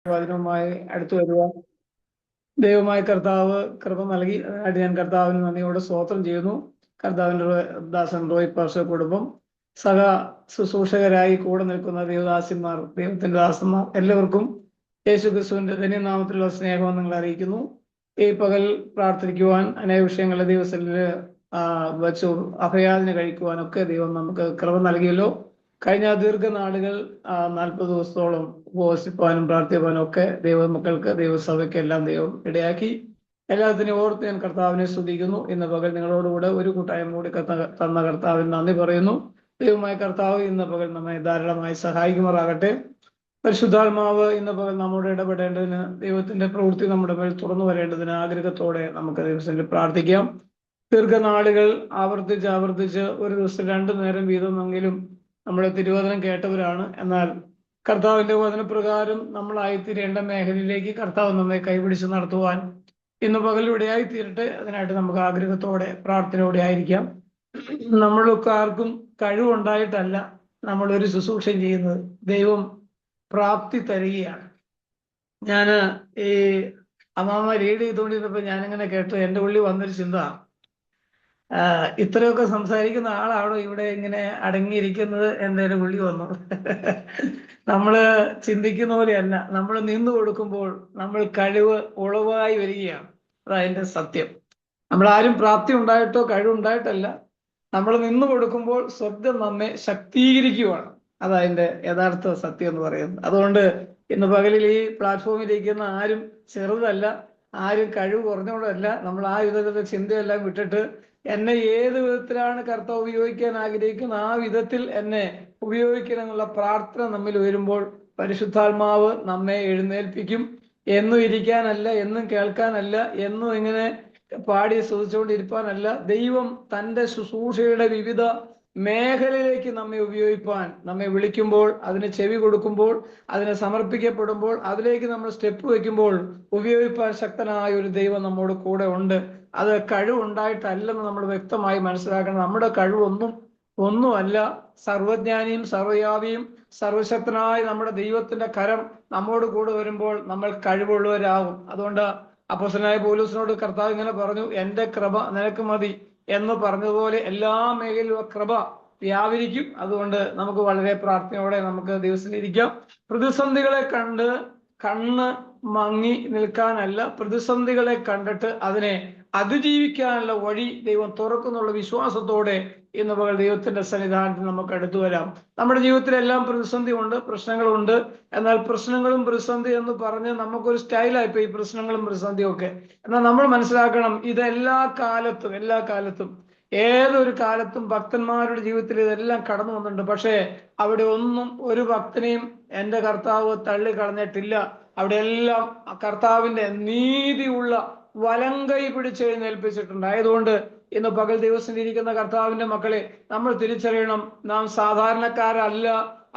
വചനവുമായി അടുത്തു വരുവാൻ ദൈവമായ കർത്താവ് കൃപ നൽകി. അതിനായിട്ട് ഞാൻ കർത്താവിന് നന്ദിയോടെ സ്തോത്രം ചെയ്യുന്നു. കർത്താവിൻ്റെ ദാസൻ റോയ് പാഷ കുടുംബം, സഹ ശുശ്രൂഷകരായി കൂടെ നിൽക്കുന്ന ദൈവദാസിന്മാർ, ദൈവത്തിന്റെ ദാസന്മാർ എല്ലാവർക്കും യേശു ക്രിസ്തുവിന്റെ ധന്യനാമത്തിലുള്ള സ്നേഹം നിങ്ങൾ അറിയിക്കുന്നു. ഈ പകൽ പ്രാർത്ഥിക്കുവാൻ അനേക വിഷയങ്ങളെ ദിവസത്തിൽ വച്ചു അഭയാദിന കഴിക്കുവാനൊക്കെ ദൈവം നമുക്ക് കൃപ നൽകിയല്ലോ. കഴിഞ്ഞ ദീർഘനാളുകൾ 40 ദിവസത്തോളം ഉപവസിപ്പാനും പ്രാർത്ഥിപ്പാനും ഒക്കെ ദൈവമക്കൾക്ക് ദൈവസഭയ്ക്ക് എല്ലാം ദൈവം ഇടയാക്കി. എല്ലാത്തിനും ഓർത്ത് ഞാൻ കർത്താവിനെ സ്തുതിക്കുന്നു. ഇന്ന് പകൽ നിങ്ങളോടുകൂടെ ഒരു കൂട്ടായ്മ കൂടി തന്ന കർത്താവിന് നന്ദി പറയുന്നു. ദൈവമായ കർത്താവ് ഇന്ന് പകൽ നമ്മെ ധാരാളമായി സഹായിക്കുമാറാകട്ടെ. പരിശുദ്ധാത്മാവ് ഇന്ന് പകൽ നമ്മോട് ഇടപെടേണ്ടതിന്, ദൈവത്തിന്റെ പ്രവൃത്തി നമ്മുടെ മേൽ തുറന്നു വരേണ്ടതിന് ആഗ്രഹത്തോടെ നമുക്ക് ദൈവത്തിൽ പ്രാർത്ഥിക്കാം. ദീർഘനാളുകൾ ആവർത്തിച്ച് ഒരു ദിവസം 2 നേരം വീതമെങ്കിലും നമ്മുടെ തിരുവചനം കേട്ടവരാണ്. എന്നാൽ കർത്താവിന്റെ വചനപ്രകാരം നമ്മളായിത്തീരേണ്ട മേഖലയിലേക്ക് കർത്താവ് നമ്മെ കൈപിടിച്ച് നടത്തുവാൻ ഇന്ന് പകലിലൂടെയായി തീരട്ടെ. അതിനായിട്ട് നമുക്ക് ആഗ്രഹത്തോടെ പ്രാർത്ഥനയോടെ ആയിരിക്കാം. നമ്മൾക്ക് ആർക്കും കഴിവുണ്ടായിട്ടല്ല നമ്മൾ ഒരു ശുശ്രൂഷ ചെയ്യുന്നത്, ദൈവം പ്രാപ്തി തരികയാണ്. ഞാൻ ഈ അമ്മാമ്മ റീഡ് ചെയ്തുകൊണ്ടിരുന്നപ്പോൾ ഞാനിങ്ങനെ കേട്ടു, എൻ്റെ ഉള്ളിൽ വന്നൊരു ചിന്ത, ഇത്രയൊക്കെ സംസാരിക്കുന്ന ആളാണോ ഇവിടെ ഇങ്ങനെ അടങ്ങിയിരിക്കുന്നത് എന്നൊരു വിളി വന്നു. നമ്മള് ചിന്തിക്കുന്ന പോലെയല്ല. നമ്മൾ നിന്നു കൊടുക്കുമ്പോൾ നമ്മൾ കഴിവ് ഉളവായി വരികയാണ്. അതതിൻ്റെ സത്യം. നമ്മൾ ആരും പ്രാപ്തി ഉണ്ടായിട്ടോ കഴിവുണ്ടായിട്ടല്ല, നമ്മൾ നിന്നു കൊടുക്കുമ്പോൾ സ്വർഗം നമ്മെ ശക്തീകരിക്കുകയാണ്. അതതിൻ്റെ യഥാർത്ഥ സത്യം എന്ന് പറയുന്നത്. അതുകൊണ്ട് ഇന്ന് പകലിൽ ഈ പ്ലാറ്റ്ഫോമിലിരിക്കുന്ന ആരും ചെറുതല്ല, ആരും കഴിവ് കുറഞ്ഞോടല്ല. നമ്മൾ ആ വിധത്തിലുള്ള ചിന്തയെല്ലാം വിട്ടിട്ട് എന്നെ ഏത് വിധത്തിലാണ് കർത്താവ് ഉപയോഗിക്കാൻ ആഗ്രഹിക്കുന്നത് ആ വിധത്തിൽ എന്നെ ഉപയോഗിക്കണം എന്നുള്ള പ്രാർത്ഥന നമ്മിൽ വരുമ്പോൾ പരിശുദ്ധാത്മാവ് നമ്മെ എഴുന്നേൽപ്പിക്കും. എന്നും ഇരിക്കാനല്ല, എന്നും കേൾക്കാനല്ല, എന്നും ഇങ്ങനെ പാടി സ്തുതിച്ചുകൊണ്ടിരിക്കാനല്ല. ദൈവം തൻ്റെ ശുശ്രൂഷയുടെ വിവിധ മേഖലയിലേക്ക് നമ്മെ ഉപയോഗിപ്പാൻ നമ്മെ വിളിക്കുമ്പോൾ, അതിന് ചെവി കൊടുക്കുമ്പോൾ, അതിനെ സമർപ്പിക്കപ്പെടുമ്പോൾ, അതിലേക്ക് നമ്മൾ സ്റ്റെപ്പ് വെക്കുമ്പോൾ ഉപയോഗിപ്പാൻ ശക്തനായ ഒരു ദൈവം നമ്മോട് കൂടെ ഉണ്ട്. അത് കഴിവുണ്ടായിട്ടല്ലെന്ന് നമ്മൾ വ്യക്തമായി മനസ്സിലാക്കണം. നമ്മുടെ ഒന്നുമല്ല. സർവജ്ഞാനിയും സർവ്വവ്യാപിയും സർവശക്തനായ നമ്മുടെ ദൈവത്തിന്റെ കരം നമ്മോട് കൂടെ വരുമ്പോൾ നമ്മൾ കഴിവുള്ളവരാകും. അതുകൊണ്ട് അപ്പോസ്തലനായ പൗലോസിനോട് കർത്താവ് ഇങ്ങനെ പറഞ്ഞു, എൻ്റെ കൃപ നിനക്ക് മതി എന്ന് പറഞ്ഞതുപോലെ എല്ലാ മേഖലയിലും കൃപ വ്യാപരിക്കും. അതുകൊണ്ട് നമുക്ക് വളരെ പ്രാർത്ഥനയോടെ നമുക്ക് ദിവസത്തിലിരിക്കാം. പ്രതിസന്ധികളെ കണ്ട് കണ്ണ് മങ്ങി നിൽക്കാനല്ല, പ്രതിസന്ധികളെ കണ്ടിട്ട് അതിനെ അതിജീവിക്കാനുള്ള വഴി ദൈവം തുറക്കുന്നുള്ള വിശ്വാസത്തോടെ ഇന്ന് പകൽ ദൈവത്തിന്റെ സന്നിധാനത്തിൽ നമുക്ക് അടുത്തു വരാം. നമ്മുടെ ജീവിതത്തിലെല്ലാം പ്രതിസന്ധി ഉണ്ട്, പ്രശ്നങ്ങളുണ്ട്. എന്നാൽ പ്രശ്നങ്ങളും പ്രതിസന്ധി എന്ന് പറഞ്ഞ് നമുക്കൊരു സ്റ്റൈലായിപ്പോ ഈ പ്രശ്നങ്ങളും പ്രതിസന്ധിയും ഒക്കെ. എന്നാൽ നമ്മൾ മനസ്സിലാക്കണം, ഇത് എല്ലാ കാലത്തും ഏതൊരു കാലത്തും ഭക്തന്മാരുടെ ജീവിതത്തിൽ ഇതെല്ലാം കടന്നു വന്നിട്ടുണ്ട്. പക്ഷേ അവിടെ ഒന്നും ഒരു ഭക്തനെയും എൻ്റെ കർത്താവ് തള്ളിക്കളഞ്ഞിട്ടില്ല. അവിടെ എല്ലാം കർത്താവിന്റെ നീതിയുള്ള വലങ്കൈ പിടിച്ചെഴുന്നേൽപ്പിച്ചിട്ടുണ്ട്. ആയതുകൊണ്ട് ഇന്ന് പകൽ ദിവസം ഇരിക്കുന്ന കർത്താവിന്റെ മക്കളെ നമ്മൾ തിരിച്ചറിയണം, നാം സാധാരണക്കാരല്ല,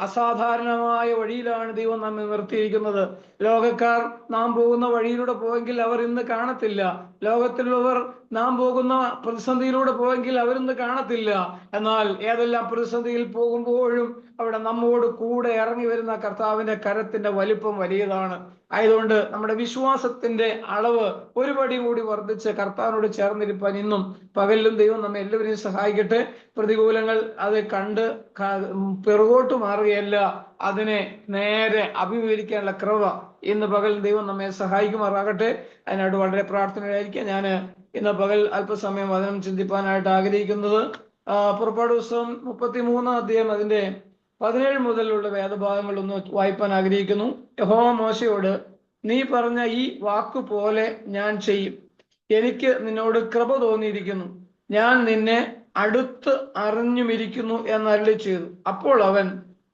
അസാധാരണമായ വഴിയിലാണ് ദൈവം നമ്മെ നിർത്തിയിരിക്കുന്നത്. ലോകക്കാർ നാം പോകുന്ന വഴിയിലൂടെ പോയെങ്കിൽ അവർ ഇന്ന് കാണത്തില്ല. ലോകത്തിലുള്ളവർ നാം പോകുന്ന പ്രതിസന്ധിയിലൂടെ പോയെങ്കിൽ അവരിന്ന് കാണത്തില്ല. എന്നാൽ ഏതെല്ലാം പ്രതിസന്ധിയിൽ പോകുമ്പോഴും അവിടെ നമ്മോട് കൂടെ ഇറങ്ങി വരുന്ന കർത്താവിന്റെ കരത്തിന്റെ വലിപ്പം വലിയതാണ്. ആയതുകൊണ്ട് നമ്മുടെ വിശ്വാസത്തിന്റെ അളവ് ഒരു പടി കൂടി വർദ്ധിച്ച് കർത്താവിനോട് ചേർന്നിരിപ്പാൻ ഇന്നും പകലിലും ദൈവം നമ്മെ എല്ലാവരെയും സഹായിക്കട്ടെ. പ്രതികൂലങ്ങൾ അത് കണ്ട് പിറകോട്ട് മാറുകയല്ല, അതിനെ നേരെ അഭിമുഖീകരിക്കാനുള്ള കൃപ ഇന്ന് പകൽ ദൈവം നമ്മെ സഹായിക്കുമാറാകട്ടെ. അതിനായിട്ട് വളരെ പ്രാർത്ഥനയായിരിക്കാം. ഞാൻ ഇന്ന് പകൽ അല്പസമയം വചനം ചിന്തിപ്പാനായിട്ട് ആഗ്രഹിക്കുന്നത് പുറപ്പാട് പുസ്തകം 33 അധ്യായം അതിന്റെ 17 മുതലുള്ള വേദഭാഗങ്ങൾ ഒന്ന് വായിപ്പാൻ ആഗ്രഹിക്കുന്നു. യഹോവ മോശയോട്, നീ പറഞ്ഞ ഈ വാക്കുപോലെ ഞാൻ ചെയ്യും. എനിക്ക് നിന്നോട് കൃപ തോന്നിയിരിക്കുന്നു, ഞാൻ നിന്നെ അടുത്ത് അറിഞ്ഞുമിരിക്കുന്നു എന്നരുളി ചെയ്തു. അപ്പോൾ അവൻ,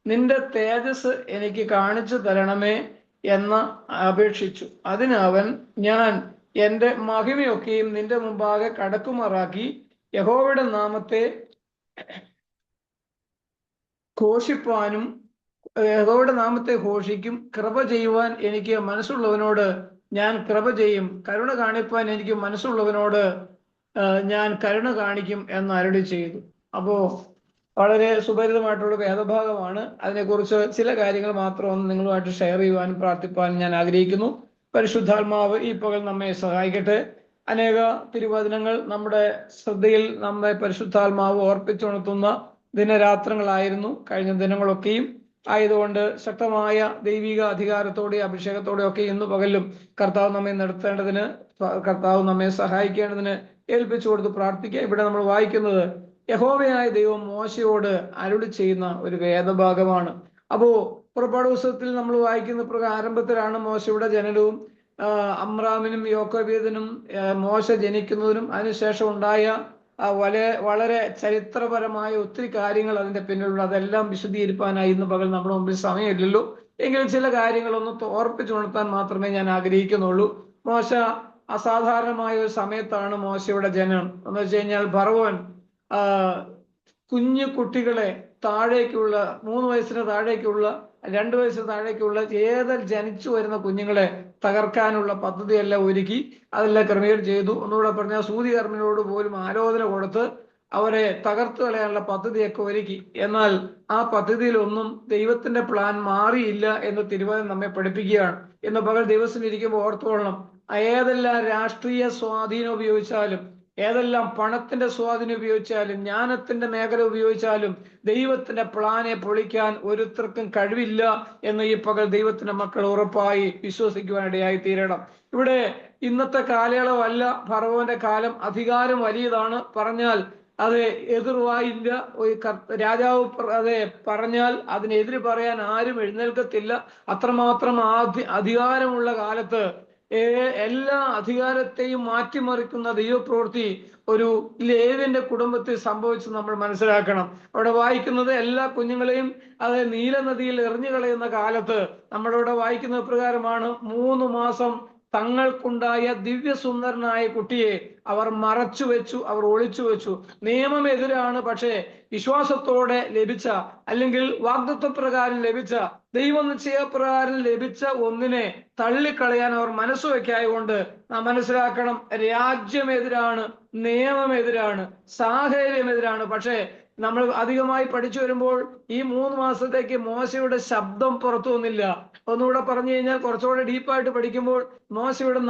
നിന്റെ തേജസ് എനിക്ക് കാണിച്ചു തരണമേ എന്ന് അപേക്ഷിച്ചു. അതിന് അവൻ, ഞാൻ എൻ്റെ മഹിമയൊക്കെയും നിന്റെ മുമ്പാകെ കടക്കുമാറാക്കി യഹോവയുടെ നാമത്തെ ഘോഷിപ്പാനും യഹോവയുടെ നാമത്തെ ഘോഷിക്കും. കൃപ ചെയ്യുവാൻ എനിക്ക് മനസ്സുള്ളവനോട് ഞാൻ കൃപ ചെയ്യും, കരുണ കാണിപ്പാൻ എനിക്ക് മനസ്സുള്ളവനോട് ഞാൻ കരുണ കാണിക്കും എന്ന് അരുളി ചെയ്തു. അപ്പോ വളരെ സുപരിതമായിട്ടുള്ള വേദഭാഗമാണ്. അതിനെക്കുറിച്ച് ചില കാര്യങ്ങൾ മാത്രം ഒന്ന് നിങ്ങളുമായിട്ട് ഷെയർ ചെയ്യുവാനും പ്രാർത്ഥിപ്പാനും ഞാൻ ആഗ്രഹിക്കുന്നു. പരിശുദ്ധാത്മാവ് ഈ പകൽ നമ്മെ സഹായിക്കട്ടെ. അനേക തിരുവചനങ്ങൾ നമ്മുടെ ശ്രദ്ധയിൽ നമ്മെ പരിശുദ്ധാത്മാവ് ഓർപ്പിച്ചുണർത്തുന്ന ദിനരാത്രങ്ങളായിരുന്നു കഴിഞ്ഞ ദിനങ്ങളൊക്കെയും. ആയതുകൊണ്ട് ശക്തമായ ദൈവിക അധികാരത്തോടെ അഭിഷേകത്തോടെ ഒക്കെ ഇന്ന് പകലും കർത്താവ് നമ്മെ നടത്തേണ്ടതിന്, കർത്താവ് നമ്മെ സഹായിക്കേണ്ടതിന് ഏൽപ്പിച്ചു കൊടുത്ത് പ്രാർത്ഥിക്കുക. ഇവിടെ നമ്മൾ വായിക്കുന്നത് യഹോവയായ ദൈവം മോശയോട് അരുളി ചെയ്യുന്ന ഒരു വേദഭാഗമാണ്. അപ്പോ പുറപ്പാട് പുസ്തകത്തിൽ നമ്മൾ വായിക്കുന്ന പ്രകാരം ആരംഭത്തിലാണ് മോശയുടെ ജനനവും അമ്രാമിനും യോക്കോബേദിനും മോശ ജനിക്കുന്നതിനും അതിനുശേഷം ഉണ്ടായ വളരെ ചരിത്രപരമായ ഒത്തിരി കാര്യങ്ങൾ അതിന്റെ പിന്നിലുള്ള. അതെല്ലാം വിശദീകരിപ്പാനായി ഇന്ന് പകൽ നമ്മുടെ മുമ്പിൽ സമയമില്ലല്ലോ. എങ്കിലും ചില കാര്യങ്ങളൊന്ന് ഓർപ്പിച്ചുണർത്താൻ മാത്രമേ ഞാൻ ആഗ്രഹിക്കുന്നുള്ളൂ. മോശ അസാധാരണമായ ഒരു സമയത്താണ് മോശയുടെ ജനനം. എന്ന് വെച്ച് കഴിഞ്ഞാൽ ഫറവോൻ കുഞ്ഞു കുട്ടികളെ താഴേക്കുള്ള 3 വയസ്സിന് താഴേക്കുള്ള 2 വയസ്സിന് താഴേക്കുള്ള ജനിച്ചു വരുന്ന കുഞ്ഞുങ്ങളെ തകർക്കാനുള്ള പദ്ധതിയെല്ലാം ഒരുക്കി അതെല്ലാം ക്രമീകരണം ചെയ്തു. ഒന്നുകൂടെ പറഞ്ഞാൽ സൂതികർമ്മിനോട് പോലും ആലോചന കൊടുത്ത് അവരെ തകർത്തു കളയാനുള്ള പദ്ധതിയൊക്കെ ഒരുക്കി. എന്നാൽ ആ പദ്ധതിയിലൊന്നും ദൈവത്തിന്റെ പ്ലാൻ മാറിയില്ല എന്ന് തിരുവചനം നമ്മെ പഠിപ്പിക്കുകയാണ്. ഇന്ന് പകൽ ദിവസം ഇരിക്കുമ്പോൾ ഓർത്തോളണം, ഏതെല്ലാം രാഷ്ട്രീയ സ്വാധീനം ഉപയോഗിച്ചാലും, ഏതെല്ലാം പണത്തിന്റെ സ്വാധീനം ഉപയോഗിച്ചാലും, ജ്ഞാനത്തിന്റെ മേഖല ഉപയോഗിച്ചാലും ദൈവത്തിന്റെ പ്ലാനെ പൊളിക്കാൻ ഒരുത്തർക്കും കഴിവില്ല എന്ന് ഈ പകൽ ദൈവത്തിന്റെ മക്കൾ ഉറപ്പായി വിശ്വസിക്കുവാനിടയായി തീരണം. ഇവിടെ ഇന്നത്തെ കാലയളവല്ല ഫറവോന്റെ കാലം. അധികാരം വലിയതാണ്. പറഞ്ഞാൽ അത് എതിർവായില്ല. രാജാവ് അതെ പറഞ്ഞാൽ അതിനെതിര് പറയാൻ ആരും എഴുന്നേൽക്കത്തില്ല. അത്രമാത്രം അധികാരമുള്ള കാലത്ത് എല്ലാ അധികാരത്തെയും മാറ്റിമറിക്കുന്ന ദൈവപ്രവൃത്തി ഒരു ലേവ്യന്റെ കുടുംബത്തിൽ സംഭവിച്ചു നമ്മൾ മനസ്സിലാക്കണം. അവിടെ വായിക്കുന്നത് എല്ലാ കുഞ്ഞുങ്ങളെയും അത് നീലനദിയിൽ എറിഞ്ഞു കളയുന്ന കാലത്ത് നമ്മളവിടെ വായിക്കുന്ന പ്രകാരമാണ് 3 മാസം തങ്ങൾക്കുണ്ടായ ദിവ്യസുന്ദരനായ കുട്ടിയെ അവർ മറച്ചു വെച്ചു, അവർ ഒളിച്ചു വെച്ചു. നിയമം എതിരാണ്, പക്ഷേ വിശ്വാസത്തോടെ ലഭിച്ച, അല്ലെങ്കിൽ വാഗ്ദത്വപ്രകാരം ലഭിച്ച, ദൈവനിശ്ചയപ്രകാരം ലഭിച്ച ഒന്നിനെ തള്ളിക്കളയാൻ അവർ മനസ്സ് വെക്കായതുകൊണ്ട് നാം മനസ്സിലാക്കണം, രാജ്യമെതിരാണ്, നിയമമെതിരാണ്, സാഹചര്യമെതിരാണ്. പക്ഷേ നമ്മൾ അധികമായി പഠിച്ചു വരുമ്പോൾ ഈ 3 മാസത്തേക്ക് മോശയുടെ ശബ്ദം പുറത്തു വന്നില്ല. ഒന്നുകൂടെ പറഞ്ഞു കഴിഞ്ഞാൽ കുറച്ചുകൂടെ ഡീപ്പായിട്ട് പഠിക്കുമ്പോൾ മോശയുടെ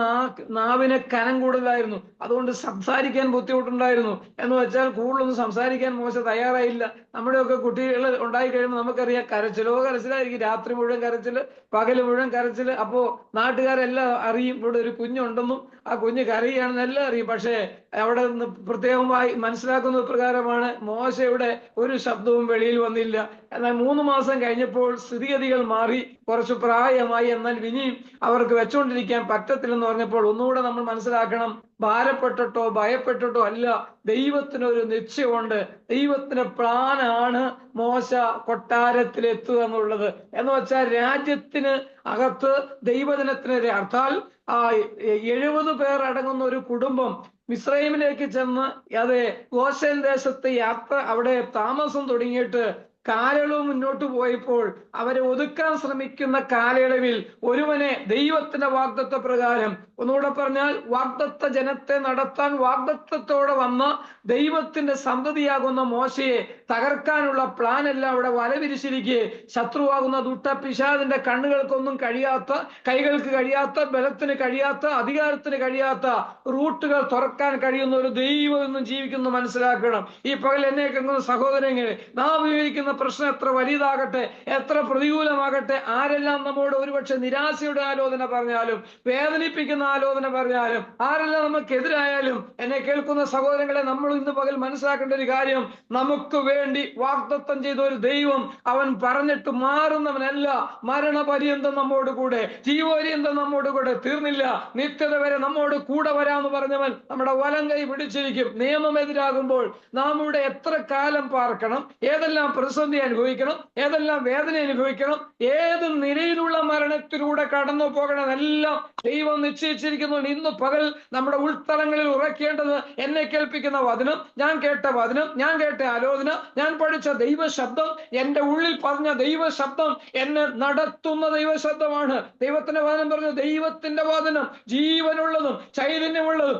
നാവിന് കനം കൂടുതലായിരുന്നു. അതുകൊണ്ട് സംസാരിക്കാൻ ബുദ്ധിമുട്ടുണ്ടായിരുന്നു. എന്ന് വെച്ചാൽ കൂടുതലൊന്നും സംസാരിക്കാൻ മോശ തയ്യാറായില്ല. നമ്മുടെയൊക്കെ കുട്ടികൾ ഉണ്ടായി കഴിയുമ്പോൾ നമുക്കറിയാം, കരച്ചിലായിരിക്കും. രാത്രി മുഴുവൻ കരച്ചില്, പകല് മുഴുവൻ കരച്ചില്. അപ്പോ നാട്ടുകാരെല്ലാം അറിയും ഇവിടെ ഒരു കുഞ്ഞുണ്ടെന്നും ആ കുഞ്ഞ് കരയുകയാണെന്ന് എല്ലാം അറിയും. പക്ഷേ അവിടെ നിന്ന് പ്രത്യേകമായി മനസ്സിലാക്കുന്ന പ്രകാരമാണ് മോശയുടെ ഒരു ശബ്ദവും വെളിയിൽ വന്നില്ല. എന്നാൽ 3 മാസം കഴിഞ്ഞപ്പോൾ സ്ഥിതിഗതികൾ മാറി, കുറച്ച് പ്രായമായി. എന്നാൽ ഇനിയും അവർക്ക് വെച്ചുകൊണ്ടിരിക്കാൻ പറ്റത്തില്ലെന്ന് പറഞ്ഞപ്പോൾ ഒന്നുകൂടെ നമ്മൾ മനസ്സിലാക്കണം, ഭാരപ്പെട്ടിട്ടോ ഭയപ്പെട്ടിട്ടോ അല്ല, ദൈവത്തിനൊരു നിശ്ചയമുണ്ട്. ദൈവത്തിന്റെ പ്ലാനാണ് മോശ കൊട്ടാരത്തിലെത്തുക എന്നുള്ളത്. എന്ന് വെച്ചാൽ രാജ്യത്തിന് അകത്ത് ദൈവജനത്തിന് അർത്ഥാൽ 70 പേർ അടങ്ങുന്ന ഒരു കുടുംബം മിസ്രൈമിലേക്ക് ചെന്ന് അതെ ഗോശേൻ ദേശത്ത് അവിടെ താമസം തുടങ്ങിയിട്ട് കാലയളവ് മുന്നോട്ട് പോയപ്പോൾ അവരെ ഒതുക്കാൻ ശ്രമിക്കുന്ന കാലയളവിൽ ഒരുവനെ ദൈവത്തിന്റെ വാഗ്ദത്ത പ്രകാരം, ഒന്നുകൂടെ പറഞ്ഞാൽ വാഗ്ദത്ത ജനത്തെ നടത്താൻ വാഗ്ദത്തത്തോടെ വന്ന ദൈവത്തിന്റെ സന്തതിയാകുന്ന മോശയെ തകർക്കാനുള്ള പ്ലാൻ എല്ലാം അവിടെ വലവിരിച്ചിരിക്കെ ശത്രുവാകുന്ന ദുഷ്ടപിശാചിന്റെ കണ്ണുകൾക്കൊന്നും കഴിയാത്ത, കൈകൾക്ക് കഴിയാത്ത, ബലത്തിന് കഴിയാത്ത, അധികാരത്തിന് കഴിയാത്ത റൂട്ടുകൾ തുറക്കാൻ കഴിയുന്ന ഒരു ദൈവം എന്നും ജീവിക്കുന്നു മനസ്സിലാക്കണം. ഈ പകൽ എന്നെ കേൾക്കുന്ന സഹോദരങ്ങളെ, നാം ഉപയോഗിക്കുന്ന പ്രശ്നം എത്ര വലുതാകട്ടെ, എത്ര പ്രതികൂലമാകട്ടെ, ആരെല്ലാം നമ്മോട് ഒരുപക്ഷെ നിരാശയുടെ ആലോചന പറഞ്ഞാലും, വേദനിപ്പിക്കുന്ന ആലോചന പറഞ്ഞാലും, ആരെല്ലാം നമുക്കെതിരായാലും, എന്നെ കേൾക്കുന്ന സഹോദരങ്ങളെ, നമ്മൾ ഇന്ന് പകൽ മനസ്സിലാക്കേണ്ട ഒരു കാര്യം, നമുക്ക് വേണ്ടി വാഗ്ദത്തം ചെയ്ത ഒരു ദൈവം, അവൻ പറഞ്ഞിട്ട് മാറുന്നവനല്ല. മരണപര്യന്തം നമ്മോട് കൂടെ, ജീവപര്യന്തം നമ്മോട് കൂടെ, തീർന്നില്ല, നിത്യത വരെ നമ്മോട് കൂടെ വരാമെന്ന് പറഞ്ഞവൻ നമ്മുടെ വലം കൈ പിടിച്ചിരിക്കും. നിയമം എതിരാകുമ്പോൾ നാം ഇവിടെ എത്ര കാലം പാർക്കണം, ഏതെല്ലാം പ്രതിസന്ധി പ്രതിസന്ധി അനുഭവിക്കണം, ഏതെല്ലാം വേദന അനുഭവിക്കണം, ഏത് നിലയിലുള്ള മരണത്തിലൂടെ കടന്നു പോകണം, എല്ലാം ദൈവം നിശ്ചയിച്ചിരിക്കുന്നു. ഇന്ന് പകൽ നമ്മുടെ ഉൾത്തളങ്ങളിൽ ഉറക്കേണ്ടത് എന്നെ കേൾപ്പിക്കുന്ന വചനം, ഞാൻ കേട്ട വചനം, ഞാൻ കേട്ട ആലോചന, ഞാൻ പഠിച്ച ദൈവശബ്ദം, എന്റെ ഉള്ളിൽ പറഞ്ഞ ദൈവശബ്ദം എന്നെ നടത്തുന്ന ദൈവശബ്ദമാണ്. ദൈവത്തിന്റെ വചനം പറഞ്ഞു, ദൈവത്തിന്റെ വചനം ജീവനുള്ളതും ചൈതന്യമുള്ളതും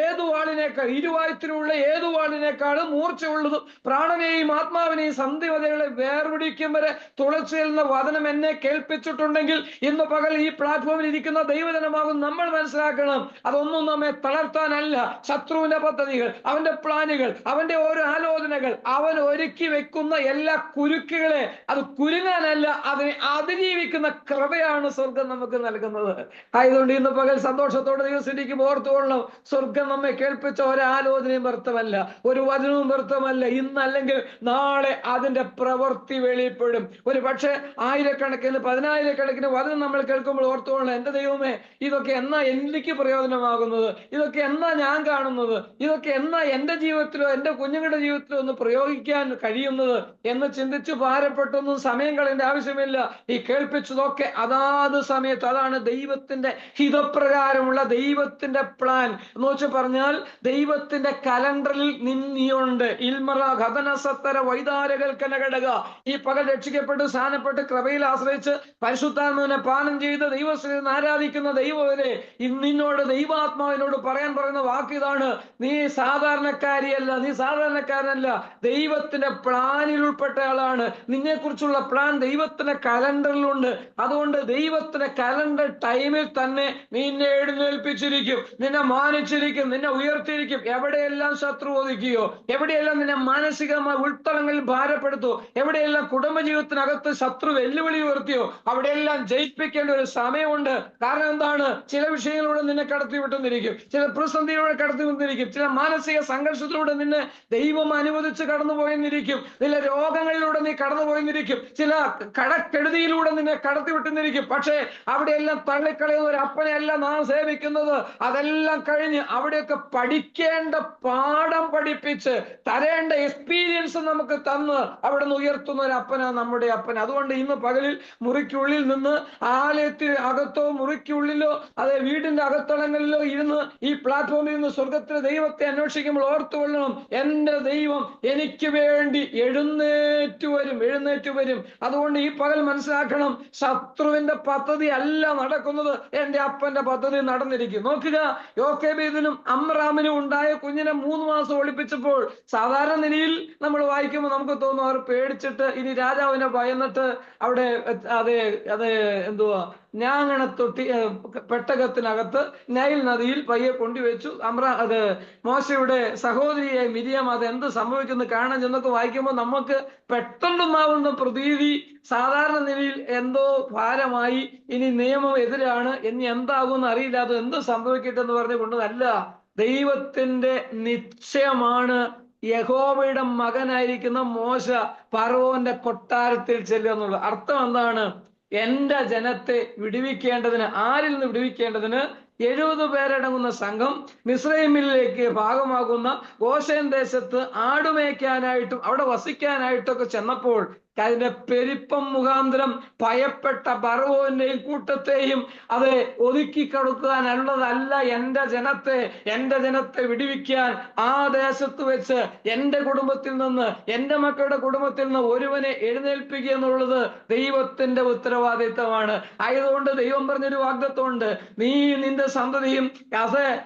ഏതു വാളിനേക്കാൾ ഇരുവായത്തിലുള്ള ഏതു വാളിനേക്കാളും മൂർച്ചയുള്ളതും പ്രാണനെയും ആത്മാവിനെയും സന്ധിവതകളെ വേർപിടിക്കും വരെ തുളച്ചു ചെല്ലുന്ന വചനം എന്നെ കേൾപ്പിച്ചിട്ടുണ്ടെങ്കിൽ ഇന്ന് പകൽ ഈ പ്ലാറ്റ്ഫോമിൽ ഇരിക്കുന്ന ദൈവജനമാകും നമ്മൾ മനസ്സിലാക്കണം, അതൊന്നും നമ്മെ തളർത്താനല്ല. ശത്രുവിന്റെ പദ്ധതികൾ, അവന്റെ പ്ലാനുകൾ, അവന്റെ ഓരോ ആലോചനകൾ, അവൻ ഒരുക്കി വെക്കുന്ന എല്ലാ കുരുക്കുകളെ അത് കുരുങ്ങാനല്ല, അതിനെ അതിജീവിക്കുന്ന കൃപയാണ് സ്വർഗം നമുക്ക് നൽകുന്നത്. ആയതുകൊണ്ട് ഇന്ന് പകൽ സന്തോഷത്തോടെ ദിവസം ഓർത്തുകൊള്ളണം, സ്വർഗം നമ്മെ കേൾപ്പിച്ച ഒരാലോചനയും വ്യർത്ഥമല്ല, ഒരു വചനവും വ്യർത്ഥമല്ല. ഇന്നല്ലെങ്കിൽ നാളെ അതിന്റെ പ്രവൃത്തി വെളിപ്പെടും. ഒരു പക്ഷേ ആയിരക്കണക്കിന് പതിനായിരക്കണക്കിന് വചനം നമ്മൾ കേൾക്കുമ്പോൾ ഓർത്തുകൊള്ളണം, എന്റെ ദൈവമേ, ഇതൊക്കെ എന്നാ എനിക്ക് പ്രയോജനമാകുന്നത്, ഇതൊക്കെ എന്നാ ഞാൻ കാണുന്നത്, ഇതൊക്കെ എന്നാ എന്റെ ജീവിതത്തിലോ എന്റെ കുഞ്ഞുങ്ങളുടെ ജീവിതത്തിലോ ഒന്ന് പ്രയോഗിക്കാൻ കഴിയുന്നത് എന്ന് ചിന്തിച്ച് ഭാരപ്പെട്ടൊന്നും സമയം കളയേണ്ട ആവശ്യമില്ല. ഈ കേൾപ്പിച്ചതൊക്കെ അതാത് സമയത്ത്, അതാണ് ദൈവത്തിന്റെ ഹിതപ്രകാരമുള്ള ദൈവത്തിന്റെ പ്ലാൻ എന്ന് വെച്ച് പറഞ്ഞാൽ ദൈവത്തിന്റെ കലണ്ടറിൽ നിന്നിയുണ്ട്. ഇൽമറ ഘതനസത്തര വൈതാരകൽക്കന ഘടക. ഈ പകൽ രക്ഷിക്കപ്പെട്ട് സ്ഥാനപ്പെട്ട് കൃപയിൽ ആശ്രയിച്ച് പരിശുദ്ധാത്മാവിനെ പാനം ചെയ്ത് ദൈവസ്ഥ ആരാധിക്കുന്ന ദൈവവരെ നിന്നോട് ദൈവാത്മാവിനോട് പറയുന്ന വാക്ക് ഇതാണ്, നീ സാധാരണക്കാരിയല്ല, നീ സാധാരണക്കാരനല്ല, ദൈവത്തിന്റെ പ്ലാനിൽ ഉൾപ്പെട്ട ആളാണ്. നിന്നെ കുറിച്ചുള്ള പ്ലാൻ ദൈവത്തിന്റെ കലണ്ടറിലുണ്ട്. അതുകൊണ്ട് ദൈവത്തിന്റെ കലണ്ടർ ടൈമിൽ തന്നെ നിന്നെ എഴുന്നേൽപ്പിച്ചിരിക്കും, നിന്നെ മാനിച്ചിരിക്കും, നിന്നെ ഉയർത്തിയിരിക്കും. എവിടെയെല്ലാം ശത്രു ഒതുക്കിയോ, എവിടെയെല്ലാം നിന്നെ മാനസികമായ ഉൾത്തളങ്ങളിൽ ഭാരപ്പെടുത്തോ, എവിടെയെല്ലാം കുടുംബജീവിതത്തിനകത്ത് ശത്രു വെല്ലുവിളി ഉയർത്തിയോ, അവിടെയെല്ലാം ജയിപ്പിക്കേണ്ട ഒരു സമയമുണ്ട്. കാരണം എന്താണ്? ചില വിഷയങ്ങളിലൂടെ നിന്നെ കടത്തി വിട്ടുന്നിരിക്കും, ചില പ്രതിസന്ധിയിലൂടെ കടത്തി വിട്ടിരിക്കും, ചില മാനസിക സംഘർഷത്തിലൂടെ നിന്നെ ദൈവം അനുവദിച്ച് കടന്നു പോയെന്നിരിക്കും, ചില രോഗങ്ങളിലൂടെ നീ കടന്നു പോയെന്നിരിക്കും, ചില കടക്കെടുതിയിലൂടെ നിന്നെ കടത്തി വിട്ടുന്നിരിക്കും. പക്ഷേ അവിടെയെല്ലാം തള്ളിക്കളയുന്ന ഒരു അപ്പനെയല്ല നാം സേവിക്കുന്നത്. അതെല്ലാം കഴിഞ്ഞ് അവിടെയൊക്കെ പഠിക്കേണ്ട പാഠം പഠിപ്പിച്ച് തരേണ്ട എക്സ്പീരിയൻസ് നമുക്ക് തന്ന് അവിടെ നിന്ന് ഉയർത്തുന്ന ഒരു അപ്പനാണ് നമ്മുടെ അപ്പൻ. അതുകൊണ്ട് ഇന്ന് പകലിൽ മുറിക്കുള്ളിൽ നിന്ന് ആലയത്തിൽ അകത്തോ മുറിക്കുള്ളിലോ അതെ വീടിന്റെ അകത്തളങ്ങളിലോ ഇരുന്ന് ഈ പ്ലാറ്റ്ഫോമിൽ നിന്ന് സ്വർഗത്തിലെ ദൈവത്തെ അന്വേഷിക്കുമ്പോൾ ഓർത്തുകൊള്ളണം, എന്റെ ദൈവം എനിക്ക് വേണ്ടി എഴുന്നേറ്റ് വരും. അതുകൊണ്ട് ഈ പകൽ മനസ്സിലാക്കണം, ശത്രുവിന്റെ പദ്ധതി അല്ല നടക്കുന്നത്, എന്റെ അപ്പന്റെ പദ്ധതി നടന്നിരിക്കും. നോക്കുക, യോക്കേബേദിനും അമ്രാമിനും ഉണ്ടായ കുഞ്ഞിനെ 3 മാസം ഒളിപ്പിച്ചപ്പോൾ സാധാരണ നിലയിൽ നമ്മൾ വായിക്കുമ്പോൾ നമുക്ക് തോന്നും അവർ പേടിച്ചിട്ട് ഇനി രാജാവിനെ ഭയന്നിട്ട് അവിടെ എന്തുവാ ഞാങ്ങണത്തൊട്ടി പെട്ടകത്തിനകത്ത് നൈൽ നദിയിൽ പയ്യെ കൊണ്ടുവച്ചു. മോശയുടെ സഹോദരിയായ മിരിയാം അത് എന്ത് സംഭവിക്കുന്നു കാണാൻ ചെന്നൊക്കെ വായിക്കുമ്പോൾ നമുക്ക് പെട്ടെന്നുണ്ടാവുന്ന പ്രതീതി സാധാരണ നിലയിൽ എന്തോ ഭാരമായി, ഇനി നിയമം എതിരാണ്, ഇനി എന്താകുമെന്ന് അറിയില്ല, അത് എന്ത് സംഭവിക്കട്ടെ എന്ന് പറഞ്ഞുകൊണ്ടതല്ല. ദൈവത്തിന്റെ നിശ്ചയമാണ് യഹോവയുടെ മകനായിരിക്കുന്ന മോശ ഫറവോന്റെ കൊട്ടാരത്തിൽ ചെല്ലുക എന്നുള്ളത്. അർത്ഥം എന്താണ്? എന്റെ ജനത്തെ വിടുവിക്കേണ്ടതിന്, ആരിൽ നിന്ന് വിടുവിക്കേണ്ടതിന് 70 പേരടങ്ങുന്ന സംഘം മിസ്രൈമിലേക്ക് ഭാഗമാകുന്ന ഗോശേൻ ദേശത്ത് ആടുമേയ്ക്കാനായിട്ടും അവിടെ വസിക്കാനായിട്ടൊക്കെ ചെന്നപ്പോൾ അതിന്റെ പെരുപ്പം മുഖാന്തരം ഭയപ്പെട്ട ഫറവോന്റെയും കൂട്ടത്തെയും അത് ഒതുക്കി കൊടുക്കാനുള്ളതല്ല. എന്റെ ജനത്തെ വിടുവിക്കാൻ ആ ദേശത്ത് വെച്ച് എന്റെ കുടുംബത്തിൽ നിന്ന്, എന്റെ മക്കളുടെ കുടുംബത്തിൽ നിന്ന് ഒരുവനെ എഴുന്നേൽപ്പിക്കുക എന്നുള്ളത് ദൈവത്തിന്റെ ഉത്തരവാദിത്തമാണ്. ആയതുകൊണ്ട് ദൈവം പറഞ്ഞൊരു വാഗ്ദത്തമുണ്ട്, നീ നിന്റെ സന്തതിയും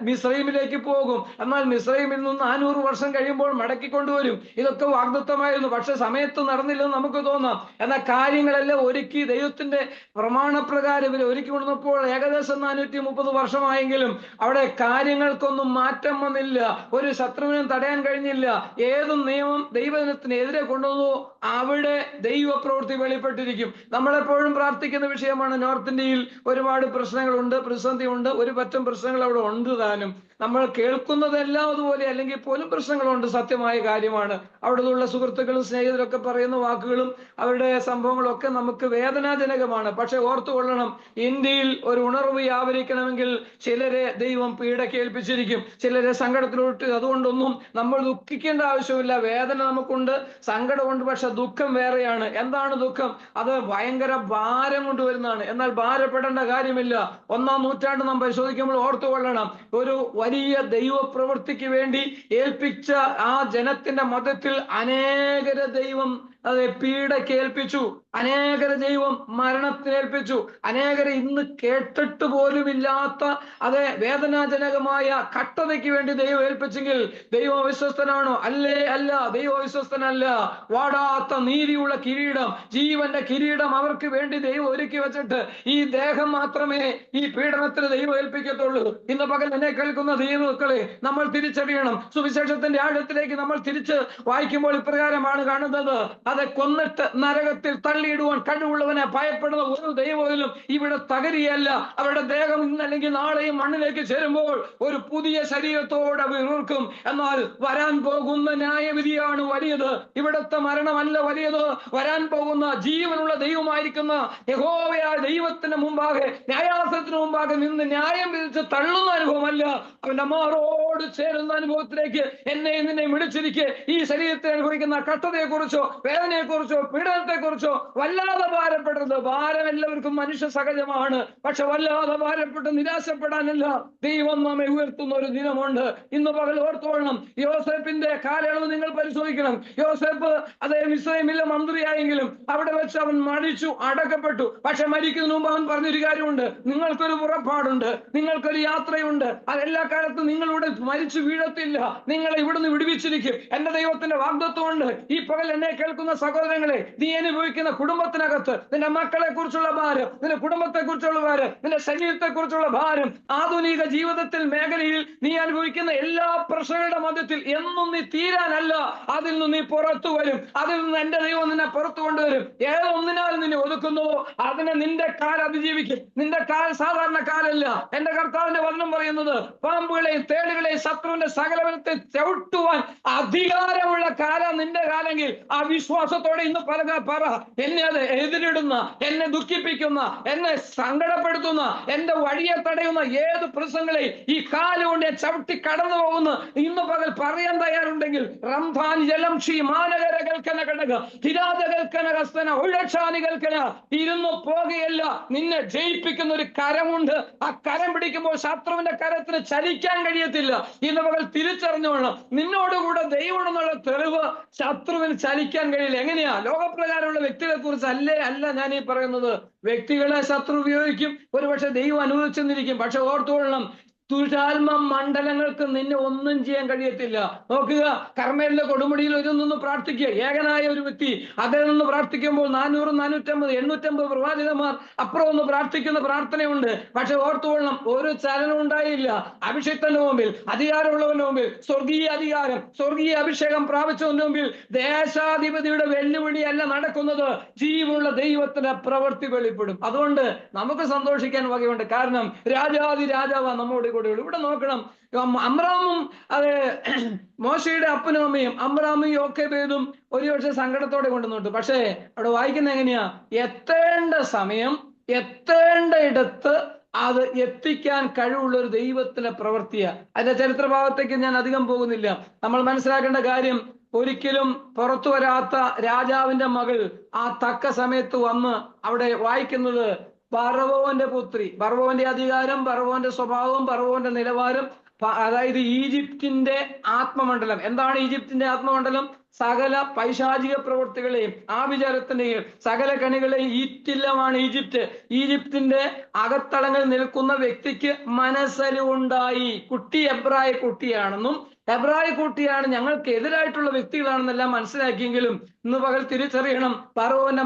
മിസ്രൈമിലേക്ക് പോകും, എന്നാൽ മിസ്രൈമിൽ നിന്ന് 400 വർഷം കഴിയുമ്പോൾ മടക്കിക്കൊണ്ടുവരും. ഇതൊക്കെ വാഗ്ദത്തമായിരുന്നു. പക്ഷെ സമയത്ത് നടന്നില്ലെന്ന് നമുക്ക് തോന്നാം. എന്നാൽ കാര്യങ്ങളെല്ലാം ഒരുക്കി ദൈവത്തിന്റെ പ്രമാണപ്രകാരം ഇവരെ ഒരുക്കി കൊണ്ടുവന്നപ്പോൾ ഏകദേശം 430 വർഷമായെങ്കിലും അവിടെ കാര്യങ്ങൾക്കൊന്നും മാറ്റം വന്നില്ല. ഒരു ശത്രുവിനും തടയാൻ കഴിഞ്ഞില്ല. ഏത് നിയമം ദൈവജനത്തിനെതിരെ കൊണ്ടുവന്നു അവിടെ ദൈവപ്രവൃത്തി വെളിപ്പെട്ടിരിക്കും. നമ്മളെപ്പോഴും പ്രാർത്ഥിക്കുന്ന വിഷയമാണ്. നോർത്ത് ഇന്ത്യയിൽ ഒരുപാട് പ്രശ്നങ്ങളുണ്ട്, പ്രതിസന്ധി ഉണ്ട്, ഒരു പറ്റം പ്രശ്നങ്ങൾ അവിടെ ഉണ്ട് താനും. നമ്മൾ കേൾക്കുന്നതെല്ലാം അതുപോലെ അല്ലെങ്കിൽ പോലും പ്രശ്നങ്ങളുണ്ട്, സത്യമായ കാര്യമാണ്. അവിടെയുള്ള സുഹൃത്തുക്കളും സ്നേഹിതരൊക്കെ പറയുന്ന വാക്കുകളും അവരുടെ സംഭവങ്ങളും ഒക്കെ നമുക്ക് വേദനാജനകമാണ്. പക്ഷെ ഓർത്തുകൊള്ളണം, ഇന്ത്യയിൽ ഒരു ഉണർവ് വ്യാപരിക്കണമെങ്കിൽ ചിലരെ ദൈവം പീഡയ്ക്ക് ഏൽപ്പിച്ചിരിക്കും, ചിലരെ സങ്കടത്തിലോട്ട്. അതുകൊണ്ടൊന്നും നമ്മൾ ദുഃഖിക്കേണ്ട ആവശ്യമില്ല. വേദന നമുക്കുണ്ട്, സങ്കടമുണ്ട്, പക്ഷെ ദുഃഖം വേറെയാണ്. എന്താണ് ദുഃഖം? അത് ഭയങ്കര ഭാരം കൊണ്ടുവരുന്നതാണ്. എന്നാൽ ഭാരപ്പെടേണ്ട കാര്യമില്ല. 1-ാം നൂറ്റാണ്ട് നാം പരിശോധിക്കുമ്പോൾ ഓർത്തുകൊള്ളണം, ഒരു വലിയ ദൈവപ്രവൃത്തിക്ക് വേണ്ടി ഏൽപ്പിച്ച ആ ജനത്തിന്റെ മധ്യത്തിൽ അനേകരെ ദൈവം പീഡയ്ക്ക് ഏൽപ്പിച്ചു, അനേകരെ ദൈവം മരണത്തിനേൽപ്പിച്ചു, അനേകരെ ഇന്ന് കേട്ടിട്ട് പോലുമില്ലാത്ത വേദനാജനകമായ കഷ്ടതയ്ക്ക് വേണ്ടി ദൈവം ഏൽപ്പിച്ചെങ്കിൽ ദൈവം വിശ്വസ്തനാണോ? അല്ലേ? അല്ല, ദൈവം വിശ്വസ്തനല്ല. വാടാത്ത നീതിയുള്ള കിരീടം, ജീവന്റെ കിരീടം അവർക്ക് വേണ്ടി ദൈവം ഒരുക്കി വെച്ചിട്ട് ഈ ദേഹം മാത്രമേ ഈ പീഡനത്തിന് ദൈവം ഏൽപ്പിക്കത്തുള്ളൂ. ഇന്ന് പകൽ എന്നെ കേൾക്കുന്ന ദൈവമക്കളെ, നമ്മൾ തിരിച്ചറിയണം. സുവിശേഷത്തിന്റെ ആഴത്തിലേക്ക് നമ്മൾ തിരിച്ച് വായിക്കുമ്പോൾ ഇപ്രകാരമാണ് കാണുന്നത്: അത് കൊന്നിട്ട് നരകത്തിൽ തള്ളിയിടുവാൻ കഴിവുള്ളവനെ ഭയപ്പെടുന്ന ഒരു ദൈവത്തിലും ഇവിടെ തകരിയല്ല. അവരുടെ ദേഹം ഇന്നല്ലെങ്കിൽ നാളെയും മണ്ണിലേക്ക് ചേരുമ്പോൾ ഒരു പുതിയ ശരീരത്തോടെ വീർക്കും. എന്നാൽ വരാൻ പോകുന്ന ന്യായവിധിയാണ് വലിയത്. ഇവിടുത്തെ മരണമല്ല വലിയത്. വരാൻ പോകുന്ന ജീവനുള്ള ദൈവമായിരിക്കുന്ന യഹോവയായ ദൈവത്തിന് മുമ്പാകെ, ന്യായാസനത്തിന് മുമ്പാകെ നിന്ന് ന്യായം വിധിച്ച് തള്ളുന്ന അനുഭവമല്ല, അവന്റെ മാറോട് ചേരുന്ന അനുഭവത്തിലേക്ക് എന്നെ നിന്നെ വിളിച്ചിരിക്കെ ഈ ശരീരത്തിൽ അനുഭവിക്കുന്ന കഷ്ടതയെക്കുറിച്ചോ വേദനയെക്കുറിച്ചോ പീഡനത്തെക്കുറിച്ചോ വല്ലാതെ ഭാരപ്പെടരുത്. ഭാരം എല്ലാവർക്കും മനുഷ്യ സഹജമാണ്. പക്ഷെ വല്ലാതെ ഭാരപ്പെട്ട് നിരാശപ്പെടാനല്ല, ദൈവം നമ്മെ ഉയർത്തുന്ന ഒരു ദിനമുണ്ട്. ഇന്ന് പകൽ ഓർത്തോളണം. യോസേപ്പിന്റെ കാലയളവ് നിങ്ങൾ പരിശോധിക്കണം. യോസേപ്പ് മിസ്രയീമിലെ മന്ത്രിയായെങ്കിലും അവിടെ വെച്ച് അവൻ മരിച്ചു, അടക്കപ്പെട്ടു. പക്ഷെ മരിക്കുന്നതിന് മുമ്പ് അവൻ പറഞ്ഞൊരു കാര്യമുണ്ട്: നിങ്ങൾക്കൊരു പുറപ്പാടുണ്ട്, നിങ്ങൾക്കൊരു യാത്രയുണ്ട്. അതെല്ലാ കാലത്തും നിങ്ങളിവിടെ മരിച്ചു വീഴത്തില്ല, നിങ്ങളെ ഇവിടുന്ന് വിടുവിച്ചിരിക്കും. എന്റെ ദൈവത്തിന്റെ വാഗ്ദത്വമുണ്ട്. ഈ പകൽ എന്നെ കേൾക്കുന്ന സഹോദരങ്ങളെ, നീ അനുഭവിക്കുന്ന കുടുംബത്തിനകത്ത് നിന്റെ മക്കളെ കുറിച്ചുള്ള ഭാരം, നിന്റെ കുടുംബത്തെ കുറിച്ചുള്ള ഭാരം, നിന്റെ ശരീരത്തെ കുറിച്ചുള്ള ഭാരം, ആധുനിക ജീവിതത്തിൽ മേഖലയിൽ നീ അനുഭവിക്കുന്ന എല്ലാ പ്രശ്നങ്ങളുടെ മധ്യത്തിൽ എന്നും നീ തീരാനല്ല, അതിൽ നിന്ന് നീ പുറത്തു വരും. അതിൽ നിന്ന് എന്റെ ദൈവം നിന്നെ പുറത്തു കൊണ്ടുവരും. ഏതൊന്നിനാൽ നിന്നെ ഒതുക്കുന്നുവോ അതിനെ നിന്റെ കാൽ അതിജീവിക്കും. നിന്റെ കാൽ സാധാരണ കാലല്ല. എന്റെ കർത്താവിന്റെ വചനം പറയുന്നത്, പാമ്പുകളെയും തേളുകളെയും ശത്രുവിന്റെ സകലവനത്തെ ചവിട്ടുവാൻ അധികാരമുള്ള കാലം നിന്റെ കാലെങ്കിൽ ആ വിശ്വാസത്തോടെ ഇന്ന് പറ. എന്നെ അത് എതിരിടുന്ന, എന്നെ ദുഃഖിപ്പിക്കുന്ന, എന്നെ സങ്കടപ്പെടുത്തുന്ന, എന്റെ വഴിയെ തടയുന്ന ഏത് പ്രശ്നങ്ങളെ ഈ കാലുകൊണ്ട് ഞാൻ ചവിട്ടി കടന്നു പോകുന്ന ഇന്ന് പകൽ പറയാൻ തയ്യാറുണ്ടെങ്കിൽ, റംധാൻ ജലംഷി മാനകര കേൾക്കന ഘടക കിരാത കേൾക്കന ഹസ്തന ഉഴക്ഷാനി കേൾക്കന ഇരുന്നു പോകുകയല്ല. നിന്നെ ജയിപ്പിക്കുന്ന ഒരു കരമുണ്ട്. ആ കരം പിടിക്കുമ്പോൾ ശത്രുവിന്റെ കരത്തിന് ചലിക്കാൻ കഴിയത്തില്ല. ഇന്ന് പകൽ തിരിച്ചറിഞ്ഞോളണം, നിന്നോടുകൂടെ ദൈവം എന്നുള്ള തെളിവ് ശത്രുവിന് ചലിക്കാൻ കഴിയില്ല. എങ്ങനെയാ? ലോകപ്രകാരമുള്ള വ്യക്തികളെ കുറിച്ച് അല്ല ഞാൻ ഈ പറയുന്നത്. വ്യക്തികളെ ശത്രു ഉപയോഗിക്കും, ഒരുപക്ഷെ ദൈവം അനുവദിച്ചെന്നിരിക്കും. പക്ഷെ ഓർത്തുകൊള്ളണം, തുഷാത്മ മണ്ഡലങ്ങൾക്ക് നിന്നെ ഒന്നും ചെയ്യാൻ കഴിയത്തില്ല. നോക്കുക, കർമ്മേലിന്റെ കൊടുമുടിയിൽ നിന്ന് പ്രാർത്ഥിക്കുക. ഏകനായ ഒരു വ്യക്തി അദ്ദേഹം നിന്ന് പ്രാർത്ഥിക്കുമ്പോൾ 400, 450, 850 പ്രവാചകന്മാർ അപ്പുറം ഒന്ന് പ്രാർത്ഥിക്കുന്ന പ്രാർത്ഥനയുണ്ട്. പക്ഷെ ഓർത്തുകൊള്ളണം, ഒരു ചലനം ഉണ്ടായില്ല. അഭിഷിക്തന്റെ മുമ്പിൽ, അധികാരമുള്ളവന്റെ മുമ്പിൽ, സ്വർഗീയ അധികാരം, സ്വർഗീയ അഭിഷേകം പ്രാപിച്ചവന്റെ മുമ്പിൽ ദേശാധിപതിയുടെ വെല്ലുവിളിയല്ല നടക്കുന്നത്, ജീവനുള്ള ദൈവത്തിന്റെ പ്രവൃത്തി വെളിപ്പെടും. അതുകൊണ്ട് നമുക്ക് സന്തോഷിക്കാൻ വകയുണ്ട്. കാരണം രാജാതി രാജാവാ നമ്മോട് കൂടെ. ഇവിടെ നോക്കണം, അമ്രാമും മോശയുടെ അപ്പനും അമ്മയും അമ്രാമും യോക്കേബേദും ഒരുപക്ഷെ സങ്കടത്തോടെ കൊണ്ടുവന്നിട്ടു. പക്ഷേ അവിടെ വായിക്കുന്ന എങ്ങനെയാ? എത്തേണ്ട സമയം എത്തേണ്ട ഇടത്ത് അത് എത്തിക്കാൻ കഴിവുള്ള ഒരു ദൈവത്തിന്റെ പ്രവൃത്തിയാ. അതിന്റെ ചരിത്രഭാഗത്തേക്ക് ഞാൻ അധികം പോകുന്നില്ല. നമ്മൾ മനസ്സിലാക്കേണ്ട കാര്യം, ഒരിക്കലും പുറത്തു വരാത്ത രാജാവിന്റെ മകൾ ആ തക്ക സമയത്ത് വന്ന് അവിടെ വായിക്കുന്നത് ഫറവോന്റെ പുത്രി, ഫറവോന്റെ അധികാരം, ഫറവോന്റെ സ്വഭാവം, ഫറവോന്റെ നിലവാരം, അതായത് ഈജിപ്തിന്റെ ആത്മമണ്ഡലം. എന്താണ് ഈജിപ്തിന്റെ ആത്മമണ്ഡലം? സകല പൈശാചിക പ്രവൃത്തികളെയും ആഭിചാരത്തിന്റെയും സകല കണികളെയും ഈറ്റില്ലമാണ് ഈജിപ്റ്റ്. ഈജിപ്തിന്റെ അകത്തളങ്ങളിൽ നിൽക്കുന്ന വ്യക്തിക്ക് മനസ്സലിവുണ്ടായി. കുട്ടി എബ്രായ കുട്ടിയാണെന്നും എബ്രായ കൂട്ടിയാണ്, ഞങ്ങൾക്ക് എതിരായിട്ടുള്ള വ്യക്തികളാണെന്നെല്ലാം മനസ്സിലാക്കിയെങ്കിലും ഇന്ന് പകൽ തിരിച്ചറിയണം, ഫറവോന്റെ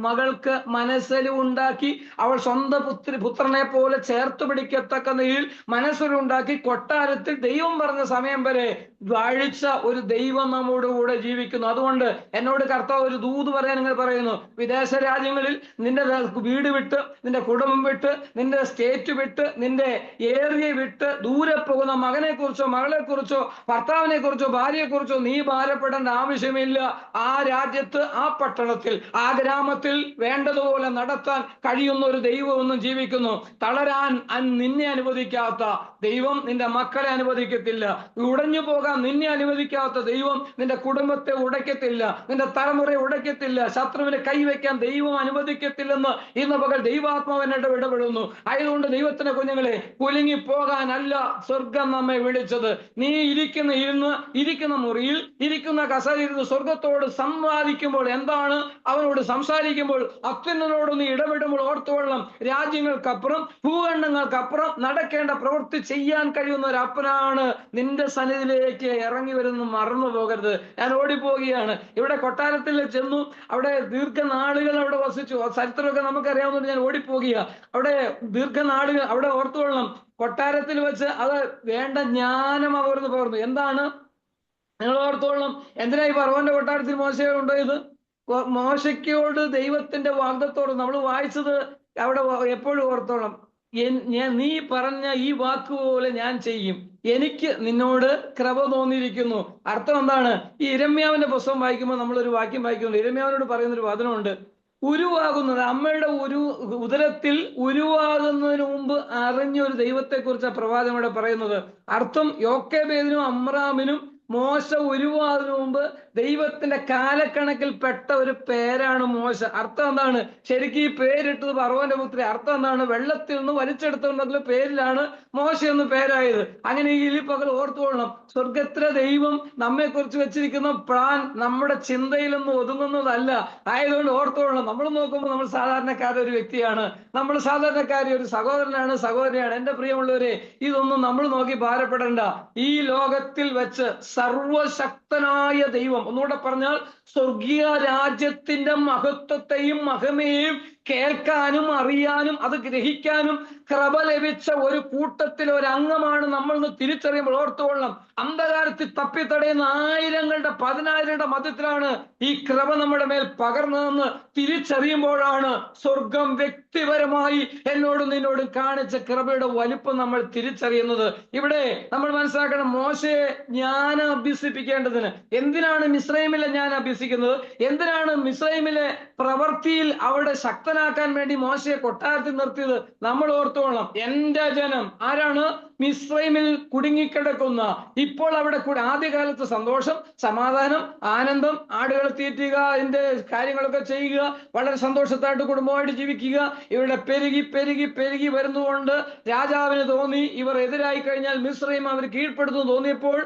മകൾക്ക് മനസ്സലിവുണ്ടാക്കി അവൾ സ്വന്തം പുത്രനെ പോലെ ചേർത്ത് പിടിക്കത്തക്ക നിലയിൽ മനസ്സലിവുണ്ടാക്കി കൊട്ടാരത്തിൽ ദൈവം പറഞ്ഞ സമയം വരെ വാഴിച്ച ഒരു ദൈവം നമ്മോട് കൂടെ ജീവിക്കുന്നു. അതുകൊണ്ട് എന്നോട് കർത്താവ് ഒരു ദൂത് പറയാൻ നിങ്ങൾ പറയുന്നു, വിദേശ രാജ്യങ്ങളിൽ നിന്റെ വീട് വിട്ട്, നിന്റെ കുടുംബം വിട്ട്, നിന്റെ സ്റ്റേറ്റ് വിട്ട്, നിന്റെ ഏരിയ വിട്ട് ദൂരെ പോകുന്ന മകനെ കുറിച്ചോ മകളെ കുറിച്ചോ ഭർത്താവിനെ കുറിച്ചോ ഭാര്യയെ കുറിച്ചോ നീ ഭാരപ്പെടേണ്ട ആവശ്യമില്ല. ആ രാജ്യത്ത്, ആ പട്ടണത്തിൽ, ആ ഗ്രാമത്തിൽ വേണ്ടതുപോലെ നടത്താൻ കഴിയുന്ന ഒരു ദൈവം ഒന്നും ജീവിക്കുന്നു. തളരാൻ നിന്നെ അനുവദിക്കാത്ത ദൈവം നിന്റെ മക്കളെ അനുവദിക്കത്തില്ല. ഉടഞ്ഞു പോകാൻ നിന്നെ അനുവദിക്കാത്ത ദൈവം നിന്റെ കുടുംബത്തെ ഉടയ്ക്കത്തില്ല, നിന്റെ തലമുറയെ ഉടയ്ക്കത്തില്ല. ശത്രുവിനെ കൈവയ്ക്കാൻ ദൈവം അനുവദിക്കത്തില്ലെന്ന് ഇന്ന് പകൽ ദൈവാത്മാവിനോട് ഇടപെടുന്നു. ആയതുകൊണ്ട് ദൈവത്തിന്റെ കുഞ്ഞുങ്ങളെ, കുലുങ്ങി പോകാനല്ല സ്വർഗം നമ്മെ വിളിച്ചത്. നീ ഇരിക്കുന്ന മുറിയിൽ ഇരിക്കുന്ന കസേരയിരുന്ന് സ്വർഗത്തോട് സംവാദിക്കുമ്പോൾ, എന്താണ് അവനോട് സംസാരിക്കുമ്പോൾ, അത്യുന്നതനോട് നീ ഇടപെടുമ്പോൾ ഓർത്തുകൊള്ളണം, രാജ്യങ്ങൾക്കപ്പുറം ഭൂഖണ്ഡങ്ങൾക്കപ്പുറം നടക്കേണ്ട പ്രവൃത്തി ചെയ്യാൻ കഴിയുന്ന ഒരു അപ്പനാണ് നിന്റെ സന്നിധിയിലേക്ക് ഇറങ്ങി വരുന്നത്. മറന്നു പോകരുത്. ഞാൻ ഓടിപ്പോവുകയാണ്. ഇവിടെ കൊട്ടാരത്തിൽ ചെന്നു, അവിടെ ദീർഘനാളുകൾ അവിടെ വസിച്ചു. ചരിത്രമൊക്കെ നമുക്കറിയാവുന്നതുകൊണ്ട് ഞാൻ ഓടിപ്പോകുക. അവിടെ ദീർഘനാളുകൾ അവിടെ ഓർത്തുകൊള്ളണം, കൊട്ടാരത്തിൽ വെച്ച് അത് വേണ്ട ജ്ഞാനം അവർന്ന് പകർന്നു. എന്താണ് നിങ്ങൾ ഓർത്തോളണം, എന്തിനാ ഈ ഫറവോന്റെ കൊട്ടാരത്തിൽ മോശയെ കൊണ്ടുപോയത്? മോശയ്ക്കോട് ദൈവത്തിന്റെ വാഗ്ദത്തോട് നമ്മൾ വായിച്ചത് അവിടെ എപ്പോഴും ഓർത്തോളം, നീ പറഞ്ഞ ഈ വാക്കുപോലെ ഞാൻ ചെയ്യും, എനിക്ക് നിന്നോട് കൃപ തോന്നിയിരിക്കുന്നു. അർത്ഥം എന്താണ്? ഈ ഇരമ്യാവിന്റെ പുസ്തകം വായിക്കുമ്പോൾ നമ്മളൊരു വാക്യം വായിക്കുന്നുണ്ട്. ഇരമ്യാവിനോട് പറയുന്നൊരു വചനമുണ്ട്, ഉരുവാകുന്നത്, അമ്മയുടെ ഉദരത്തിൽ ഉരുവാകുന്നതിന് മുമ്പ് അറിഞ്ഞ ഒരു ദൈവത്തെ കുറിച്ച് പ്രവാചകൻ ഇവിടെ പറയുന്നത്. അർത്ഥം, യോക്കേബേദിനും അമ്രാമിനും മോശ ഉരുവാകുന്നതിന് മുമ്പ് ദൈവത്തിന്റെ കാലക്കണക്കിൽ പെട്ട ഒരു പേരാണ് മോശ. അർത്ഥം എന്താണ്? ശരിക്കും ഈ പേരിട്ടത് ഫറവോന്റെ പുത്രി. അർത്ഥം എന്താണ്? വെള്ളത്തിൽ നിന്ന് വലിച്ചെടുത്തുകൊണ്ടുള്ള പേരിലാണ് മോശ എന്ന് പേരായത്. അങ്ങനെ ഈ പകൽ ഓർത്തുകൊള്ളണം, സ്വർഗത്തിലെ ദൈവം നമ്മെ കുറിച്ച് വെച്ചിരിക്കുന്ന പ്ലാൻ നമ്മുടെ ചിന്തയിലൊന്നും ഒതുങ്ങുന്നതല്ല. ആയതുകൊണ്ട് ഓർത്തുകൊള്ളണം, നമ്മൾ നോക്കുമ്പോൾ നമ്മൾ സാധാരണക്കാരൊരു ഒരു വ്യക്തിയാണ്, നമ്മൾ സാധാരണക്കാരി ഒരു സഹോദരനാണ്, സഹോദരിയാണ്. എന്റെ പ്രിയമുള്ളവരെ, ഇതൊന്നും നമ്മൾ നോക്കി ഭാരപ്പെടേണ്ട. ഈ ലോകത്തിൽ വെച്ച് സർവശക്തനായ ദൈവം, ഒന്നുകൂടെ പറഞ്ഞാൽ സ്വർഗീയ രാജ്യത്തിന്റെ മഹത്വത്തെയും മഹിമയെയും കേൾക്കാനും അറിയാനും അത് ഗ്രഹിക്കാനും കൃപ ലഭിച്ച ഒരു കൂട്ടത്തിൽ ഒരു അംഗമാണ് നമ്മൾ എന്ന് തിരിച്ചറിയുമ്പോൾ ഓർത്തുകൊള്ളണം, അന്ധകാരത്തിൽ തപ്പിത്തടയുന്ന ആയിരങ്ങളുടെ പതിനായിരങ്ങളുടെ മധ്യത്തിലാണ് ഈ കൃപ നമ്മുടെ മേൽ പകർന്നതെന്ന് തിരിച്ചറിയുമ്പോഴാണ് സ്വർഗം വ്യക്തിപരമായി എന്നോടും നിന്നോടും കാണിച്ച കൃപയുടെ വലിപ്പം നമ്മൾ തിരിച്ചറിയുന്നത്. ഇവിടെ നമ്മൾ മനസ്സിലാക്കണം, മോശയെ ജ്ഞാനം അഭ്യസിപ്പിക്കേണ്ടതിന് എന്തിനാണ് മിസ്രൈമിലെ ജ്ഞാനം അഭ്യസിക്കുന്നത്? എന്തിനാണ് മിസ്രൈമിലെ പ്രവൃത്തിയിൽ അവിടെ ശക്തനാക്കാൻ വേണ്ടി മോശയെ കൊട്ടാരത്തിൽ നിർത്തിയത്? നമ്മൾ ഓർത്തോളണം, എന്റെ ജനം ആരാണ്? മിസ്രൈമിൽ കുടുങ്ങിക്കിടക്കുന്ന, ഇപ്പോൾ അവിടെ ആദ്യകാലത്ത് സന്തോഷം, സമാധാനം, ആനന്ദം, ആടുകളെ തീറ്റുക, അതിന്റെ കാര്യങ്ങളൊക്കെ ചെയ്യുക, വളരെ സന്തോഷത്തായിട്ട് കുടുംബമായിട്ട് ജീവിക്കുക. ഇവിടെ പെരുകി പെരുകി പെരുകി വരുന്നതുകൊണ്ട് രാജാവിന് തോന്നി, ഇവർ എതിരായി കഴിഞ്ഞാൽ മിസ്രൈം അവർ കീഴ്പ്പെടുത്തുന്നു തോന്നിയപ്പോൾ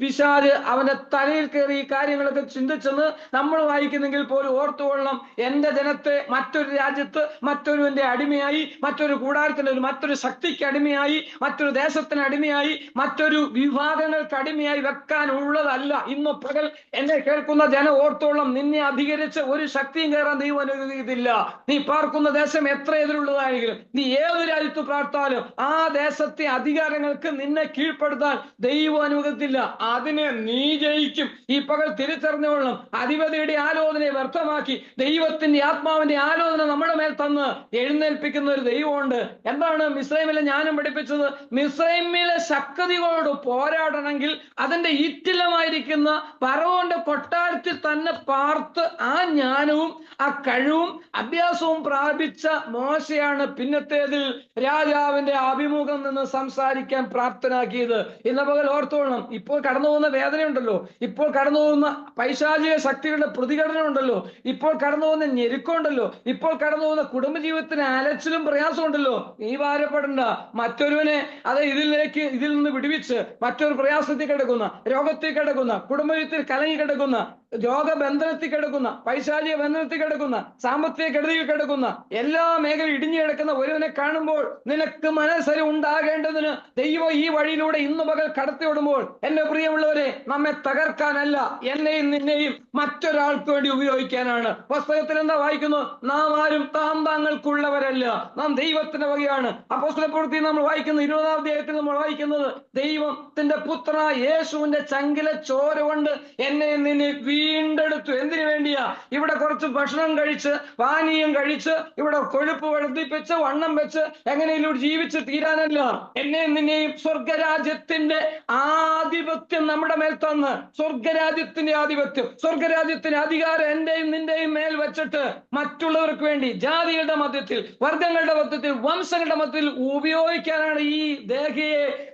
പിശാച് അവന്റെ തലയിൽ കയറി ഈ കാര്യങ്ങളൊക്കെ ചിന്തിച്ചെന്ന് നമ്മൾ വായിക്കുന്നെങ്കിൽ പോലും ഓർത്തുകൊള്ളണം, എന്റെ ജനത്തെ മറ്റൊരു രാജ്യത്ത് മറ്റൊരുവന്റെ അടിമയായി, മറ്റൊരു കൂടാരത്തിന്റെ മറ്റൊരു ശക്തിക്ക് അടിമയായി, മറ്റൊരു ദേശത്തിന് അടിമയായി, മറ്റൊരു വിഭാഗങ്ങൾക്ക് അടിമയായി വെക്കാൻ ഉള്ളതല്ല. ഇന്ന് പകൽ എന്നെ കേൾക്കുന്ന ജനം ഓർത്തോളം, നിന്നെ അധികരിച്ച് ഒരു ശക്തിയും കയറാൻ ദൈവം അനുവദിക്കത്തില്ല. നീ പാർക്കുന്ന ദേശം എത്ര എതിരുള്ളതായെങ്കിലും, നീ ഏത് രാജ്യത്ത് പ്രാർത്ഥാലും ആ ദേശത്തെ അധികാരങ്ങൾക്ക് നിന്നെ കീഴ്പ്പെടുത്താൻ ദൈവം അനുവദിക്കത്തില്ല. അതിനെ നീ ജയിക്കും. ഈ പകൽ തിരിച്ചറിഞ്ഞുകൊള്ളണം, അധിപതിയുടെ ആലോചനയെ വ്യർത്ഥമാക്കി ദൈവത്തിന്റെ ആത്മാവിന്റെ ആലോചന നമ്മുടെ മേൽ തന്ന് എഴുന്നേൽപ്പിക്കുന്ന ഒരു ദൈവമുണ്ട്. എന്താണ് മിസ്രൈമിലെ ജ്ഞാനം പഠിപ്പിച്ചത്? മിസ്രൈമിലെ ശക്തികളോട് പോരാടണമെങ്കിൽ അതിന്റെ ഈറ്റിലമായിരിക്കുന്ന ഫറവോന്റെ കൊട്ടാരത്തിൽ തന്നെ പാർത്ത് ആ ജ്ഞാനവും ആ കഴിവും അഭ്യാസവും പ്രാപിച്ച മോശയാണ് പിന്നത്തേതിൽ രാജാവിന്റെ അഭിമുഖം നിന്ന് സംസാരിക്കാൻ പ്രാപ്തനാക്കിയത്. ഇന്ന് പകൽ ഓർത്തോളണം, ഇപ്പോൾ കടന്നു പോകുന്ന വേദനയുണ്ടല്ലോ, ഇപ്പോൾ കടന്നു പോകുന്ന പൈശാചിക ശക്തികളുടെ പ്രതികരണ ഉണ്ടല്ലോ, ഇപ്പോൾ കടന്നു പോകുന്ന ഞെരുക്കമുണ്ടല്ലോ, ഇപ്പോൾ കടന്നു പോകുന്ന കുടുംബജീവിതത്തിന് അലച്ചിലും പ്രയാസം ഉണ്ടല്ലോ, നീ ഭാരപ്പെടണ്ട. മറ്റൊരുവനെ അത് ഇത് ഇതിൽ നിന്ന് വിടുവിച്ച് മറ്റൊരു പ്രയാസത്തിൽ കിടക്കുന്ന, രോഗത്തിൽ കിടക്കുന്ന, കുടുംബത്തിൽ കലങ്ങി കിടക്കുന്ന, രോഗബന്ധനത്തിൽ കിടക്കുന്ന, പൈശാചിക ബന്ധനത്തിൽ കിടക്കുന്ന, സാമ്പത്തിക കെടുതിയിൽ കിടക്കുന്ന, എല്ലാ മേഖലയും ഇടിഞ്ഞു കിടക്കുന്ന ഒരുവനെ കാണുമ്പോൾ നിനക്ക് മനസ്സരി ഉണ്ടാകേണ്ടതിന് ദൈവം ഈ വഴിയിലൂടെ ഇന്ന് പകൽ കടത്തിവിടുമ്പോൾ, എന്റെ പ്രിയമുള്ളവരെ, നമ്മെ തകർക്കാനല്ല, എന്നെയും നിന്നെയും മറ്റൊരാൾക്ക് വേണ്ടി ഉപയോഗിക്കാനാണ്. പുസ്തകത്തിൽ എന്താ വായിക്കുന്നു? നാം ആരും താങ്കൾക്കുള്ളവരല്ല, നാം ദൈവത്തിന്റെ വകയാണ്. അപ്പോസ്തലപ്രവൃത്തി നമ്മൾ വായിക്കുന്നു, 20-ാം അധ്യായത്തിൽ നമ്മൾ വായിക്കുന്നത്, ദൈവത്തിന്റെ പുത്ര യേശുവിന്റെ ചങ്കില ചോര കൊണ്ട് എന്നെ നിന്നെ വീണ്ടെടുത്തു. എന്തിനു വേണ്ടിയാ? ഇവിടെ കുറച്ച് ഭക്ഷണം കഴിച്ച് പാനീയം കഴിച്ച് ഇവിടെ കൊഴുപ്പ് വർദ്ധിപ്പിച്ച് വണ്ണം വെച്ച് എങ്ങനെയും ജീവിച്ച് തീരാനല്ല. എന്നെ നിന്നെയും സ്വർഗരാജ്യത്തിന്റെ ആധിപത്യം നമ്മുടെ മേൽ തന്ന്, സ്വർഗരാജ്യത്തിന്റെ ആധിപത്യം, സ്വർഗരാജ്യത്തിന്റെ അധികാരം എന്റെയും നിന്റെയും മേൽ വെച്ചിട്ട് മറ്റുള്ളവർക്ക് വേണ്ടി ജാതികളുടെ മധ്യത്തിൽ, വർഗങ്ങളുടെ മധ്യത്തിൽ, വംശങ്ങളുടെ മധ്യത്തിൽ ഉപയോഗിക്കാനാണ്. ഈ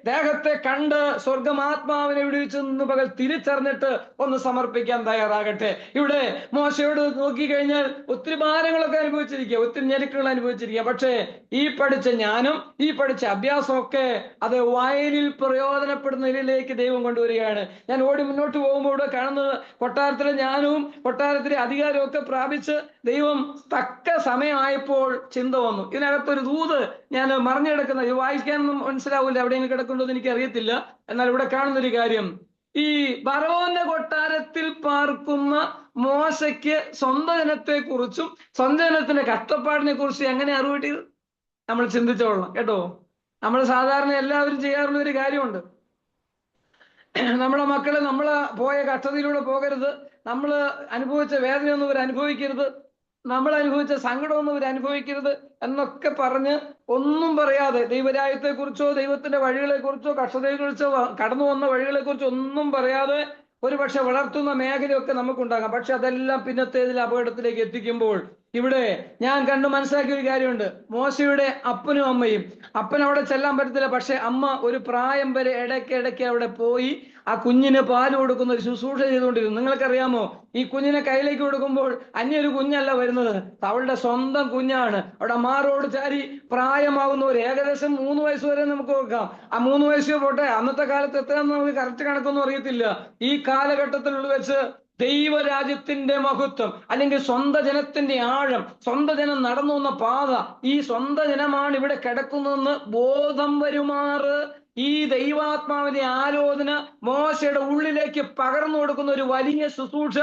ദേഹത്തെ കണ്ട് സ്വർഗം ആത്മാവിനെ വിടുവിച്ച് നിന്ന് പകൽ തിരിച്ചറിഞ്ഞിട്ട് ഒന്ന് സമർപ്പിക്കാൻ തയ്യാറാകട്ടെ. ഇവിടെ മോശയോട് നോക്കിക്കഴിഞ്ഞാൽ ഒത്തിരി ഭാരങ്ങളൊക്കെ അനുഭവിച്ചിരിക്കുക, ഒത്തിരി ഞെരുക്കുകൾ അനുഭവിച്ചിരിക്കുക. പക്ഷേ ഈ പഠിച്ച ജ്ഞാനം, ഈ പഠിച്ച അഭ്യാസമൊക്കെ അത് വയലിൽ പ്രയോജനപ്പെടുന്ന നിലയിലേക്ക് ദൈവം കൊണ്ടുവരികയാണ്. ഞാൻ ഓടി മുന്നോട്ട് പോകുമ്പോൾ ഇവിടെ കാണുന്നത്, കൊട്ടാരത്തിലെ ജ്ഞാനവും കൊട്ടാരത്തിലെ അധികാരവും ഒക്കെ പ്രാപിച്ച് ദൈവം തക്ക സമയമായപ്പോൾ ചിന്ത വന്നു. ഇതിനകത്തൊരു ദൂത് ഞാൻ മറിഞ്ഞു കിടക്കുന്ന, ഇത് വായിക്കാനൊന്നും മനസ്സിലാവില്ല, എവിടെയെങ്കിലും കിടക്കുന്നുണ്ടോ എന്ന് എനിക്ക് അറിയത്തില്ല. എന്നാൽ ഇവിടെ കാണുന്നൊരു കാര്യം, ഈ ഫറവോന്റെ കൊട്ടാരത്തിൽ പാർക്കുന്ന മോശയ്ക്ക് സ്വന്തം ജനത്തെ കുറിച്ചും സ്വന്തം ജനത്തിന്റെ കഷ്ടപ്പാടിനെ കുറിച്ചും എങ്ങനെ അറിവ് കിട്ടിയത്? നമ്മൾ ചിന്തിച്ചോളണം കേട്ടോ. നമ്മൾ സാധാരണ എല്ലാവരും ചെയ്യാറുള്ള ഒരു കാര്യമുണ്ട്, നമ്മുടെ മക്കള് നമ്മള് പോയ കഷ്ടതയിലൂടെ പോകരുത്, നമ്മൾ അനുഭവിച്ച വേദനയൊന്നും ഇവർ അനുഭവിക്കരുത്, നമ്മൾ അനുഭവിച്ച സങ്കടമൊന്നും ഇവർ അനുഭവിക്കരുത് എന്നൊക്കെ പറഞ്ഞ് ഒന്നും പറയാതെ, ദൈവരാജ്യത്തെ കുറിച്ചോ ദൈവത്തിന്റെ വഴികളെ കുറിച്ചോ കഷ്ടതയെ കുറിച്ചോ കടന്നു വന്ന വഴികളെ കുറിച്ചോ ഒന്നും പറയാതെ ഒരു പക്ഷെ വളർത്തുന്ന മേഖലയൊക്കെ നമുക്കുണ്ടാകാം. പക്ഷെ അതെല്ലാം പിന്നത്തേതിൽ അപകടത്തിലേക്ക് എത്തിക്കുമ്പോൾ, ഇവിടെ ഞാൻ കണ്ടു മനസ്സിലാക്കിയ ഒരു കാര്യമുണ്ട്. മോശയുടെ അപ്പനും അമ്മയും, അപ്പൻ അവിടെ ചെല്ലാൻ പറ്റത്തില്ല, പക്ഷെ അമ്മ ഒരു പ്രായം വരെ ഇടയ്ക്ക് അവിടെ പോയി ആ കുഞ്ഞിന് പാല് കൊടുക്കുന്ന ഒരു ശുശ്രൂഷ ചെയ്തുകൊണ്ടിരുന്നു. നിങ്ങൾക്കറിയാമോ, ഈ കുഞ്ഞിനെ കയ്യിലേക്ക് കൊടുക്കുമ്പോൾ അന്യൊരു കുഞ്ഞല്ല വരുന്നത്, അവളുടെ സ്വന്തം കുഞ്ഞാണ്. അവിടെ മാറോട് ചാരി പ്രായമാകുന്നവർ ഏകദേശം 3 വയസ്സ് വരെ നമുക്ക് നോക്കാം. ആ 3 വയസ്സ് പോട്ടെ, അന്നത്തെ കാലത്ത് എത്രയാണെന്ന് നമുക്ക് കറക്റ്റ് കണക്കൊന്നും അറിയത്തില്ല. ഈ കാലഘട്ടത്തിലുള്ള വെച്ച് ദൈവരാജ്യത്തിന്റെ മഹത്വം, അല്ലെങ്കിൽ സ്വന്തം ജനത്തിന്റെ ആഴം, സ്വന്തം ജനം നടന്നു വന്ന പാത, ഈ സ്വന്തം ജനമാണ് ഇവിടെ കിടക്കുന്നതെന്ന് ബോധം വരുമാറ് ഈ ദൈവാത്മാവിന്റെ ആലോചന മോശയുടെ ഉള്ളിലേക്ക് പകർന്നു കൊടുക്കുന്ന ഒരു വലിയ ശുശ്രൂഷ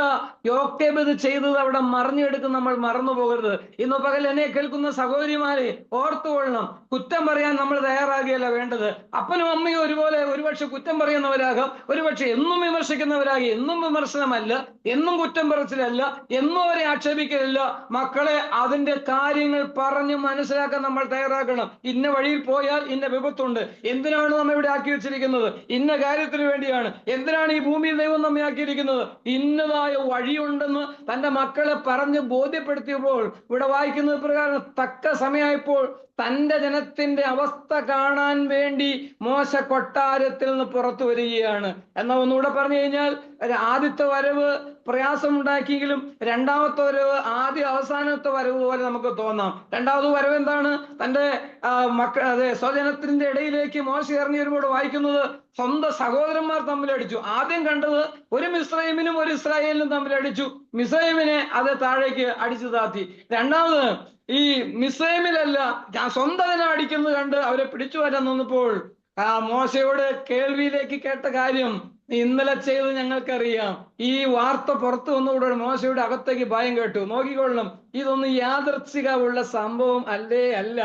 യോക്കേബ് ചെയ്തത് അവിടെ മറിഞ്ഞെടുക്കുന്ന നമ്മൾ മറന്നു പോകരുത്. ഇന്ന് പകൽ എന്നെ കേൾക്കുന്ന സഹോദരിമാരെ ഓർത്തുകൊള്ളണം, കുറ്റം പറയാൻ നമ്മൾ തയ്യാറാകുകയല്ല വേണ്ടത്. അപ്പനും അമ്മയും ഒരുപോലെ ഒരുപക്ഷെ കുറ്റം പറയുന്നവരാകാം, ഒരുപക്ഷെ എന്നും വിമർശിക്കുന്നവരാകും. എന്നും വിമർശനമല്ല, എന്നും കുറ്റം പറച്ചിലല്ല, എന്നും അവരെ ആക്ഷേപിക്കലല്ല. മക്കളെ, അതിന്റെ കാര്യങ്ങൾ പറഞ്ഞ് മനസ്സിലാക്കാൻ നമ്മൾ തയ്യാറാക്കണം. ഇന്ന വഴിയിൽ പോയാൽ ഇന്ന വിപത്തുണ്ട്, എന്തിനാണ് നമ്മെ ഇവിടെ ആക്കി വെച്ചിരിക്കുന്നത്? ഇന്ന കാര്യത്തിന് വേണ്ടിയാണ്. എന്തിനാണ് ഈ ഭൂമിയിൽ ദൈവം നമ്മെ ആക്കിയിരിക്കുന്നത്? ഇന്നതായ വഴിയുണ്ടെന്ന് തന്റെ മക്കളെ പറഞ്ഞ് ബോധ്യപ്പെടുത്തിയപ്പോൾ ഇവിടെ വായിക്കുന്നത് പ്രകാരം തക്ക സമയമായപ്പോൾ തന്റെ ജനത്തിന്റെ അവസ്ഥ കാണാൻ വേണ്ടി മോശ കൊട്ടാരത്തിൽ നിന്ന് പുറത്തു വരികയാണ്. എന്നാൽ ഒന്നുകൂടെ പറഞ്ഞു കഴിഞ്ഞാൽ, ആദ്യത്തെ വരവ് പ്രയാസമുണ്ടാക്കിയെങ്കിലും രണ്ടാമത്തെ വരവ് അവസാനത്തെ വരവ് പോലെ നമുക്ക് തോന്നാം. രണ്ടാമത് വരവ് എന്താണ്? തന്റെ സ്വജനത്തിന്റെ ഇടയിലേക്ക് മോശ ഇറങ്ങി വരുമ്പോൾ വായിക്കുന്നത് സ്വന്തം സഹോദരന്മാർ തമ്മിലടിച്ചു. ആദ്യം കണ്ടത് ഒരു മിസ്രൈമിനും ഒരു ഇസ്രായേലിനും തമ്മിലടിച്ചു. മിസ്രൈമിനെ അത് താഴേക്ക് അടിച്ചു താത്തി. രണ്ടാമത് ഈ മിസ്രൈമിലല്ല, സ്വന്തം ജനം അടിക്കുന്നത് കണ്ട് അവരെ പിടിച്ചു വരാൻ നിന്നപ്പോൾ മോശയോട് കേൾവിയിലേക്ക് കേട്ട കാര്യം, നീ ഇന്നലെ ചെയ്ത് ഞങ്ങൾക്കറിയാം. ഈ വാർത്ത പുറത്തു വന്നുകൂടെ മോശയുടെ അകത്തേക്ക് ഭയം കേട്ടു. നോക്കിക്കൊള്ളണം, ഇതൊന്നും യാദൃച്ഛികമുള്ള സംഭവം അല്ല.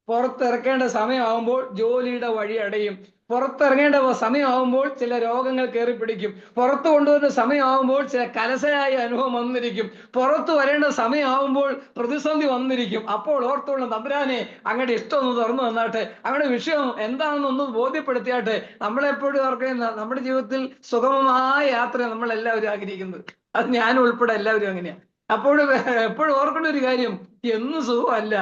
പുറത്തിറക്കേണ്ട സമയമാകുമ്പോൾ ജോലിയുടെ വഴി അടയും, പുറത്തിറങ്ങേണ്ട സമയമാകുമ്പോൾ ചില രോഗങ്ങൾ കയറി പിടിക്കും, പുറത്തു കൊണ്ടുവരുന്ന സമയമാകുമ്പോൾ ചില കലശയായ അനുഭവം വന്നിരിക്കും, പുറത്തു വരേണ്ട സമയമാകുമ്പോൾ പ്രതിസന്ധി വന്നിരിക്കും. അപ്പോൾ ഓർത്തോളം, തമ്പുരാനെ അങ്ങയുടെ ഇഷ്ടം ഒന്ന് തുറന്നു വന്നാട്ടെ, അങ്ങയുടെ വിഷയം എന്താണെന്നൊന്ന് ബോധ്യപ്പെടുത്തിയാട്ടെ. നമ്മളെപ്പോഴും ഓർക്കുന്ന, നമ്മുടെ ജീവിതത്തിൽ സുഗമമായ യാത്ര നമ്മളെല്ലാവരും ആഗ്രഹിക്കുന്നത്, അത് ഞാൻ ഉൾപ്പെടെ എല്ലാവരും അങ്ങനെയാണ്. എപ്പോഴും ഓർക്കേണ്ട ഒരു കാര്യം, എന്നും സുഖമല്ല.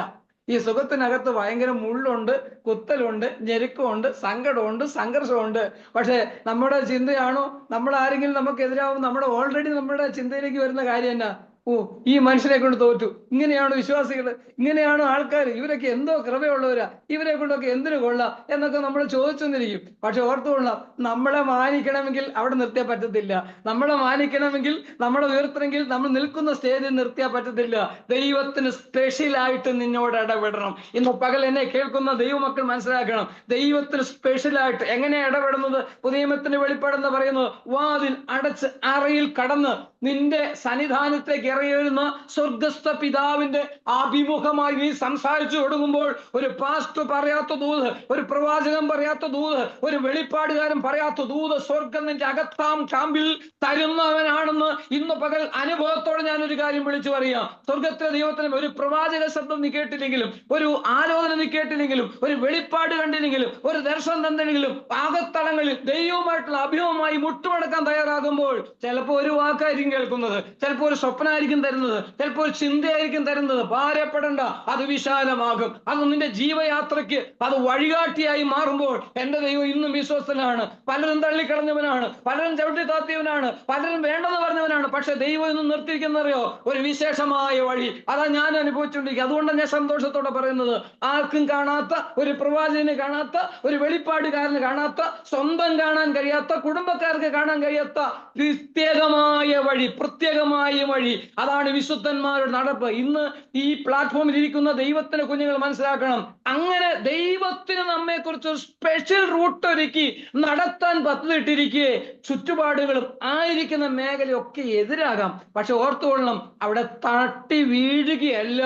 ഈ സുഖത്തിനകത്ത് ഭയങ്കര മുള്ളുണ്ട്, കുത്തലുണ്ട്, ഞെരുക്കമുണ്ട്, സങ്കടമുണ്ട്, സംഘർഷമുണ്ട്. പക്ഷെ നമ്മുടെ ചിന്തയാണോ, നമ്മൾ ആരെങ്കിലും നമുക്കെതിരാവും, നമ്മുടെ ഓൾറെഡി നമ്മുടെ ചിന്തയിലേക്ക് വരുന്ന കാര്യം എന്നാ, ഓ, ഈ മനുഷ്യനെ കൊണ്ട് തോറ്റു, ഇങ്ങനെയാണ് വിശ്വാസികൾ, ഇങ്ങനെയാണ് ആൾക്കാർ, ഇവരൊക്കെ എന്തോ കൃപയുള്ളവരാ, ഇവരെ കൊണ്ടൊക്കെ എന്തിനു കൊള്ളാം എന്നൊക്കെ നമ്മൾ ചോദിച്ചെന്നിരിക്കും. പക്ഷെ ഓർത്തുകൊള്ളാം, നമ്മളെ മാനിക്കണമെങ്കിൽ അവിടെ നിർത്തിയാൽ പറ്റത്തില്ല. നമ്മളെ മാനിക്കണമെങ്കിൽ, നമ്മളെ ഉയർത്തണമെങ്കിൽ നമ്മൾ നിൽക്കുന്ന സ്റ്റേജിൽ നിർത്തിയാൽ പറ്റത്തില്ല. ദൈവത്തിന് സ്പെഷ്യലായിട്ട് നിന്നോട് ഇടപെടണം. ഇന്ന് പകൽ എന്നെ കേൾക്കുന്ന ദൈവമക്കൾ മനസ്സിലാക്കണം, ദൈവത്തിന് സ്പെഷ്യലായിട്ട് എങ്ങനെ ഇടപെടുന്നത്. പുതിയമത്തിന് വെളിപ്പെടുന്ന പറയുന്നത്, വാതിൽ അടച്ച് അറയിൽ കടന്ന് നിന്റെ സന്നിധാനത്തേക്ക് ഇറങ്ങി വരുന്ന സ്വർഗസ്ഥ പിതാവിന്റെ അഭിമുഖമായി നീ സംസാരിച്ചു തുടങ്ങുമ്പോൾ, ഒരു പാസ്റ്റർ പറയാത്ത ദൂത്, ഒരു പ്രവാചകൻ പറയാത്ത ദൂത്, ഒരു വെളിപ്പാടുകാരൻ പറയാത്ത ദൂത് സ്വർഗം നിന്റെ അകത്താം കാമ്പിൽ തരുന്നവനാണെന്ന് ഇന്ന് പകൽ അനുഭവത്തോടെ ഞാനൊരു കാര്യം വിളിച്ചു പറയാം. സ്വർഗത്തിലെ ദൈവത്തിന് ഒരു പ്രവാചക ശബ്ദം നീ കേട്ടില്ലെങ്കിലും, ഒരു ആലോചന നീ കേട്ടില്ലെങ്കിലും, ഒരു വെളിപ്പാട് കണ്ടില്ലെങ്കിലും, ഒരു ദർശനം തന്നില്ലെങ്കിലും, അകത്തളങ്ങളിൽ ദൈവവുമായിട്ടുള്ള അഭിമുഖമായി മുട്ടുമടക്കാൻ തയ്യാറാകുമ്പോൾ ചിലപ്പോൾ ഒരു വാക്കായിരിക്കും കേൾക്കുന്നത്, ചിലപ്പോൾ ഒരു സ്വപ്നമായിരിക്കും തരുന്നത്, ചിലപ്പോൾ ഒരു ചിന്തയായിരിക്കും തരുന്നത്. ഭാരപ്പെടേണ്ട, അത് വിശാലമാകും. അത് നിന്റെ ജീവയാത്രയ്ക്ക് അത് വഴികാട്ടിയായി മാറുമ്പോൾ എന്റെ ദൈവം ഇന്നും വിശ്വസ്തനാണ്. പലരും തള്ളിക്കളഞ്ഞവനാണ്, പലരും ചവിട്ടി താത്തിയവനാണ്, പലരും വേണ്ടെന്ന് പറഞ്ഞവനാണ്. പക്ഷെ ദൈവം ഇന്നും നിർത്തിയിരിക്കുന്നറിയോ, ഒരു വിശേഷമായ വഴി. അതാ ഞാൻ അനുഭവിച്ചുകൊണ്ടിരിക്കുക. അതുകൊണ്ടാണ് ഞാൻ സന്തോഷത്തോടെ പറയുന്നത്, ആർക്കും കാണാത്ത, ഒരു പ്രവാചകന് കാണാത്ത, ഒരു വെളിപ്പാടുകാരന് കാണാത്ത, സ്വന്തം കാണാൻ കഴിയാത്ത, കുടുംബക്കാർക്ക് കാണാൻ കഴിയാത്ത പ്രത്യേകമായ വഴി, പ്രത്യേകമായ വഴി. അതാണ് വിശുദ്ധന്മാരുടെ നടപ്പ്. ഇന്ന് ഈ പ്ലാറ്റ്ഫോമിൽ ഇരിക്കുന്ന ദൈവത്തിന്റെ കുഞ്ഞുങ്ങൾ മനസ്സിലാക്കണം, അങ്ങനെ ദൈവത്തിന് നമ്മെ കുറിച്ച് ഒരു സ്പെഷ്യൽ റൂട്ട് ഒരുക്കി നടത്താൻ പദ്ധതിയിട്ടിരിക്കെ ചുറ്റുപാടുകളും ആയിരിക്കുന്ന മേഖലയൊക്കെ എതിരാകാം. പക്ഷെ ഓർത്തുകൊള്ളണം, അവിടെ തട്ടി വീഴുകയല്ല,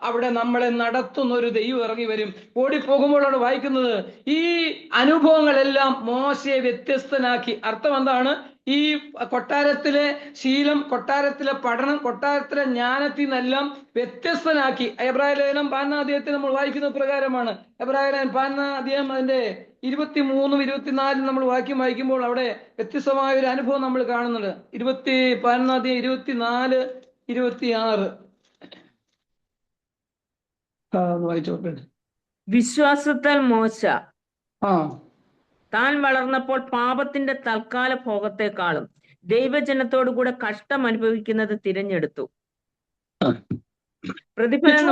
അവിടെ നമ്മളെ നടത്തുന്ന ഒരു ദൈവം ഇറങ്ങി വരും. ഓടിപ്പോകുമ്പോഴാണ് വായിക്കുന്നത്, ഈ അനുഭവങ്ങളെല്ലാം മോശയെ വ്യത്യസ്തനാക്കി. അർത്ഥം എന്താണ്? ഈ കൊട്ടാരത്തിലെ ശീലം, കൊട്ടാരത്തിലെ പഠനം, കൊട്ടാരത്തിലെ ജ്ഞാനത്തിൽ നിന്നെല്ലാം വ്യത്യസ്തനാക്കി. എബ്രായ ലേഖനം 12-ാം അധ്യായത്തിൽ നമ്മൾ വായിക്കുന്ന പ്രകാരമാണ്. എബ്രായ ലേഖനം 12-ാം അധ്യായം അതിന്റെ 23, 24 നമ്മൾ വാക്യം വായിക്കുമ്പോൾ അവിടെ വ്യത്യസ്തമായ ഒരു അനുഭവം നമ്മൾ കാണുന്നുണ്ട്. 12-ാം അധ്യായം 24, 26 വായിച്ചോട്ടെ. വിശ്വാസത്താൽ മോശ താൻ വളർന്നപ്പോൾ പാപത്തിന്റെ തൽക്കാല ഭോഗത്തെക്കാളും ദൈവജനത്തോടു കൂടെ കഷ്ടം അനുഭവിക്കുന്നത് തിരഞ്ഞെടുത്തു. പ്രതിഫലം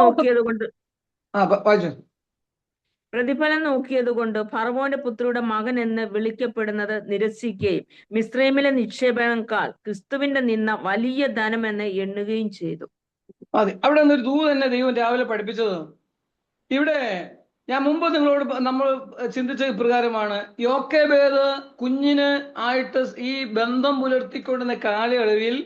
നോക്കിയതുകൊണ്ട് ഫറവോന്റെ പുത്രിയുടെ മകൻ എന്ന് വിളിക്കപ്പെടുന്നത് നിരസിക്കുകയും മിസ്രൈമിലെ നിക്ഷേപനേക്കാൾ ക്രിസ്തുവിന്റെ നിന്ന വലിയ ധനം എന്ന് എണ്ണുകയും ചെയ്തു. അതെ, അവിടെ ഒരു ദൂത് തന്നെ ദൈവം രാവിലെ പഠിപ്പിച്ചത്. ഇവിടെ ഞാൻ മുമ്പ് നിങ്ങളോട് നമ്മൾ ചിന്തിച്ച പ്രകാരമാണ്, യോക്കേബേദ് കുഞ്ഞിന് ആയിട്ട് ഈ ബന്ധം പുലർത്തിക്കൊണ്ടുന്ന കാലയളവിൽ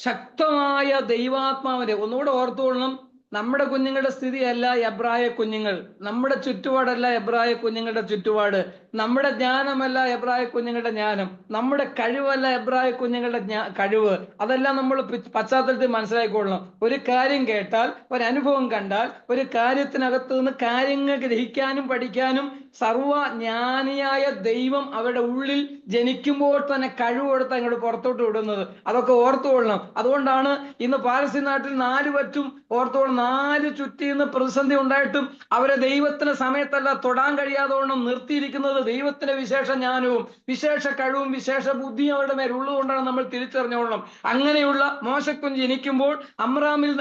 ശക്തമായ ദൈവാത്മാവിന്റെ, ഒന്നുകൂടെ ഓർത്തുകൊള്ളണം, നമ്മുടെ കുഞ്ഞുങ്ങളുടെ സ്ഥിതിയല്ല എബ്രായ കുഞ്ഞുങ്ങൾ, നമ്മുടെ ചുറ്റുപാടല്ല എബ്രായ കുഞ്ഞുങ്ങളുടെ ചുറ്റുപാട്, നമ്മുടെ ജ്ഞാനമല്ല എബ്രായ കുഞ്ഞുങ്ങളുടെ ജ്ഞാനം, നമ്മുടെ കഴിവല്ല എബ്രായ കുഞ്ഞുങ്ങളുടെ കഴിവ്. അതെല്ലാം നമ്മൾ പശ്ചാത്തലത്തിൽ മനസ്സിലാക്കിക്കൊള്ളണം. ഒരു കാര്യം കേട്ടാൽ, ഒരനുഭവം കണ്ടാൽ, ഒരു കാര്യത്തിനകത്ത് നിന്ന് കാര്യങ്ങൾ ഗ്രഹിക്കാനും പഠിക്കാനും സർവജ്ഞാനിയായ ദൈവം അവരുടെ ഉള്ളിൽ ജനിക്കുമ്പോൾ തന്നെ കഴിവ് കൊടുത്ത് അങ്ങോട്ട് പുറത്തോട്ട് വിടുന്നത്. അതൊക്കെ ഓർത്തുകൊള്ളണം. അതുകൊണ്ടാണ് ഇന്ന് പാലസ്തീൻ നാട്ടിൽ 4 പറ്റും ഓർത്തുകൊള്ളണം, 4 ചുറ്റിന്ന് പ്രതിസന്ധി ഉണ്ടായിട്ടും അവരെ ദൈവത്തിന്റെ സമയത്തല്ല തൊടാൻ കഴിയാതെ വണ്ണം നിർത്തിയിരിക്കുന്നത്. ദൈവത്തിന്റെ വിശേഷ ജ്ഞാനവും വിശേഷ കഴിവും വിശേഷ ബുദ്ധിയും അവരുടെ മേൽ ഉള്ളതുകൊണ്ടാണ് നമ്മൾ തിരിച്ചറിഞ്ഞോളണം. അങ്ങനെയുള്ള മോശക്കുഞ്ഞ് ജനിക്കുമ്പോൾ അമ്രാമിൽ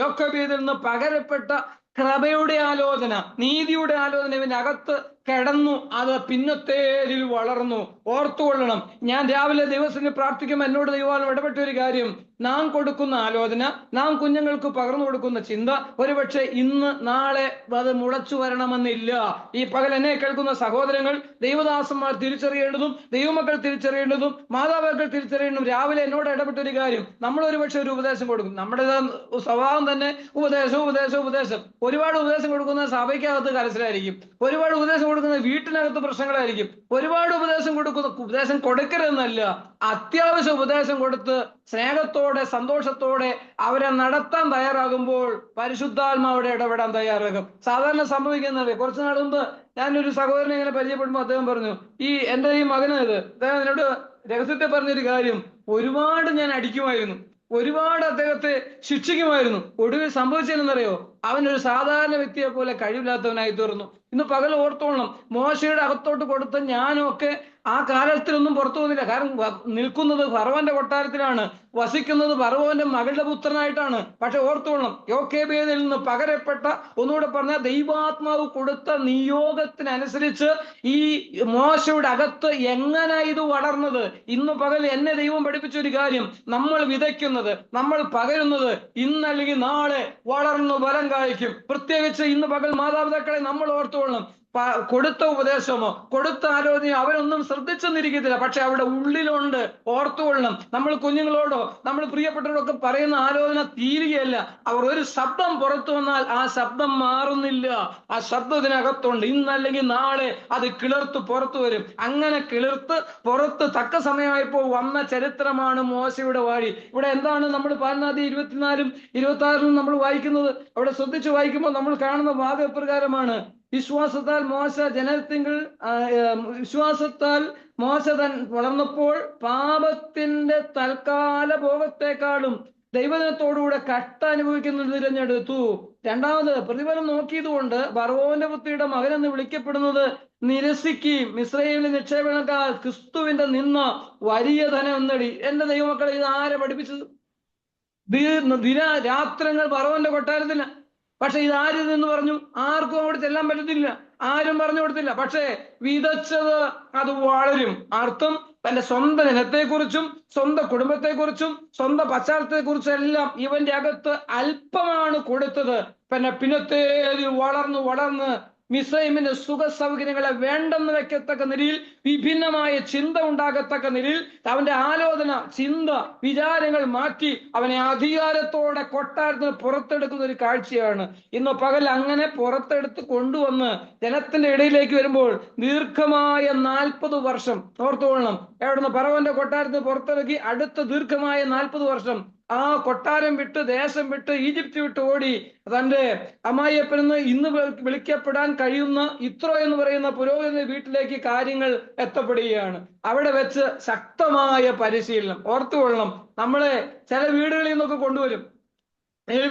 യോക്കോബേദിൽ നിന്ന് പകരപ്പെട്ട കൃപയുടെ ആലോചന, നീതിയുടെ ആലോചന ഇവന്റെ അകത്ത് കിടന്നു. അത് പിന്നത്തേതിൽ വളർന്നു. ഓർത്തുകൊള്ളണം, ഞാൻ രാവിലെ ദിവസത്തിന് പ്രാർത്ഥിക്കുമ്പോൾ എന്നോട് ദൈവം ഇടപെട്ട ഒരു കാര്യം, നാം കൊടുക്കുന്ന ആലോചന, നാം കുഞ്ഞുങ്ങൾക്ക് പകർന്നു കൊടുക്കുന്ന ചിന്ത ഒരുപക്ഷെ ഇന്ന് നാളെ അത് മുളച്ചു വരണമെന്നില്ല. ഈ പകൽ എന്നെ കേൾക്കുന്ന സഹോദരങ്ങൾ, ദൈവദാസന്മാർ തിരിച്ചറിയേണ്ടതും ദൈവമക്കൾ തിരിച്ചറിയേണ്ടതും മാതാപിതാക്കൾ തിരിച്ചറിയേണ്ടതും, രാവിലെ എന്നോട് ഇടപെട്ട ഒരു കാര്യം, നമ്മൾ ഒരുപക്ഷെ ഒരു ഉപദേശം കൊടുക്കും. നമ്മുടെ സ്വഭാവം തന്നെ ഉപദേശം. ഒരുപാട് ഉപദേശം കൊടുക്കുന്ന സഭയ്ക്കകത്ത് കലശലായിരിക്കും, ഒരുപാട് ഉപദേശം കൊടുക്കുന്നത് വീട്ടിനകത്ത് പ്രശ്നങ്ങളായിരിക്കും. ഒരുപാട് ഉപദേശം കൊടുക്കരുതെന്നല്ല, അത്യാവശ്യം ഉപദേശം കൊടുത്ത് സ്നേഹത്തോടെ സന്തോഷത്തോടെ അവരെ നടത്താൻ തയ്യാറാകുമ്പോൾ പരിശുദ്ധാത്മാവിടെ ഇടപെടാൻ തയ്യാറാകും. സാധാരണ സംഭവിക്കുന്നത്, കുറച്ചു നാൾ മുമ്പ് ഞാനൊരു സഹോദരനെ ഇങ്ങനെ പരിചയപ്പെടുമ്പോൾ അദ്ദേഹം പറഞ്ഞു, എൻ്റെ ഈ മകന് അദ്ദേഹം എന്നോട് രഹസ്യത്തെ പറഞ്ഞൊരു കാര്യം, ഒരുപാട് ഞാൻ അടിക്കുമായിരുന്നു, ഒരുപാട് അദ്ദേഹത്തെ ശിക്ഷിക്കുമായിരുന്നു. ഒടുവിൽ സംഭവിച്ചതെന്നറിയോ, അവനൊരു സാധാരണ വ്യക്തിയെ പോലെ കഴിവില്ലാത്തവനായി തീർന്നു. ഇന്ന് പകൽ ഓർത്തോളണം. മോശയുടെ അകത്തോട്ട് കൊടുത്ത ജ്ഞാനമൊക്കെ ആ കാലത്തിലൊന്നും പുറത്തു വന്നില്ല. കാരണം നിൽക്കുന്നത് ഫറവോന്റെ കൊട്ടാരത്തിലാണ്, വസിക്കുന്നത് ഫറവോന്റെ മകളുടെ പുത്രനായിട്ടാണ്. പക്ഷെ ഓർത്തോളണം, യോക്കേബേദിൽ നിന്ന് പകരപ്പെട്ട, ഒന്നുകൂടെ പറഞ്ഞാൽ ദൈവാത്മാവ് കൊടുത്ത നിയോഗത്തിനനുസരിച്ച് ഈ മോശയുടെ അകത്ത് എങ്ങനെ ഇത് വളർന്നത്. ഇന്ന് പകൽ എന്നെ ദൈവം പഠിപ്പിച്ച ഒരു കാര്യം, നമ്മൾ വിതയ്ക്കുന്നത്, നമ്മൾ പകരുന്നത് ഇന്നല്ലെങ്കിൽ നാളെ വളർന്നു ഫലം കായ്ക്കും. പ്രത്യേകിച്ച് ഇന്ന് പകൽ മാതാപിതാക്കളെ നമ്മൾ ഓർത്തോളണം. കൊടുത്ത ഉപദേശമോ കൊടുത്ത ആലോചനയോ അവരൊന്നും ശ്രദ്ധിച്ചെന്നിരിക്കത്തില്ല, പക്ഷെ അവിടെ ഉള്ളിലുണ്ട്. ഓർത്തുകൊള്ളണം, നമ്മൾ കുഞ്ഞുങ്ങളോടോ നമ്മൾ പ്രിയപ്പെട്ടവരൊക്കെ പറയുന്ന ആലോചന തീരുകയല്ല. അവർ ഒരു ശബ്ദം പുറത്തു വന്നാൽ ആ ശബ്ദം മാറുന്നില്ല, ആ ശബ്ദത്തിനകത്തുണ്ട്. ഇന്നല്ലെങ്കിൽ നാളെ അത് കിളിർത്ത് പുറത്തു വരും. അങ്ങനെ കിളിർത്ത് പുറത്ത് തക്ക സമയമായപ്പോൾ വന്ന ചരിത്രമാണ് മോശയുടെ വഴി. ഇവിടെ എന്താണ് നമ്മൾ 14-24 26 നമ്മൾ വായിക്കുന്നത്? അവിടെ ശ്രദ്ധിച്ചു വായിക്കുമ്പോൾ നമ്മൾ കാണുന്ന വാദപ്രകാരമാണ്, വിശ്വാസത്താൽ മോശ ജനത്തിങ്കിൽ വിശ്വാസത്താൽ മോശ വളർന്നപ്പോൾ പാപത്തിന്റെ തൽക്കാല ഭോഗത്തെക്കാളും ദൈവജനത്തോടുകൂടെ കഷ്ട അനുഭവിക്കുന്നത് തിരഞ്ഞെടുത്തു. രണ്ടാമത്, പ്രതിഫലം നോക്കിയതുകൊണ്ട് ഫറവോന്റെ പുത്രിയുടെ മകനെന്ന് വിളിക്കപ്പെടുന്നത് നിരസിക്കുകയും മിസ്രയീമിലെ നിക്ഷേപണക്കാർ ക്രിസ്തുവിന്റെ നിന്ന വലിയ ധനം നേടി. എന്റെ ദൈവമക്കളെ, ഇത് ആരെ പഠിപ്പിച്ചത്? രാത്രങ്ങൾ ഫറവോന്റെ കൊട്ടാരത്തില്ല. പക്ഷെ ഇതാര് എന്ന് പറഞ്ഞു? ആർക്കും അവിടെ ചെല്ലാൻ പറ്റത്തില്ല, ആരും പറഞ്ഞു കൊടുത്തില്ല. പക്ഷേ വിതച്ചത് അത് വളരും. അർത്ഥം തന്റെ സ്വന്തം ജനത്തെക്കുറിച്ചും സ്വന്തം കുടുംബത്തെക്കുറിച്ചും സ്വന്തം പശ്ചാത്തലത്തെക്കുറിച്ചും എല്ലാം ഇവന്റെ അകത്ത് അല്പമാണ് കൊടുത്തത്. പിന്നത്തേത് വളർന്ന് മിസ്രയീമിന്റെ സുഖ സൗകര്യങ്ങളെ വേണ്ടെന്ന് വെക്കത്തക്ക നിലയിൽ, വിഭിന്നമായ ചിന്ത ഉണ്ടാകത്തക്ക നിലയിൽ അവന്റെ ആലോചന, ചിന്ത, വിചാരങ്ങൾ മാറ്റി അവനെ അധികാരത്തോടെ കൊട്ടാരത്തിന് പുറത്തെടുക്കുന്ന ഒരു കാഴ്ചയാണ് ഇന്ന് പകൽ. അങ്ങനെ പുറത്തെടുത്ത് കൊണ്ടുവന്ന് ജനത്തിന്റെ ഇടയിലേക്ക് വരുമ്പോൾ ദീർഘമായ 40 വർഷം ഓർത്തുകൊള്ളണം. എവിടുന്ന്? ഫറവോന്റെ കൊട്ടാരത്തിന് പുറത്തിറക്കി അടുത്ത ദീർഘമായ 40 വർഷം ആ കൊട്ടാരം വിട്ട്, ദേശം വിട്ട്, ഈജിപ്റ്റ് വിട്ട് ഓടി തന്റെ അമ്മായിയപ്പനെന്ന് ഇന്ന് വിളിക്കപ്പെടാൻ കഴിയുന്ന ഇത്രോ എന്ന് പറയുന്ന പുരോഹിതന്റെ വീട്ടിലേക്ക് കാര്യങ്ങൾ എത്തപ്പെടുകയാണ്. അവിടെ വെച്ച് ശക്തമായ പരിശീലനം. ഓർത്തുകൊള്ളണം, നമ്മളെ ചില വീടുകളിൽ നിന്നൊക്കെ കൊണ്ടുവരും.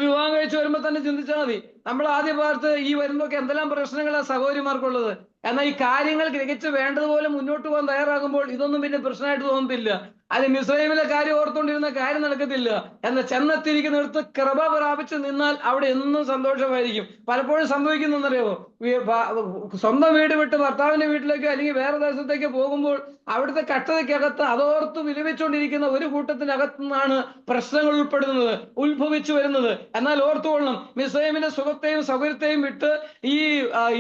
വിവാഹം കഴിച്ച് വരുമ്പോ തന്നെ ചിന്തിച്ചാൽ മതി, നമ്മൾ ആദ്യ ഭാഗത്ത് ഈ വരുന്നൊക്കെ എന്തെല്ലാം പ്രശ്നങ്ങളാണ് സഹോദരിമാർക്കുള്ളത്. എന്നാൽ ഈ കാര്യങ്ങൾ ഗ്രഹിച്ച് വേണ്ടതുപോലെ മുന്നോട്ട് പോകാൻ തയ്യാറാകുമ്പോൾ ഇതൊന്നും പിന്നെ പ്രശ്നമായിട്ട് തോന്നത്തില്ല. അത് മിസ്രയീമിലെ കാര്യം ഓർത്തുകൊണ്ടിരുന്ന കാര്യം നടക്കത്തില്ല. എന്നാൽ ചെന്നെത്തിയിരിക്കുന്നിടത്ത് കൃപ പ്രാപിച്ച് നിന്നാൽ അവിടെ എന്നും സന്തോഷമായിരിക്കും. പലപ്പോഴും സംഭവിക്കുന്നറിയാമോ? സ്വന്തം വീട് വിട്ട് ഭർത്താവിന്റെ വീട്ടിലേക്കോ അല്ലെങ്കിൽ വേറെ ദേശത്തേക്കോ പോകുമ്പോൾ അവിടുത്തെ കഷ്ടതയ്ക്കകത്ത് അതോർത്ത് വിലപിച്ചുകൊണ്ടിരിക്കുന്ന ഒരു കൂട്ടത്തിനകത്തു നിന്നാണ് പ്രശ്നങ്ങൾ ഉത്ഭവിച്ചു വരുന്നത്. എന്നാൽ ഓർത്തുകൊള്ളണം, മിസ്രയീമിന്റെ സുഖത്തെയും സൗകര്യത്തെയും വിട്ട് ഈ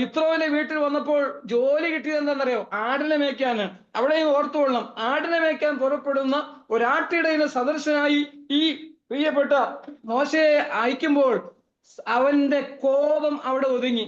യിത്രോവിന്റെ വീട്ടിൽ വന്നപ്പോൾ ജോലി കിട്ടിയത് എന്താണെന്നറിയോ? ആടിനെ മേയ്ക്കാന്. അവിടെയും ഓർത്തുകൊള്ളണം, ആടിനെ മേയ്ക്കാൻ പുറപ്പെടുന്ന ഒരാട്ടിടയിലെ സദൃശനായി ഈ പ്രിയപ്പെട്ട മോശയെ അയക്കുമ്പോൾ അവന്റെ കോപം അവിടെ ഒതുങ്ങി,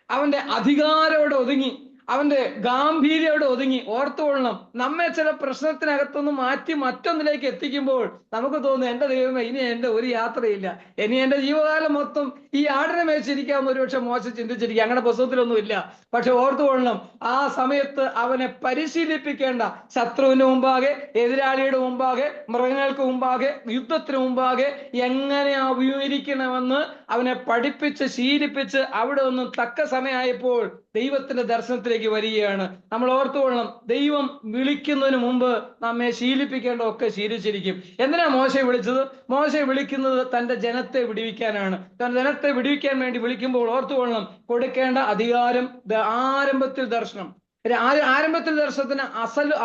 അവന്റെ അധികാരം അവിടെ ഒതുങ്ങി, അവന്റെ ഗാംഭീര്യം അവിടെ ഒതുങ്ങി. ഓർത്തുകൊള്ളണം, നമ്മെ ചില പ്രശ്നത്തിനകത്തുനിന്ന് മാറ്റി മറ്റൊന്നിലേക്ക് എത്തിക്കുമ്പോൾ നമുക്ക് തോന്നുന്നു, എന്റെ ദൈവമേ, ഇനി എന്റെ ഒരു യാത്രയില്ല, ഇനി എന്റെ ജീവകാലം മൊത്തം ഈ ആടിനെ മേച്ചിരിക്കാമെന്ന് ഒരുപക്ഷെ മോശം ചിന്തിച്ചിരിക്കുക. അങ്ങനെ പുസ്തകത്തിലൊന്നുമില്ല. പക്ഷെ ഓർത്തുകൊള്ളണം, ആ സമയത്ത് അവനെ പരിശീലിപ്പിക്കേണ്ട, ശത്രുവിന് മുമ്പാകെ, എതിരാളിയുടെ മുമ്പാകെ, മൃഗങ്ങൾക്ക് മുമ്പാകെ, യുദ്ധത്തിന് മുമ്പാകെ എങ്ങനെ അഭിമുഖീകരിക്കണമെന്ന് അവനെ പഠിപ്പിച്ച് ശീലിപ്പിച്ച് അവിടെ ഒന്നും തക്ക സമയമായപ്പോൾ ദൈവത്തിന്റെ ദർശനത്തിലേക്ക് വരികയാണ്. നമ്മൾ ഓർത്തുകൊള്ളണം, ദൈവം വിളിക്കുന്നതിന് മുമ്പ് നമ്മെ ശീലിപ്പിക്കേണ്ടതൊക്കെ ശീലിച്ചിരിക്കും. എന്തിനാ മോശയെ വിളിച്ചത്? മോശയെ വിളിക്കുന്നത് തന്റെ ജനത്തെ വിടുവിക്കാനാണ്. തന്റെ ജനത്തെ വിടുവിക്കാൻ വേണ്ടി വിളിക്കുമ്പോൾ ഓർത്തുകൊള്ളണം, കൊടുക്കേണ്ട അധികാരം ആരംഭത്തിൽ ദർശനം. ആരംഭത്തിൽ ദർശനത്തിന്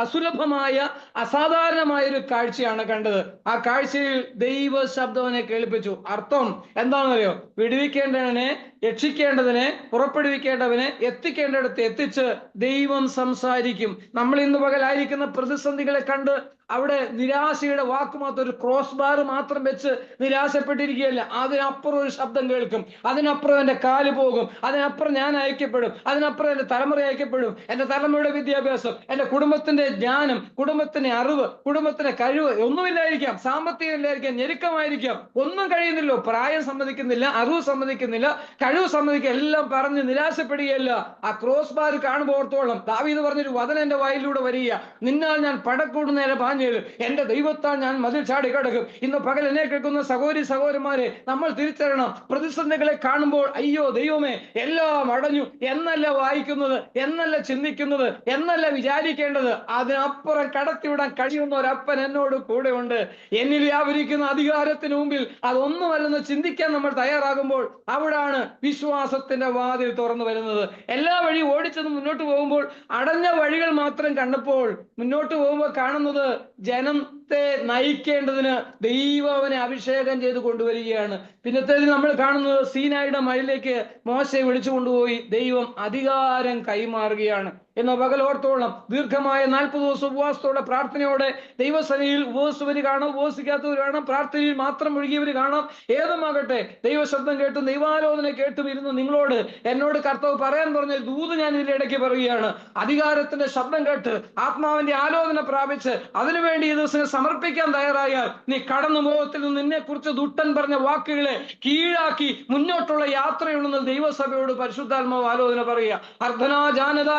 അസുലഭമായ അസാധാരണമായ ഒരു കാഴ്ചയാണ് കണ്ടത്. ആ കാഴ്ചയിൽ ദൈവ ശബ്ദവനെ കേൾപ്പിച്ചു. അർത്ഥം എന്താണെന്നറിയോ? വിടുവിക്കേണ്ടവനെ, രക്ഷിക്കേണ്ടതിനെ, പുറപ്പെടുവിക്കേണ്ടവനെ എത്തിക്കേണ്ടിടത്ത് എത്തിച്ച് ദൈവം സംസാരിക്കും. നമ്മൾ ഇന്ന് പകലായിരിക്കുന്ന പ്രതിസന്ധികളെ കണ്ട് അവിടെ നിരാശയുടെ വാക്കുമാത്രം, ഒരു ക്രോസ് ബാർ മാത്രം വെച്ച് നിരാശപ്പെട്ടിരിക്കുകയല്ല. അതിനപ്പുറം ഒരു ശബ്ദം കേൾക്കും, അതിനപ്പുറം എന്റെ കാല് പോകും, അതിനപ്പുറം ഞാൻ അയക്കപ്പെടും, അതിനപ്പുറം എന്റെ തലമുറ അയക്കപ്പെടും. എന്റെ തലമുറയുടെ വിദ്യാഭ്യാസം, എന്റെ കുടുംബത്തിന്റെ ജ്ഞാനം, കുടുംബത്തിന്റെ അറിവ്, കുടുംബത്തിന്റെ കഴിവ് ഒന്നുമില്ലായിരിക്കാം, സാമ്പത്തികം ഇല്ലായിരിക്കാം, ഞെരുക്കമായിരിക്കാം, ഒന്നും കഴിയുന്നില്ലോ, പ്രായം സമ്മതിക്കുന്നില്ല, അറിവ് സമ്മതിക്കുന്നില്ല, കഴിവ് സമ്മതിക്കുക, എല്ലാം പറഞ്ഞ് നിരാശപ്പെടുകയല്ല. ആ ക്രോസ് ബാർ കാണുമ്പോൾ ഓർത്തോളം ദാവീദ് പറഞ്ഞൊരു വചനം എന്റെ വായിലൂടെ വരിക, നിന്നാൽ ഞാൻ പടക്കൂട് നേരെ പാഞ്ഞേൽ എന്റെ ദൈവത്താൽ ഞാൻ മതിൽ ചാടി കിടക്കും. ഇന്ന് പകൽ എന്നെ കേൾക്കുന്ന സഹോദരി സഹോദരന്മാരെ, നമ്മൾ തിരിച്ചറിയണം, പ്രതിസന്ധികളെ കാണുമ്പോൾ അയ്യോ ദൈവമേ എല്ലാം അടഞ്ഞു എന്നല്ല വായിക്കുന്നത്, എന്നല്ല ചിന്തിക്കുന്നത്, എന്നല്ല വിചാരിക്കേണ്ടത്. അതിനപ്പുറം കടത്തിവിടാൻ കഴിയുന്ന ഒരപ്പൻ എന്നോട് കൂടെ ഉണ്ട്. എന്നിൽ വ്യാപരിക്കുന്ന അധികാരത്തിന് മുമ്പിൽ അതൊന്നുമല്ലെന്ന് ചിന്തിക്കാൻ നമ്മൾ തയ്യാറാകുമ്പോൾ അവിടാണ് വിശ്വാസത്തിന്റെ വാതിൽ തുറന്നു വരുന്നത്. എല്ലാ വഴിയും ഓടിച്ചെന്ന് മുന്നോട്ട് പോകുമ്പോൾ അടഞ്ഞ വഴികൾ മാത്രം കണ്ടപ്പോൾ മുന്നോട്ട് പോകുമ്പോൾ കാണുന്നത് ജനത്തെ നയിക്കേണ്ടതിന് ദൈവം അവനെ അഭിഷേകം ചെയ്ത് കൊണ്ടുവരികയാണ്. പിന്നത്തേതിൽ നമ്മൾ കാണുന്നത് സീനായുടെ മലയിലേക്ക് മോശയെ വിളിച്ചു കൊണ്ടുപോയി ദൈവം അധികാരം കൈമാറുകയാണ്. എന്ന പകലോർത്തോളം ദീർഘമായ 40 ദിവസം ഉപവാസത്തോടെ പ്രാർത്ഥനയോടെ ദൈവസന്നിധിയിൽ ഉപവസിച്ചവർ കാണാം, ഉപവസിക്കാത്തവർ കാണാം, പ്രാർത്ഥനയിൽ മാത്രം ഒഴുകിയവർ കാണാം. ഏതുമാകട്ടെ ദൈവശബ്ദം കേട്ടും ദൈവാലോചന കേട്ടും ഇരുന്ന് നിങ്ങളോട് എന്നോട് കർത്താവ് പറയാൻ പറഞ്ഞ ദൂത് ഞാൻ ഇതിന്റെ ഇടയ്ക്ക് പറയുകയാണ്. അധികാരത്തിന്റെ ശബ്ദം കേട്ട് ആത്മാവിന്റെ ആലോചന പ്രാപിച്ച് അതിനുവേണ്ടി ഈ ദിവസം സമർപ്പിക്കാൻ തയ്യാറായാൽ നീ കടന്നു മുഖത്തിൽ നിന്ന് നിന്നെ കുറിച്ച് ദുഷ്ടൻ പറഞ്ഞ വാക്കുകളെ കീഴാക്കി മുന്നോട്ടുള്ള യാത്രയുണ്ടെന്ന് ദൈവസഭയോട് പരിശുദ്ധാത്മാവ് ആലോചന പറയുക. അർദ്ധനാ ജാനത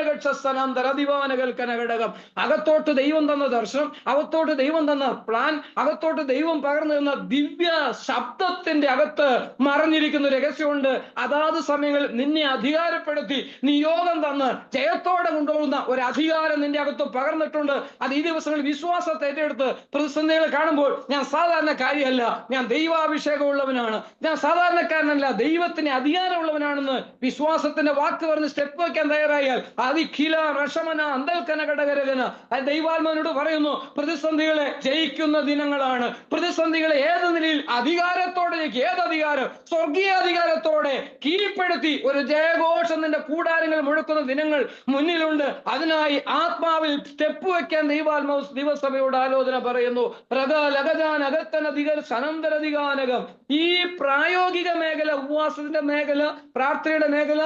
ഘടകം. അകത്തോട്ട് ദൈവം തന്ന ദർശനം, അകത്തോട്ട് ദൈവം തന്ന പ്ലാൻ, അകത്തോട്ട് ദൈവം പകർന്നു തന്ന ദിവ്യ ശബ്ദത്തിന്റെ അകത്ത് മറഞ്ഞിരിക്കുന്ന രഹസ്യമുണ്ട്. അതാത് സമയങ്ങളിൽ നിന്നെ അധികാരപ്പെടുത്തി നിയോഗം തന്ന് ജയത്തോടെ കൊണ്ടുപോകുന്ന ഒരു അധികാരം നിന്റെ അകത്ത് പകർന്നിട്ടുണ്ട്. അത് ഈ ദിവസങ്ങളിൽ വിശ്വാസത്തെ ഏറ്റെടുത്ത് പ്രതിസന്ധികൾ കാണുമ്പോൾ ഞാൻ സാധാരണക്കാരിയല്ല, ഞാൻ ദൈവാഭിഷേകമുള്ളവനാണ്, ഞാൻ സാധാരണക്കാരനല്ല, ദൈവത്തിന് അധികാരമുള്ളവനാണെന്ന് വിശ്വാസത്തിന്റെ വാക്ക് പറഞ്ഞ് സ്റ്റെപ്പ് വയ്ക്കാൻ തയ്യാറായാൽ അതിഖില റഷമന അന്തൽക്കന ഘടകരകന ദൈവാത്മാവിനോട് പറയുന്നു, പ്രതിസന്ധികളെ ജയിക്കുന്ന ദിനങ്ങളാണ്. പ്രതിസന്ധികളെ ഏത് നിലയിൽ അധികാരത്തോടെ ഏത് അധികാരം? സ്വർഗീയ അധികാരത്തോടെ കീഴ്പ്പെടുത്തി ഒരു ജയഘോഷം നിന്റെ കൂടാരങ്ങൾ മുഴക്കുന്ന ദിനങ്ങൾ മുന്നിലുണ്ട്. അതിനായി ആത്മാവിൽ സ്റ്റെപ്പ് വെക്കാൻ ദൈവാത്മാവ് ദിവസഭയോട് ആലോചന പറയുന്നു. ഈ പ്രായോഗിക മേഖല, ഉപവാസത്തിന്റെ മേഖല, പ്രാർത്ഥനയുടെ മേഖല,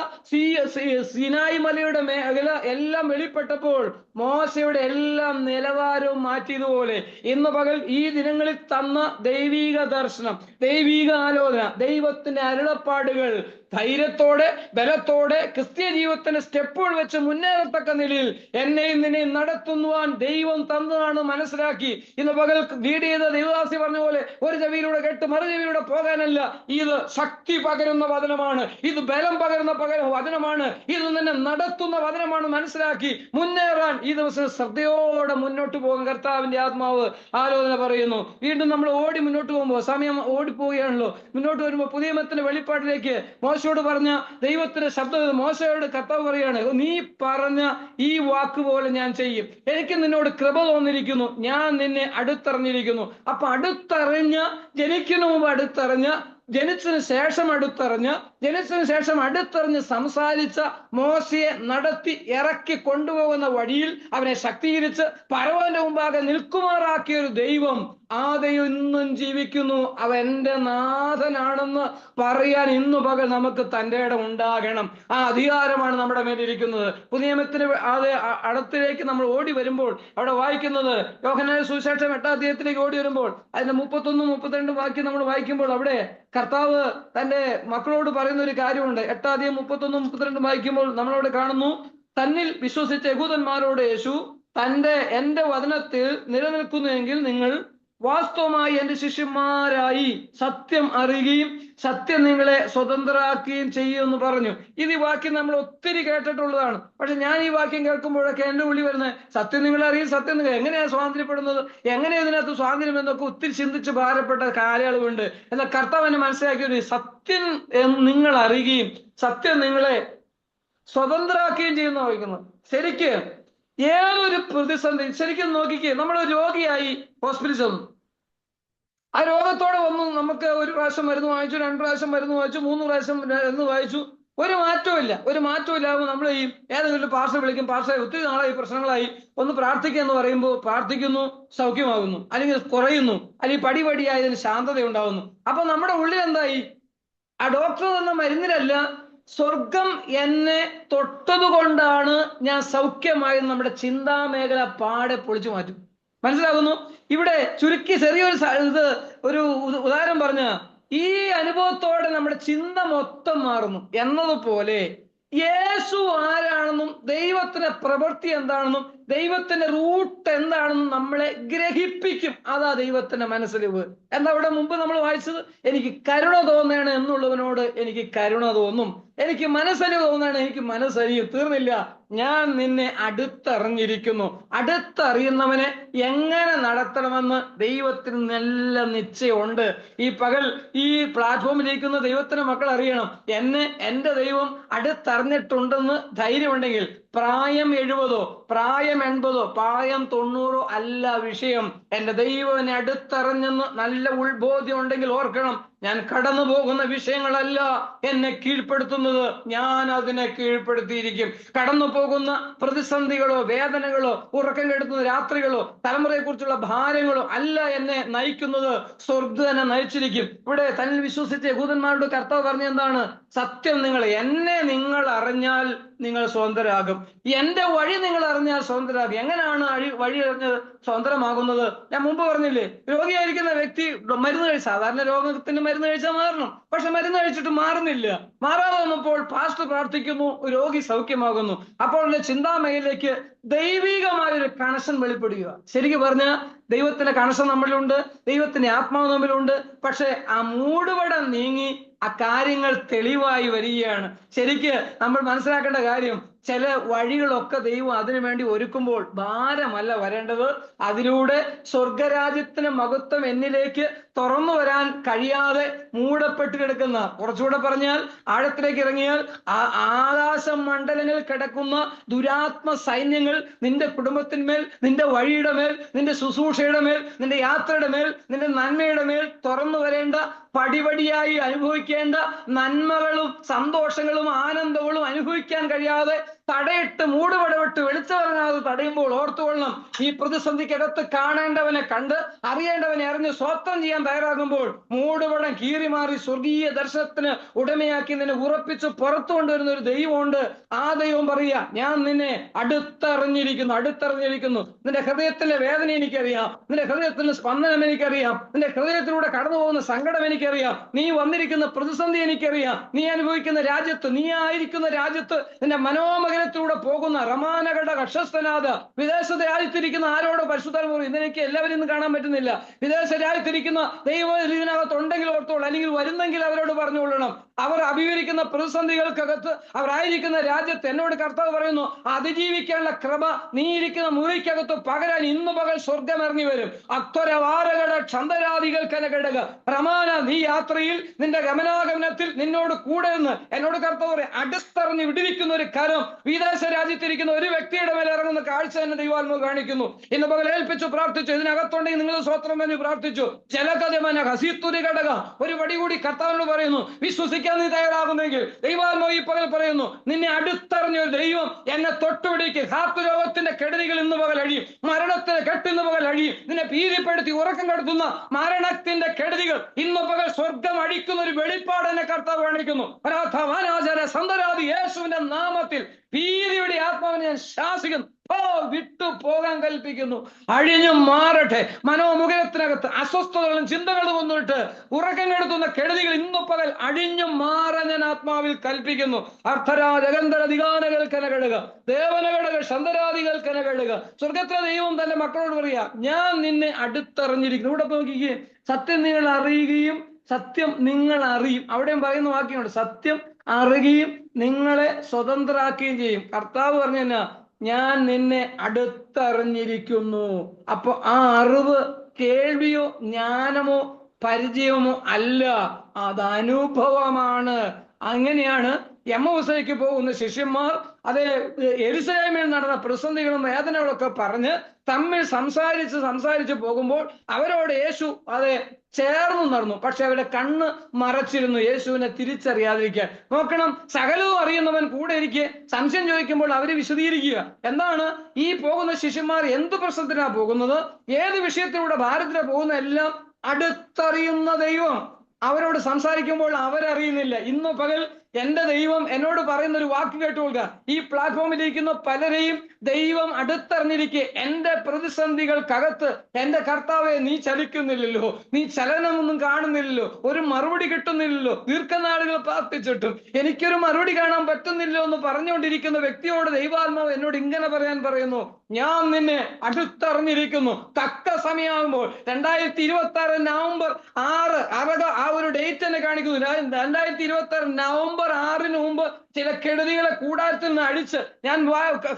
സിനായി മലയുടെ മേഖല എല്ലാം വെളിപ്പെട്ടപ്പോൾ മോശയുടെ എല്ലാം നിലവാരവും മാറ്റിയതുപോലെ ഇന്ന് പകൽ ഈ ദിനങ്ങളിൽ തന്ന ദൈവിക ദർശനം, ദൈവിക ആലോചന, ദൈവത്തിന്റെ അരുളപ്പാടുകൾ ധൈര്യത്തോടെ ബലത്തോടെ ക്രിസ്തീയ ജീവിതത്തിന്റെ സ്റ്റെപ്പുകൾ വെച്ച് മുന്നേറത്തക്ക നിലയിൽ എന്നെയും നിന്നെയും നടത്തുവാൻ ദൈവം തന്നതാണ് മനസ്സിലാക്കി ഇന്ന് പകൽ ലീഡ് ചെയ്ത ദൈവദാസി പറഞ്ഞ പോലെ ഒരു ചെവിയിലൂടെ കേട്ട് മറു ചെവിയിലൂടെ പോകാനല്ല. ഇത് ശക്തി പകരുന്ന വചനമാണ്, ഇത് ബലം പകരുന്ന വചനമാണ്, ഇത് നിന്നെ നടത്തുന്ന വചനമാണ്. മനസ്സിലാക്കി മുന്നേറാൻ ഈ ദിവസം ശ്രദ്ധയോടെ മുന്നോട്ട് പോകും കർത്താവിന്റെ ആത്മാവ് ആലോചന പറയുന്നു. വീണ്ടും നമ്മൾ ഓടി മുന്നോട്ട് പോകുമ്പോൾ സമയം ഓടിപ്പോവുകയാണല്ലോ. മുന്നോട്ട് വരുമ്പോൾ പുതിയ നിയമത്തിന്റെ വെളിപ്പാടിലേക്ക് മോശയോട് പറഞ്ഞ ദൈവത്തിന്റെ ശബ്ദം മോശയോട് കർത്താവ് പറയാണ്, നീ പറഞ്ഞ ഈ വാക്ക് പോലെ ഞാൻ ചെയ്യും, എനിക്ക് നിന്നോട് കൃപ തോന്നിയിരിക്കുന്നു, ഞാൻ നിന്നെ അടുത്തറിഞ്ഞിരിക്കുന്നു. അപ്പൊ അടുത്തറിഞ്ഞ, ജനിക്കുന്ന മുമ്പ് അടുത്തറിഞ്ഞ, ജനിച്ചതിന് ശേഷം അടുത്തറിഞ്ഞ് സംസാരിച്ച മോശയെ നടത്തി ഇറക്കി കൊണ്ടുപോകുന്ന വഴിയിൽ അവനെ ശക്തീകരിച്ച് പരവന്റെ മുമ്പാകെ നിൽക്കുമാറാക്കിയ ഒരു ദൈവം, ആ ദൈവം ഇന്നും ജീവിക്കുന്നു, അവൻ എന്റെ നാഥനാണെന്ന് പറയാൻ ഇന്നു പകൽ നമുക്ക് തന്റെ ഇടം ഉണ്ടാകണം. ആ അധികാരമാണ് നമ്മുടെ മേലിരിക്കുന്നത്. പുതിയ നിയമത്തിന് അടുത്തിലേക്ക് നമ്മൾ ഓടി വരുമ്പോൾ അവിടെ വായിക്കുന്നത് യോഹന്നാന്റെ സുവിശേഷം 8-ാം അധ്യായത്തിലേക്ക് ഓടി വരുമ്പോൾ അതിന്റെ 31-32 വാക്യം നമ്മൾ വായിക്കുമ്പോൾ അവിടെ കർത്താവ് തന്റെ മക്കളോട് പറയുന്ന ഒരു കാര്യമുണ്ട്. 8-ാം അധ്യായം 31-32 വായിക്കുമ്പോൾ നമ്മളവിടെ കാണുന്നു, തന്നിൽ വിശ്വസിച്ച യഹൂദന്മാരോട് യേശു എന്റെ വചനത്തിൽ നിലനിൽക്കുന്നുവെങ്കിൽ നിങ്ങൾ വാസ്തവമായി എന്റെ ശിഷ്യന്മാരായി സത്യം അറിയുകയും സത്യം നിങ്ങളെ സ്വതന്ത്രരാക്കുകയും ചെയ്യുമെന്ന് പറഞ്ഞു. ഇത് ഈ വാക്യം നമ്മൾ ഒത്തിരി കേട്ടിട്ടുള്ളതാണ്. പക്ഷെ ഞാൻ ഈ വാക്യം കേൾക്കുമ്പോഴൊക്കെ എന്റെ ഉള്ളി വരുന്നത്, സത്യം നിങ്ങളെ അറിയും, സത്യം നിങ്ങൾ എങ്ങനെയാണ് സ്വാതന്ത്ര്യപ്പെടുന്നത്, എങ്ങനെയാണ് ഇതിനകത്ത് സ്വാതന്ത്ര്യം എന്നൊക്കെ ഒത്തിരി ചിന്തിച്ച് ഭാരപ്പെട്ട കാലയളവുണ്ട്. എന്നാൽ കർത്താവ് എന്നെ മനസ്സിലാക്കിയത്, സത്യം നിങ്ങൾ അറിയുകയും സത്യം നിങ്ങളെ സ്വതന്ത്രരാക്കുകയും ചെയ്യുന്ന വായിക്കുന്നത്. ശരിക്ക് ഏതൊരു പ്രതിസന്ധി ശരിക്കും നോക്കിക്കേ, നമ്മൾ രോഗിയായി ഹോസ്പിറ്റലിൽ ചെന്നു, ആ രോഗത്തോടെ വന്നു, നമുക്ക് ഒരു പ്രാവശ്യം മരുന്ന് വാങ്ങിച്ചു, 2 പ്രാവശ്യം മരുന്ന് വാങ്ങിച്ചു, 3 പ്രാവശ്യം മരുന്ന് വാങ്ങിച്ചു, ഒരു മാറ്റവും ഇല്ലാകുമ്പോൾ നമ്മൾ ഈ ഏതെങ്കിലും പാർശ്വ വിളിക്കും, പാർശ്വ ഒത്തിരി നാളായി പ്രശ്നങ്ങളായി, ഒന്ന് പ്രാർത്ഥിക്കുക എന്ന് പറയുമ്പോൾ പ്രാർത്ഥിക്കുന്നു, സൗഖ്യമാകുന്നു, അല്ലെങ്കിൽ കുറയുന്നു, അല്ലെങ്കിൽ പടിപടിയായതിന് ശാന്തത ഉണ്ടാകുന്നു. അപ്പൊ നമ്മുടെ ഉള്ളിൽ എന്തായി? ആ ഡോക്ടർ തന്ന മരുന്നിലല്ല, സ്വർഗം എന്നെ തൊട്ടതുകൊണ്ടാണ് ഞാൻ സൗഖ്യമായെന്ന് നമ്മുടെ ചിന്താമേഖല പാടെ പൊളിച്ചു മാറ്റും. മനസ്സിലാകുന്നു? ഇവിടെ ചുരുക്കി ചെറിയൊരു ഒരു ഉദാഹരണം പറഞ്ഞ ഈ അനുഭവത്തോടെ നമ്മുടെ ചിന്ത മൊത്തം മാറുന്നു. എന്നതുപോലെ യേശു ആരാണെന്നും ദൈവത്തിന്റെ പ്രവൃത്തി എന്താണെന്നും ദൈവത്തിന്റെ റൂട്ട് എന്താണെന്നും നമ്മളെ ഗ്രഹിപ്പിക്കും. അതാ ദൈവത്തിന്റെ മനസ്സലിവ്. എന്താ ഇവിടെ മുമ്പ് നമ്മൾ വായിച്ചത്? എനിക്ക് കരുണ തോന്നണം എന്നുള്ളവനോട് എനിക്ക് കരുണ തോന്നും, എനിക്ക് മനസ്സലിവ് തോന്നണം എനിക്ക് മനസ്സലിയും. തീർന്നില്ല, ഞാൻ നിന്നെ അടുത്തറിഞ്ഞിരിക്കുന്നു. അടുത്തറിയുന്നവനെ എങ്ങനെ നടത്തണമെന്ന് ദൈവത്തിന് നല്ല നിശ്ചയമുണ്ട്. ഈ പകൽ ഈ പ്ലാറ്റ്ഫോമിലിരിക്കുന്ന ദൈവത്തിന്റെ മക്കൾ അറിയണം, എന്നെ എന്റെ ദൈവം അടുത്തറിഞ്ഞിട്ടുണ്ടെന്ന് ധൈര്യമുണ്ടെങ്കിൽ പ്രായം 70, പ്രായം 80, പ്രായം 90 അല്ല വിഷയം. എന്റെ ദൈവം എന്നെ അടുത്തറിഞ്ഞെന്ന് നല്ല ഉൾബോധ്യം ഉണ്ടെങ്കിൽ ഓർക്കണം, ഞാൻ കടന്നു പോകുന്ന വിഷയങ്ങളല്ല എന്നെ കീഴ്പ്പെടുത്തുന്നത്, ഞാൻ അതിനെ കീഴ്പ്പെടുത്തിയിരിക്കും. കടന്നു പോകുന്ന പ്രതിസന്ധികളോ വേദനകളോ ഉറക്കം കെടുത്തുന്ന രാത്രികളോ തലമുറയെ കുറിച്ചുള്ള ഭാരങ്ങളോ അല്ല എന്നെ നയിക്കുന്നത്, സ്വർഗ്ഗനെ നയിച്ചിരിക്കും. ഇവിടെ തന്നിൽ വിശ്വസിച്ച യഹൂദന്മാരുടെ കർത്താവ് പറഞ്ഞ എന്താണ്? സത്യം എന്നെ നിങ്ങൾ അറിഞ്ഞാൽ നിങ്ങൾ സ്വതന്ത്രരാകും, എന്റെ വഴി നിങ്ങൾ അറിഞ്ഞാൽ സ്വതന്ത്രരാകും. എങ്ങനെയാണ് വഴി അറിഞ്ഞത് സ്വതന്ത്രമാകുന്നത്? ഞാൻ മുമ്പ് പറഞ്ഞില്ലേ, രോഗിയായിരിക്കുന്ന വ്യക്തി മരുന്ന് കഴിച്ചു, സാധാരണ രോഗത്തിന് മരുന്ന് കഴിച്ചാൽ മാറണം, പക്ഷെ മരുന്ന് കഴിച്ചിട്ട് മാറുന്നില്ല. മാറാതെ വന്നപ്പോൾ പാസ്റ്റർ പ്രാർത്ഥിക്കുന്നു, രോഗി സൗഖ്യമാകുന്നു. അപ്പോൾ എന്റെ ചിന്താമേഖലയിലേക്ക് ദൈവികമായൊരു കണക്ഷൻ വെളിപ്പെടുക. ശരിക്കും പറഞ്ഞാൽ ദൈവത്തിന്റെ കണക്ഷൻ നമ്മളിലുണ്ട്, ദൈവത്തിന്റെ ആത്മാവ് നമ്മളിലുണ്ട്. പക്ഷെ ആ മൂടുപടം നീങ്ങി ആ കാര്യങ്ങൾ തെളിവായി വരികയാണ്. ശരിക്ക് നമ്മൾ മനസ്സിലാക്കേണ്ട കാര്യം, ചില വഴികളൊക്കെ ദൈവം അതിനു വേണ്ടി ഒരുക്കുമ്പോൾ ഭാരമല്ല വരേണ്ടത്, അതിലൂടെ സ്വർഗരാജ്യത്തിന് മഹത്വം എന്നിലേക്ക് തുറന്നു വരാൻ കഴിയാതെ മൂടപ്പെട്ട് കിടക്കുന്ന, കുറച്ചുകൂടെ പറഞ്ഞാൽ ആഴത്തിലേക്ക് ഇറങ്ങിയാൽ ആകാശ മണ്ഡലങ്ങളിൽ കിടക്കുന്ന ദുരാത്മ സൈന്യങ്ങൾ നിന്റെ കുടുംബത്തിന്മേൽ, നിന്റെ വഴിയുടെ മേൽ, നിന്റെ ശുശ്രൂഷയുടെ മേൽ, നിന്റെ യാത്രയുടെ മേൽ, നിന്റെ നന്മയുടെ മേൽ തുറന്നു വരേണ്ട, പടിപടിയായി അനുഭവിക്കേണ്ട നന്മകളും സന്തോഷങ്ങളും ആനന്ദങ്ങളും അനുഭവിക്കാൻ കഴിയാതെ തടയിട്ട് മൂടുപടവിട്ട് വെളിച്ചമിറങ്ങാതെ തടയുമ്പോൾ ഓർത്തുകൊള്ളണം, ഈ പ്രതിസന്ധിക്കകത്ത് കാണേണ്ടവനെ കണ്ട് അറിയേണ്ടവനെ അറിഞ്ഞ് സ്വത്രം ചെയ്യാൻ തയ്യാറാകുമ്പോൾ മൂടുപടം കീറി മാറി സ്വർഗീയ ദർശനത്തിന് ഉടമയാക്കി നിന്നെ ഉറപ്പിച്ച് പുറത്തു കൊണ്ടുവരുന്ന ഒരു ദൈവമുണ്ട്. ആ ദൈവം പറയുക, ഞാൻ നിന്നെ അടുത്തറിഞ്ഞിരിക്കുന്നു. നിന്റെ ഹൃദയത്തിലെ വേദന എനിക്കറിയാം, നിന്റെ ഹൃദയത്തിന്റെ സ്പന്ദനം എനിക്കറിയാം, നിന്റെ ഹൃദയത്തിലൂടെ കടന്നു പോകുന്ന സങ്കടം എനിക്കറിയാം, നീ വന്നിരിക്കുന്ന പ്രതിസന്ധി എനിക്കറിയാം, നീ അനുഭവിക്കുന്ന രാജ്യത്ത്, നീ ആയിരിക്കുന്ന രാജ്യത്ത് നിന്റെ മനോമകനത്തിലൂടെ പോകുന്ന റമാനകട കക്ഷസ്ഥനാഥ വിദേശ രാജ്യത്തിരിക്കുന്ന ആരോട് പരിശുദ്ധാത്മാവ്, ഇതെനിക്ക് എല്ലാവരും ഇന്ന് കാണാൻ പറ്റുന്നില്ല, വിദേശ രാജ്യത്തിരിക്കുന്ന ദൈവം ഇതിനകത്ത് ഉണ്ടെങ്കിൽ ഓർത്തോളൂ, അല്ലെങ്കിൽ വരുന്നെങ്കിൽ അവരോട് പറഞ്ഞുകൊള്ളണം. അവർ അഭിമുഖീകരിക്കുന്ന പ്രതിസന്ധികൾക്കകത്ത് അവരായിരിക്കുന്ന രാജ്യത്ത് എന്നോട് കർത്താവ് പറയുന്നു, അതിജീവിക്കാനുള്ള കൃപ നീ ഇരിക്കുന്ന മുറിക്കകത്ത് പകരാൻ ഇന്ന് പകൽ സ്വർഗം ഇറങ്ങി വരും. അക്വരവാരകട ക്ഷന്തരാദികൾ കനകടക പ്രമാണ, നീ യാത്രയിൽ നിന്റെ ഗമനാഗമനത്തിൽ നിന്നോട് കൂടെ നിന്ന് എന്നോട് കർത്താവ് പറയും, അടുത്തറിഞ്ഞ് വിടുവിക്കുന്ന ഒരു കരം വിദേശ രാജ്യത്തിരിക്കുന്ന ഒരു വ്യക്തിയുടെ മേലെ ഇറങ്ങുന്ന കാഴ്ച തന്നെ ദൈവാത്മാവ് കാണിക്കുന്നു. ഇന്ന് പകൽ ഏൽപ്പിച്ചു പ്രാർത്ഥിച്ചു, ഇതിനകത്തുണ്ടെങ്കിൽ നിങ്ങൾ സ്വത്രം എന്ന് പ്രാർത്ഥിച്ചു. ജലകഥമന ഹസീത്തുരി ഘടക ഒരു പടി കൂടി കർത്താവിനോട് പറയുന്നു, വിശ്വസിക്കാൻ നീ തയ്യാറാകുന്നെങ്കിൽ ദൈവാത്മാവ് ഈ പകൽ പറയുന്നു, നിന്നെ അടുത്തറിഞ്ഞ ഒരു ദൈവം എന്നെ തൊട്ടുപിടിക്ക്. ഹാർട്ടുരോഗത്തിന്റെ കെടുതികൾ ഇന്ന് പകൽ അഴിയും, മരണത്തിന്റെ കെട്ടിന്ന് പകൽ അഴിയും, നിന്നെ ഭീതിപ്പെടുത്തി ഉറക്കം കെടുത്തുന്ന മരണത്തിന്റെ കെടുതികൾ ഇന്ന് പകൽ സ്വർഗം അടിക്കുന്ന ഒരു വെളിപ്പാട് എന്നെ കർത്താവ് കാണിക്കുന്നു. സന്തരാദി യേശുവിന്റെ നാമത്തിൽ ഭീതിയുടെ ആത്മാവിനെ ഞാൻ ശാസിക്കുന്നു, വിട്ടു പോകാൻ കൽപ്പിക്കുന്നു. അഴിഞ്ഞു മാറട്ടെ. മനോമുഖത്തിനകത്ത് അസ്വസ്ഥതകളും ചിന്തകളും വന്നിട്ട് ഉറക്കം കെടുത്തുന്ന കെടുതികൾ ഇന്നു പകൽ അഴിഞ്ഞു മാറാൻ ഞാൻ ആത്മാവിൽ കൽപ്പിക്കുന്നു. അർത്ഥരാജകന്ധരധികാനകൾ കനകടുക, ദേവനകടക ശന്തരാദികൾ കനകടുക. സ്വർഗത്തിലെ ദൈവം തന്റെ മക്കളോട് പറയാ, ഞാൻ നിന്നെ അടുത്തറിഞ്ഞിരിക്കുന്നു. ഇവിടെ നോക്കിക്കേ, സത്യം നിങ്ങൾ അറിയുകയും സത്യം നിങ്ങൾ അറിയും. അവിടെയും പറയുന്ന വാക്യമുണ്ട്, സത്യം അറിയുകയും നിങ്ങളെ സ്വതന്ത്രരാക്കുകയും ചെയ്യും. കർത്താവ് പറഞ്ഞു തന്നെ, ഞാൻ നിന്നെ അടുത്തറിഞ്ഞിരിക്കുന്നു. അപ്പൊ ആ അറിവ് കേൾവിയോ ജ്ഞാനമോ പരിചയമോ അല്ല, അത് അനുഭവമാണ്. അങ്ങനെയാണ് എമ്മൗസിലേക്ക് പോകുന്ന ശിഷ്യന്മാർ അതേ യെരൂശലേമിൽ നടന്ന പ്രതിസന്ധികളും വേദനകളൊക്കെ പറഞ്ഞ് തമ്മിൽ സംസാരിച്ച് പോകുമ്പോൾ അവരോട് യേശു അതെ ചേർന്ന് നടന്നു. പക്ഷെ അവരുടെ കണ്ണ് മറച്ചിരുന്നു, യേശുവിനെ തിരിച്ചറിയാതിരിക്കാൻ. നോക്കണം, സകലവും അറിയുന്നവൻ കൂടെ ഇരിക്കെ സംശയം ചോദിക്കുമ്പോൾ അവര് വിശദീകരിക്കുക. എന്താണ് ഈ പോകുന്ന ശിഷ്യന്മാർ എന്ത് പ്രശ്നത്തിനാ പോകുന്നത്, ഏത് വിഷയത്തിലൂടെ ഭാരതത്തിലാ പോകുന്ന, എല്ലാം അടുത്തറിയുന്ന ദൈവം അവരോട് സംസാരിക്കുമ്പോൾ അവരറിയുന്നില്ല. ഇന്ന് പകൽ എന്റെ ദൈവം എന്നോട് പറയുന്ന ഒരു വാക്ക് കേട്ടുകൊള്ളുക. ഈ പ്ലാറ്റ്ഫോമിലിരിക്കുന്ന പലരെയും ദൈവം അടുത്തറിഞ്ഞിരിക്കെ എന്റെ പ്രതിസന്ധികൾക്കകത്ത് എന്റെ കർത്താവെ നീ ചലിക്കുന്നില്ലല്ലോ, നീ ചലനമൊന്നും കാണുന്നില്ലല്ലോ, ഒരു മറുപടി കിട്ടുന്നില്ലല്ലോ, ദീർഘനാളുകൾ പ്രാർത്ഥിച്ചിട്ടും എനിക്കൊരു മറുപടി കാണാൻ പറ്റുന്നില്ലോ എന്ന് പറഞ്ഞുകൊണ്ടിരിക്കുന്ന വ്യക്തിയോട് ദൈവാത്മാവ് എന്നോട് ഇങ്ങനെ പറയാൻ പറയുന്നു, ഞാൻ നിന്നെ അടുത്തറിഞ്ഞിരിക്കുന്നു. തക്ക സമയമാകുമ്പോൾ 2026 നവംബർ 6 ആ ഒരു ഡേറ്റ് തന്നെ കാണിക്കുന്നു. 2026 നവംബർ 6 മുമ്പ് ചില കെടുതികളെ കൂടാരത്തിൽ നിന്ന് അടിച്ച് ഞാൻ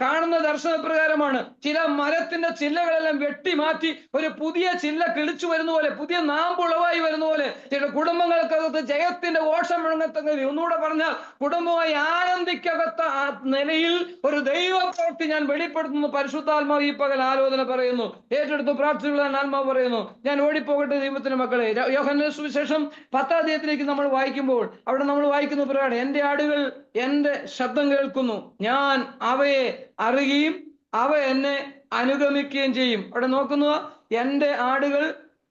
കാണുന്ന ദർശനപ്രകാരമാണ്. ചില മരത്തിന്റെ ചില്ലകളെല്ലാം വെട്ടി മാറ്റി ഒരു പുതിയ ചില്ല കിളിച്ചു വരുന്ന പോലെ, പുതിയ നാമ്പുളവായി വരുന്ന പോലെ ചില കുടുംബങ്ങൾക്കകത്ത് ജയത്തിന്റെ ഓഷം മുഴങ്ങത്തക്ക, ഒന്നുകൂടെ പറഞ്ഞാൽ കുടുംബമായി ആനന്ദിക്കകത്ത ആ നിലയിൽ ഒരു ദൈവപ്രവൃത്തി ഞാൻ വെളിപ്പെടുത്തുന്നു. പരിശുദ്ധാത്മാവ് ഈ പകൽ ആലോചന പറയുന്നു, ഏറ്റെടുത്ത് പ്രാർത്ഥിച്ചുകൊള്ളാൻ ആത്മാവ് പറയുന്നു. ഞാൻ ഓടിപ്പോകട്ടെ ദൈവത്തിന്റെ മക്കളെ. യോഹന്നാന്റെ സുവിശേഷം 10ാം അധ്യായത്തിലേക്ക് നമ്മൾ വായിക്കുമ്പോൾ അവിടെ നമ്മൾ വായിക്കുന്ന പ്രകാരം, എന്റെ ആടുകൾ എന്റെ ശബ്ദം കേൾക്കുന്നു, ഞാൻ അവയെ അറിയുകയും അവ എന്നെ അനുഗമിക്കുകയും ചെയ്യും. അവിടെ നോക്കുന്നു, എന്റെ ആടുകൾ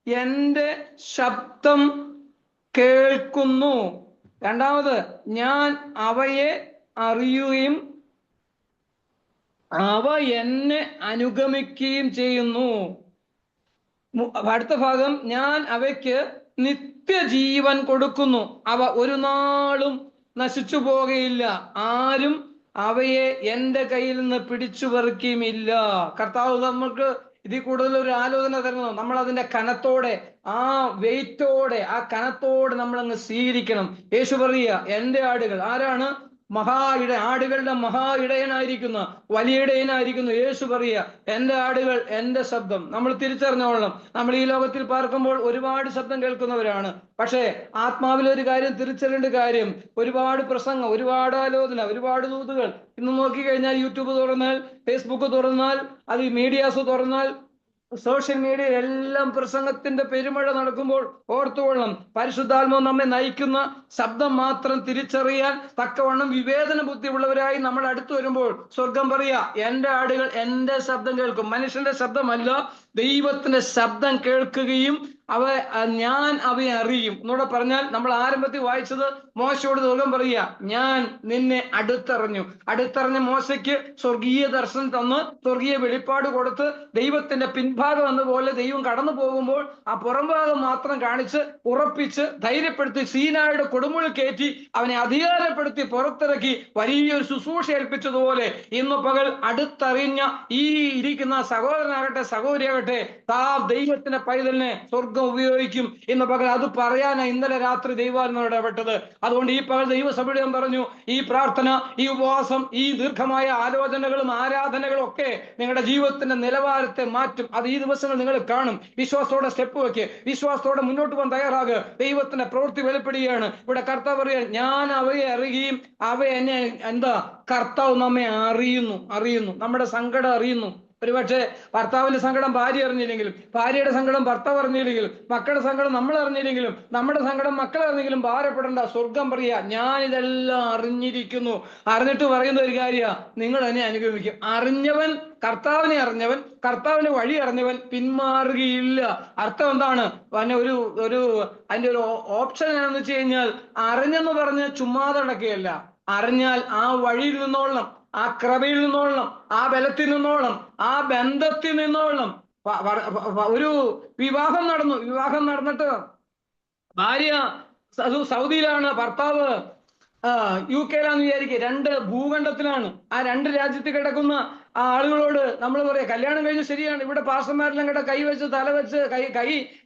എന്റെ ശബ്ദം കേൾക്കുന്നു. രണ്ടാമത്, ഞാൻ അവയെ അറിയുകയും അവ എന്നെ അനുഗമിക്കുകയും ചെയ്യുന്നു. അടുത്ത ഭാഗം, ഞാൻ അവയ്ക്ക് നിത്യജീവൻ കൊടുക്കുന്നു, അവ ഒരു നാളും നശിച്ചു പോകുകയില്ല, ആരും അവയെ എന്റെ കയ്യിൽ നിന്ന് പിടിച്ചു പറിക്കുകയുമില്ല. കർത്താവ് നമുക്ക് ഇതിൽ കൂടുതൽ ഒരു ആലോചന തരണം. നമ്മൾ അതിന്റെ കനത്തോടെ, ആ വെയിറ്റോടെ, ആ കനത്തോടെ നമ്മൾ അങ്ങ് സ്വീകരിക്കണം. യേശു പറയുക, എന്റെ ആടുകൾ ആരാണ്? ആടുകളുടെ ഇടയനായിരിക്കുന്ന വലിയ ഇടയനായിരിക്കുന്നു യേശു പറയുക, എന്റെ ആടുകൾ എന്റെ ശബ്ദം. നമ്മൾ തിരിച്ചറിഞ്ഞോളണം. നമ്മൾ ഈ ലോകത്തിൽ പാർക്കുമ്പോൾ ഒരുപാട് ശബ്ദം കേൾക്കുന്നവരാണ്. പക്ഷേ ആത്മാവിലൊരു കാര്യം തിരിച്ചറിയേണ്ട കാര്യം, ഒരുപാട് പ്രസംഗം, ഒരുപാട് ആലോചന, ഒരുപാട് ദൂതുകൾ ഇന്ന് നോക്കിക്കഴിഞ്ഞാൽ, യൂട്യൂബ് തുറന്നാൽ, ഫേസ്ബുക്ക് തുറന്നാൽ, അത് മീഡിയാസ് തുറന്നാൽ, സോഷ്യൽ മീഡിയയിൽ എല്ലാം പ്രസംഗത്തിന്റെ പെരുമഴ നടക്കുമ്പോൾ ഓർത്തുകൊള്ളണം, പരിശുദ്ധാത്മാവ് നമ്മെ നയിക്കുന്ന ശബ്ദം മാത്രം തിരിച്ചറിയാൻ തക്കവണ്ണം വിവേചന ബുദ്ധിയുള്ളവരായി നമ്മൾ അടുത്തു വരുമ്പോൾ സ്വർഗം പറയാ, എന്റെ ആടുകൾ എന്റെ ശബ്ദം കേൾക്കും. മനുഷ്യന്റെ ശബ്ദമല്ല, ദൈവത്തിന്റെ ശബ്ദം കേൾക്കുകയും ഞാൻ അവയെ അറിയും. എന്നൂടെ പറഞ്ഞാൽ, നമ്മൾ ആരംഭത്തിൽ വായിച്ചത് മോശയോട് സ്വർഗം പറയുക, ഞാൻ നിന്നെ അടുത്തറിഞ്ഞ മോശയ്ക്ക് സ്വർഗീയ ദർശനം തന്ന് സ്വർഗീയ വെളിപ്പാട് കൊടുത്ത് ദൈവത്തിന്റെ പിൻഭാഗം എന്നപോലെ ദൈവം കടന്നു പോകുമ്പോൾ ആ പുറംഭാഗം മാത്രം കാണിച്ച് ഉറപ്പിച്ച് ധൈര്യപ്പെടുത്തി സീനായുടെ കൊടുമുഴി കയറ്റി അവനെ അധികാരപ്പെടുത്തി പുറത്തിറക്കി വലിയൊരു ശുശ്രൂഷ ഏൽപ്പിച്ചതുപോലെ ഇന്ന് പകൽ അടുത്തറിഞ്ഞ ഈ ഇരിക്കുന്ന സഹോദരനാകട്ടെ സഹോദരിയാകട്ടെ, ദൈവത്തിന്റെ പൈതലിനെ സ്വർഗം ഉപയോഗിക്കും. ഇന്ന് പകൽ അത് പറയാനാ ഇന്നലെ രാത്രി ദൈവാത്മാവ് ഇടപെട്ടത്. അതുകൊണ്ട് ഈ പകൽ ദൈവസഭയുടെ പറഞ്ഞു, ഈ പ്രാർത്ഥന, ഈ ഉപവാസം, ഈ ദീർഘമായ ആലോചനകളും ആരാധനകളും ഒക്കെ നിങ്ങളുടെ ജീവിതത്തിന്റെ നിലവാരത്തെ മാറ്റും. അത് ഈ ദിവസങ്ങൾ നിങ്ങൾ കാണും. വിശ്വാസത്തോടെ സ്റ്റെപ്പ് വെക്ക്, വിശ്വാസത്തോടെ മുന്നോട്ട് പോകാൻ തയ്യാറാകുക. ദൈവത്തിന്റെ പ്രവൃത്തി വെളിപ്പെടുകയാണ്. ഇവിടെ കർത്താവ് പറയുക, ഞാൻ അവയെ അറിയുകയും അവ എന്നെ കർത്താവ് നമ്മെ അറിയുന്നു, നമ്മുടെ സങ്കടം അറിയുന്നു. ഒരുപക്ഷെ ഭർത്താവിന്റെ സങ്കടം ഭാര്യ അറിഞ്ഞില്ലെങ്കിലും, ഭാര്യയുടെ സങ്കടം ഭർത്താവ് അറിഞ്ഞില്ലെങ്കിലും, മക്കളുടെ സങ്കടം നമ്മൾ അറിഞ്ഞില്ലെങ്കിലും, നമ്മുടെ സങ്കടം മക്കൾ അറിഞ്ഞെങ്കിലും ഭാരപ്പെടേണ്ട. സ്വർഗം പറയുക, ഞാൻ ഇതെല്ലാം അറിഞ്ഞിരിക്കുന്നു. അറിഞ്ഞിട്ട് പറയുന്ന ഒരു കാര്യ, നിങ്ങൾ എന്നെ അനുഗമിക്കും. കർത്താവിനെ അറിഞ്ഞവൻ, കർത്താവിന്റെ വഴി അറിഞ്ഞവൻ പിന്മാറുകയില്ല. അർത്ഥം എന്താണ്? അതിന്റെ ഒരു ഓപ്ഷൻ എന്താണെന്ന് വെച്ച് കഴിഞ്ഞാൽ, അറിഞ്ഞെന്ന് പറഞ്ഞ് ചുമ്മാതെ നടക്കുകയല്ല. അറിഞ്ഞാൽ ആ വഴിയിൽ നിന്നോളണം, ആ കൃപയിൽ നിന്നോളണം, ആ ബലത്തിൽ നിന്നോളണം, ആ ബന്ധത്തിൽ നിന്നോളണം. ഒരു വിവാഹം നടന്നിട്ട് ഭാര്യ സൗദിയിലാണ്, ഭർത്താവ് UK-ലാന്ന് വിചാരിക്കുക. 2 ഭൂഖണ്ഡത്തിലാണ്. ആ 2 രാജ്യത്ത് കിടക്കുന്ന ആ ആളുകളോട് നമ്മൾ പറയാം, കല്യാണം കഴിഞ്ഞ് ശരിയാണ്, ഇവിടെ പാസ്റ്റർമാരെല്ലാം കൂടെ കൈ വെച്ച്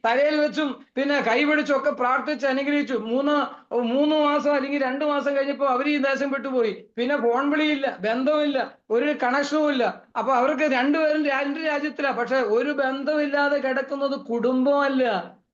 തലയിൽ വെച്ചും പിന്നെ കൈ പിടിച്ചും ഒക്കെ പ്രാർത്ഥിച്ച് അനുഗ്രഹിച്ചു. 3 മാസം അല്ലെങ്കിൽ 2 മാസം കഴിഞ്ഞപ്പോൾ അവർ ഈ ദേശം വിട്ടുപോയി. പിന്നെ ഫോൺ വിളിയില്ല, ബന്ധമില്ല, ഒരു കണക്ഷനും ഇല്ല. അപ്പൊ അവർക്ക് രണ്ടുപേരും 2 രാജ്യത്തിലാണ്. പക്ഷെ ഒരു ബന്ധമില്ലാതെ കിടക്കുന്നത് കുടുംബമല്ല,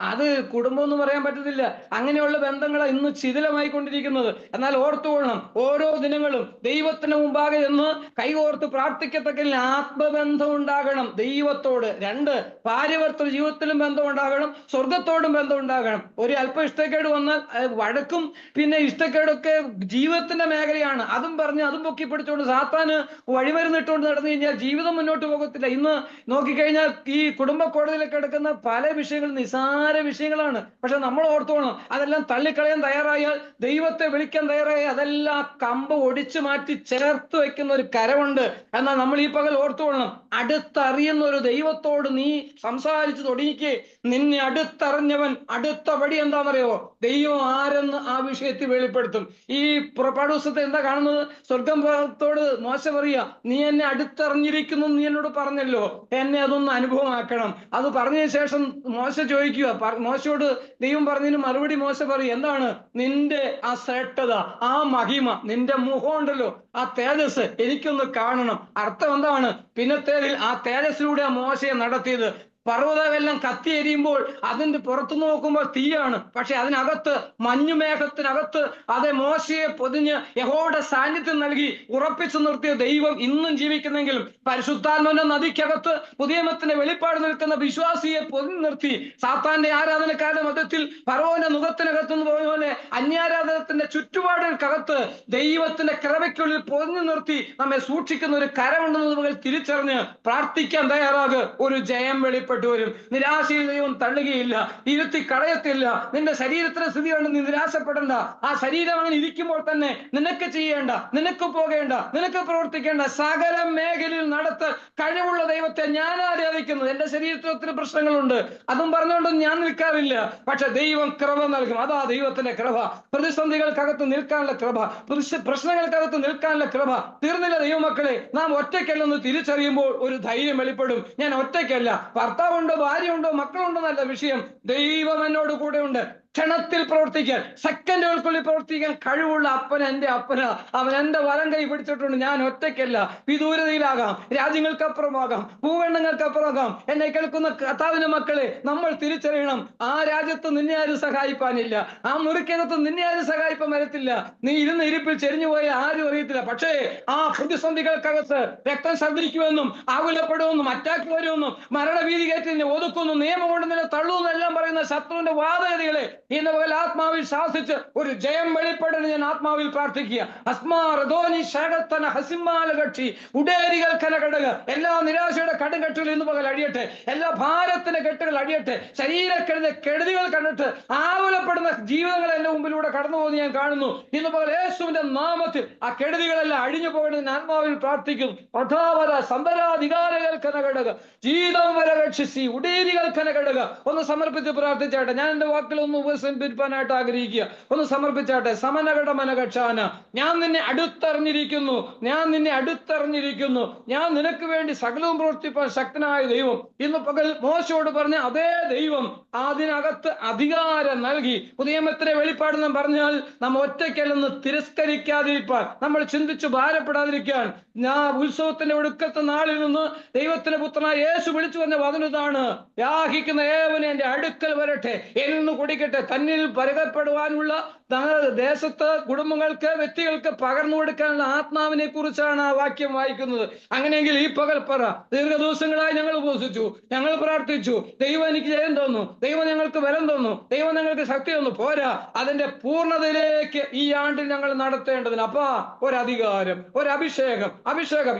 അത് കുടുംബം എന്ന് പറയാൻ പറ്റത്തില്ല. അങ്ങനെയുള്ള ബന്ധങ്ങളാണ് ഇന്ന് ശിഥിലമായിക്കൊണ്ടിരിക്കുന്നത്. എന്നാൽ ഓർത്തുകൊള്ളണം, ഓരോ ദിനങ്ങളും ദൈവത്തിന് മുമ്പാകെ എന്ന് കൈകോർത്ത് പ്രാർത്ഥിക്കത്തക്ക ആത്മബന്ധം ഉണ്ടാകണം ദൈവത്തോട്. 2, ഭാര്യഭർത്തൃ ജീവിതത്തിലും ബന്ധം ഉണ്ടാകണം, സ്വർഗത്തോടും ബന്ധം ഉണ്ടാകണം. ഒരു അല്പം ഇഷ്ടക്കേട് വന്നാൽ വഴക്കും പിന്നെ ഇഷ്ടക്കേടൊക്കെ ജീവിതത്തിന്റെ മേഖലയാണ്. അതും പറഞ്ഞ് അതും പൊക്കി പിടിച്ചുകൊണ്ട് സാത്താന് വഴിമരുന്നിട്ടുകൊണ്ട് നടന്നു കഴിഞ്ഞാൽ ജീവിതം മുന്നോട്ട് പോകത്തില്ല. ഇന്ന് നോക്കിക്കഴിഞ്ഞാൽ ഈ കുടുംബ കോടതിയിലൊക്കെ എടുക്കുന്ന പല വിഷയങ്ങളും നിസാര നിസ്സാര വിഷയങ്ങളാണ്. പക്ഷെ നമ്മൾ ഓർത്തോണം, അതെല്ലാം തള്ളിക്കളയാൻ തയ്യാറായാൽ, ദൈവത്തെ വിളിക്കാൻ തയ്യാറായാൽ അതെല്ലാം കമ്പ് ഒടിച്ചു മാറ്റി ചേർത്ത് വെക്കുന്ന ഒരു കരമുണ്ട്. എന്നാൽ നമ്മൾ ഈ പകൽ ഓർത്തോണം, അടുത്തറിയുന്ന ഒരു ദൈവത്തോട് നീ സംസാരിച്ചു തുടങ്ങിക്കേ. നിന്നെ അടുത്തറിഞ്ഞവൻ അടുത്ത പടി എന്താണെന്നറിയോ? ദൈവം ആരെന്ന് ആ വിഷയത്തിൽ വെളിപ്പെടുത്തും. ഈ പുറപ്പാട് പുസ്തകത്തെ എന്താ കാണുന്നത്? സ്വർഗത്തോട് മോശ പറയാ, നീ എന്നെ അടുത്തറിഞ്ഞിരിക്കുന്നു, നീ എന്നോട് പറഞ്ഞല്ലോ, എന്നെ അതൊന്ന് അനുഭവമാക്കണം. അത് പറഞ്ഞതിന് ശേഷം മോശ ചോദിക്കുക, മോശയോട് ദൈവം പറഞ്ഞതിന് മറുപടി മോശ പറയും, എന്താണ്? നിന്റെ ആ ശ്രേഷ്ഠത, ആ മഹിമ, നിന്റെ മുഖം ഉണ്ടല്ലോ, ആ തേജസ് എനിക്കൊന്ന് കാണണം. അർത്ഥം എന്താണ്? പിന്നത്തേതിൽ ആ തേജസ്സിലൂടെ ആ മോശയെ നടത്തിയത്. പർവ്വതമെല്ലാം കത്തി എരിയുമ്പോൾ അതിന്റെ പുറത്തു നോക്കുമ്പോൾ തീയാണ്, പക്ഷെ അതിനകത്ത് മഞ്ഞുമേഘത്തിനകത്ത് അതേ മോശയെ പൊതിഞ്ഞ് യഹോവയുടെ സാന്നിധ്യം നൽകി ഉറപ്പിച്ചു നിർത്തിയ ദൈവം ഇന്നും ജീവിക്കുന്നെങ്കിലും പരിശുദ്ധാത്മാവിന്റെ നദിക്കകത്ത് പുതിയമത്തിന്റെ വെളിപ്പാട് നിൽക്കുന്ന വിശ്വാസിയെ പൊതിഞ്ഞു നിർത്തി സാത്താന്റെ ആരാധനക്കാരുടെ മധ്യത്തിൽ ഫറവോന്റെ മുഖത്തിനകത്തുനിന്ന് പോയ പോലെ അന്യാരാധനത്തിന്റെ ചുറ്റുപാടുകൾക്കകത്ത് ദൈവത്തിന്റെ കൃപയ്ക്കുള്ളിൽ പൊതിഞ്ഞു നിർത്തി നമ്മെ സൂക്ഷിക്കുന്ന ഒരു കരമുണ്ടെന്ന് നമ്മൾ തിരിച്ചറിഞ്ഞ് പ്രാർത്ഥിക്കാൻ തയ്യാറാകുക. ഒരു ജയം വെളിപ്പെട്ടു വരും. നിരാശയിൽ ദൈവം തള്ളുകയില്ല, ഇരുത്തി കളയത്തില്ല. നിന്റെ ശരീരത്തിന്റെ സ്ഥിതി കൊണ്ട് നീ നിരാശപ്പെടേണ്ട. ആ ശരീരം അങ്ങനെ ഇരിക്കുമ്പോൾ തന്നെ നിനക്ക് ചെയ്യേണ്ട, നിനക്ക് പോകേണ്ട, നിനക്ക് പ്രവർത്തിക്കേണ്ട സകല മേഖലയിൽ നടത്ത് കഴിവുള്ള ദൈവത്തെ ഞാൻ ആരാധിക്കുന്നത്. എന്റെ ശരീരത്തിൽ ഒത്തിരി പ്രശ്നങ്ങളുണ്ട്, അതും പറഞ്ഞുകൊണ്ട് ഞാൻ നിൽക്കാറില്ല. പക്ഷെ ദൈവം കൃപ നൽകും. അതാ ദൈവത്തിന്റെ കൃപ. പ്രതിസന്ധികൾക്കകത്ത് നിൽക്കാനുള്ള കൃപ, പ്രശ്നങ്ങൾക്കകത്ത് നിൽക്കാനുള്ള കൃപ. തീർന്നില്ല ദൈവമക്കളെ, നാം ഒറ്റയ്ക്കല്ലെന്ന് തിരിച്ചറിയുമ്പോൾ ഒരു ധൈര്യം വെളിപ്പെടും. ഞാൻ ഒറ്റയ്ക്കല്ല, ഭർത്താവുണ്ടോ, ഭാര്യയുണ്ടോ, മക്കളുണ്ടോ എന്നല്ല വിഷയം. ദൈവം എന്നോട് കൂടെ ഉണ്ട്. ക്ഷണത്തിൽ പ്രവർത്തിക്കാൻ, സെക്കൻഡുകൾക്കുള്ളിൽ പ്രവർത്തിക്കാൻ കഴിവുള്ള അപ്പൻ എന്റെ അപ്പന. അവൻ എന്റെ വലം കൈ പിടിച്ചിട്ടുണ്ട്. ഞാൻ ഒറ്റയ്ക്കല്ല. വിദൂരതയിലാകാം, രാജ്യങ്ങൾക്കപ്പുറമാകാം, ഭൂഖണ്ഡങ്ങൾക്കപ്പുറമാകാം. എന്നെ കേൾക്കുന്ന കർത്താവിന്റെ മക്കളെ, നമ്മൾ തിരിച്ചറിയണം, ആ രാജ്യത്ത് നിന്നെ ആരും സഹായിപ്പാനില്ല, ആ മുറിക്കകത്ത് നിന്നെ ആരും സഹായിപ്പാൻ വരത്തില്ല. നീ ഇരുന്ന ഇരിപ്പിൽ ചെരിഞ്ഞു പോയാൽ ആരും അറിയത്തില്ല. പക്ഷേ ആ പ്രതിസന്ധികൾക്കകത്ത് രക്തം ഛർദ്ദിക്കുമെന്നും ആകുലപ്പെടുമെന്നും അറ്റാക്ക് വരുമെന്നും മരണഭീതി കയറ്റി നിന്നെ ഒതുക്കുന്നു, നിയമം കൊണ്ട് നിന്നെ തള്ളുമെന്നും എല്ലാം പറയുന്ന ശത്രുവിന്റെ വാദഗതികളെ ഇന്ന് പകൽ ആത്മാവിൽ ശാസിച്ച് ഒരു ജയം വെളിപ്പെടുന്ന ഞാൻ ആത്മാവിൽ പ്രാർത്ഥിക്കുക. ഉടേരികൾ കനകടക എല്ലാ നിരാശയുടെ കടുകെട്ടുകൾ ഇന്ന് പകൽ അടിയട്ടെ. എല്ലാ ഭാരത്തിന്റെ കെട്ടുകൾ അടിയട്ടെ. ശരീരക്കെടുന്ന കെടുതികൾ കണ്ടിട്ട് ആകുലപ്പെടുന്ന ജീവിതങ്ങൾ എന്റെ മുമ്പിലൂടെ കടന്നു പോകുന്നത് ഞാൻ കാണുന്നു. ഇന്ന് പകൽ യേശുവിന്റെ നാമത്തിൽ ആ കെടുതികളെല്ലാം അഴിഞ്ഞു പോകണമെന്ന് ആത്മാവിൽ പ്രാർത്ഥിക്കുന്നു. പ്രധാവര സമ്പരാധികാരികൾ കനകടക ജീവിതം വരെ രക്ഷിಸಿ ഉടേരികൾ കനകടക. ഒന്ന് സമർപ്പിച്ച് പ്രാർത്ഥിച്ചാട്ടെ. ഞാൻ എന്റെ വാക്കിലൊന്ന് ഉപസംഹരിപ്പാനായിട്ട് ആഗ്രഹിക്കുക. ഒന്ന് സമർപ്പിച്ചാട്ടെ. സമനകടമനകക്ഷാന, ഞാൻ നിന്നെ അടുത്തറിഞ്ഞിരിക്കുന്നു, ഞാൻ നിന്നെ അടുത്തറിഞ്ഞിരിക്കുന്നു, ഞാൻ നിനക്ക് വേണ്ടി സകലവും പ്രവർത്തിപ്പാൻ ശക്തനായ ദൈവം. ഇന്ന് പകൽ മോശയോട് പറഞ്ഞ അതേ ദൈവം അതിനകത്ത് അധികാരം നൽകി. പുതിയമത്തിലെ വെളിപ്പാടെന്ന് പറഞ്ഞാൽ നാം ഒറ്റയ്ക്കല്ലെന്ന് തിരസ്കരിക്കാതിരിക്കാൻ, നമ്മൾ ചിന്തിച്ചു ഭാരപ്പെടാതിരിക്കാൻ. ഞാൻ ഉത്സവത്തിന്റെ ഒടുക്കത്തെ നാളിൽ നിന്ന് ദൈവത്തിന്റെ പുത്രനായ യേശു വിളിച്ചു വന്ന വചനതാണ്, യാഹിക്കുന്ന ഏവനെ എന്റെ അടുക്കൽ വരട്ടെ, എന്ന് കുടിക്കട്ടെ. തന്നിൽ പരകപ്പെടുവാനുള്ള ദേശത്ത് കുടുംബങ്ങൾക്ക്, വ്യക്തികൾക്ക് പകർന്നു കൊടുക്കാനുള്ള ആത്മാവിനെ കുറിച്ചാണ് ആ വാക്യം വായിക്കുന്നത്. അങ്ങനെയെങ്കിൽ ഈ പകൽ പറ, ദീർഘദിവസങ്ങളായി ഞങ്ങൾ ഉപവസിച്ചു, ഞങ്ങൾ പ്രാർത്ഥിച്ചു, ദൈവം എനിക്ക് ജയം തന്നു, ദൈവം ഞങ്ങൾക്ക് ബലം തന്നു, ദൈവം ഞങ്ങൾക്ക് ശക്തി തന്നു. പോരാ, അതിന്റെ പൂർണ്ണതയിലേക്ക് ഈ ആണ്ടിൽ ഞങ്ങൾ നടത്തേണ്ടതിന് അപ്പാ ഒരധികാരം, ഒരഭിഷേകം,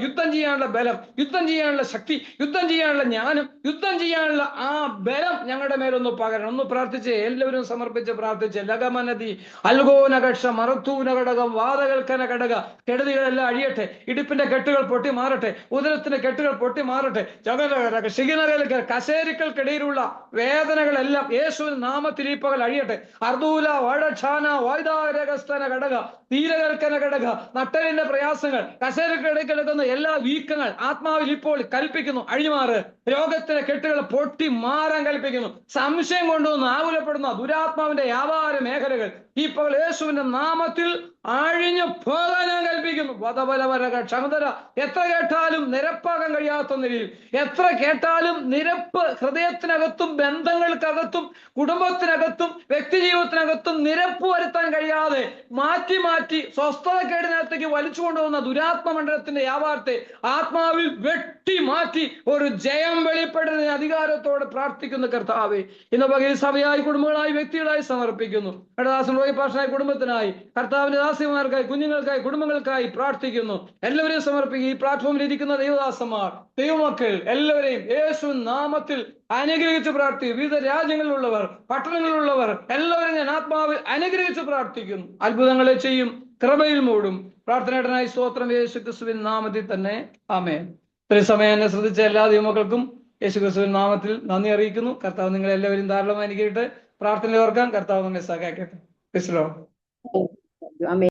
യുദ്ധം ചെയ്യാനുള്ള ബലം, യുദ്ധം ചെയ്യാനുള്ള ശക്തി, യുദ്ധം ചെയ്യാനുള്ള ജ്ഞാനം, യുദ്ധം ചെയ്യാനുള്ള ആ ബലം ഞങ്ങളുടെ മേലൊന്ന് പകരണം. ഒന്ന് പ്രാർത്ഥിച്ച് എല്ലാവരും സമർപ്പിച്ച് പ്രാർത്ഥിച്ച്. ലഗമനദി അൽഗോനകക്ഷ മറത്തൂനഘടകം വാതകൽക്കന ഘടക. കെടുതികളെല്ലാം അഴിയട്ടെ. ഇടുപ്പിന്റെ കെട്ടുകൾ പൊട്ടി മാറട്ടെ. ഉദരത്തിന്റെ കെട്ടുകൾ പൊട്ടി മാറട്ടെ. ജഗരക ശിഖിനകൾക്ക് കശേരിക്കൾക്കിടയിലുള്ള വേദനകളെല്ലാം യേശുവിൻ നാമത്തിൽ ഈ പകൽ അഴിയട്ടെ. അർദൂല വടക്ഷാന വൈദാരകസ്തന ഘടക തീരകൽക്കന ഘടക. നട്ടലിന്റെ പ്രയാസങ്ങൾ, കശേരക്കിടയിൽ കിടക്കുന്ന എല്ലാ വീക്കങ്ങൾ ആത്മാവിൽ ഇപ്പോൾ കൽപ്പിക്കുന്നു, അഴിമാറ്. രോഗത്തിന്റെ കെട്ടുകൾ പൊട്ടി മാറാൻ കൽപ്പിക്കുന്നു. സംശയം കൊണ്ടുവന്ന് ആകുലപ്പെടുന്ന ദുരാത്മാവിന്റെ വ്യാപാര മേഖലകൾ ഈ പകൽ യേശുവിന്റെ നാമത്തിൽ അഴിഞ്ഞു പോകാൻ ഞാൻ കൽപ്പിക്കുന്നു. വധബലവരക ക്ഷമതര. എത്ര കേട്ടാലും നിരപ്പാകാൻ കഴിയാത്ത നിലയിൽ, എത്ര കേട്ടാലും നിരപ്പ് ഹൃദയത്തിനകത്തും ബന്ധങ്ങൾക്കകത്തും കുടുംബത്തിനകത്തും വ്യക്തി ജീവിതത്തിനകത്തും നിരപ്പ് വരുത്താൻ കഴിയാതെ മാറ്റി മാറ്റി സ്വസ്ഥതക്കേടിനകത്തേക്ക് വലിച്ചു കൊണ്ടുപോകുന്ന ദുരാത്മ മണ്ഡലത്തിന്റെ വ്യാപാരത്തെ ആത്മാവിൽ വെട്ടി മാറ്റി ഒരു ജയം വെളിപ്പെടുന്ന അധികാരത്തോടെ പ്രാർത്ഥിക്കുന്ന കർത്താവേ, ഇന്ന് പകൽ സഭയായി, കുടുംബങ്ങളായി, വ്യക്തികളായി സമർപ്പിക്കുന്നു. കടദാസൻ റോയി പാഷനായ കുടുംബത്തിനായി, കർത്താവിന്റെ ദാസിമാർക്കായി, കുഞ്ഞുങ്ങൾക്കായി, കുടുംബങ്ങൾക്കായി പ്രാർത്ഥിക്കുന്നു. എല്ലാവരെയും സമർപ്പിക്കും. ഈ പ്ലാറ്റ്ഫോമിൽ ഇരിക്കുന്ന ദൈവദാസന്മാർ, ദൈവമക്കൾ എല്ലാവരെയും യേശു നാമത്തിൽ അനുഗ്രഹിച്ച് പ്രാർത്ഥിക്കും. വിവിധ രാജ്യങ്ങളിലുള്ളവർ, പട്ടണങ്ങളിലുള്ളവർ എല്ലാവരും ഞാൻ ആത്മാവിൽ അനുഗ്രഹിച്ച് പ്രാർത്ഥിക്കുന്നു. അത്ഭുതങ്ങളെ ചെയ്യും, കൃപയിൽ മൂടും. പ്രാർത്ഥനയുടനായി സ്തോത്രം യേശു ക്രിസ്തുവിൻ നാമത്തിൽ തന്നെ. ആമേൻ. ഇത്രയും സമയം എന്നെ ശ്രദ്ധിച്ച എല്ലാ ദൈവമക്കൾക്കും യേശു ക്രിസ്തുവിൻ നാമത്തിൽ നന്ദി അറിയിക്കുന്നു. കർത്താവ് നിങ്ങൾ എല്ലാവരും ധാരാളമായി അനുഗ്രഹിക്കട്ടെ. പ്രാർത്ഥന ഓർക്കാൻ കർത്താവ് നമ്മെ സഹായിക്കട്ടെ. ക്രിസ്തുവേ.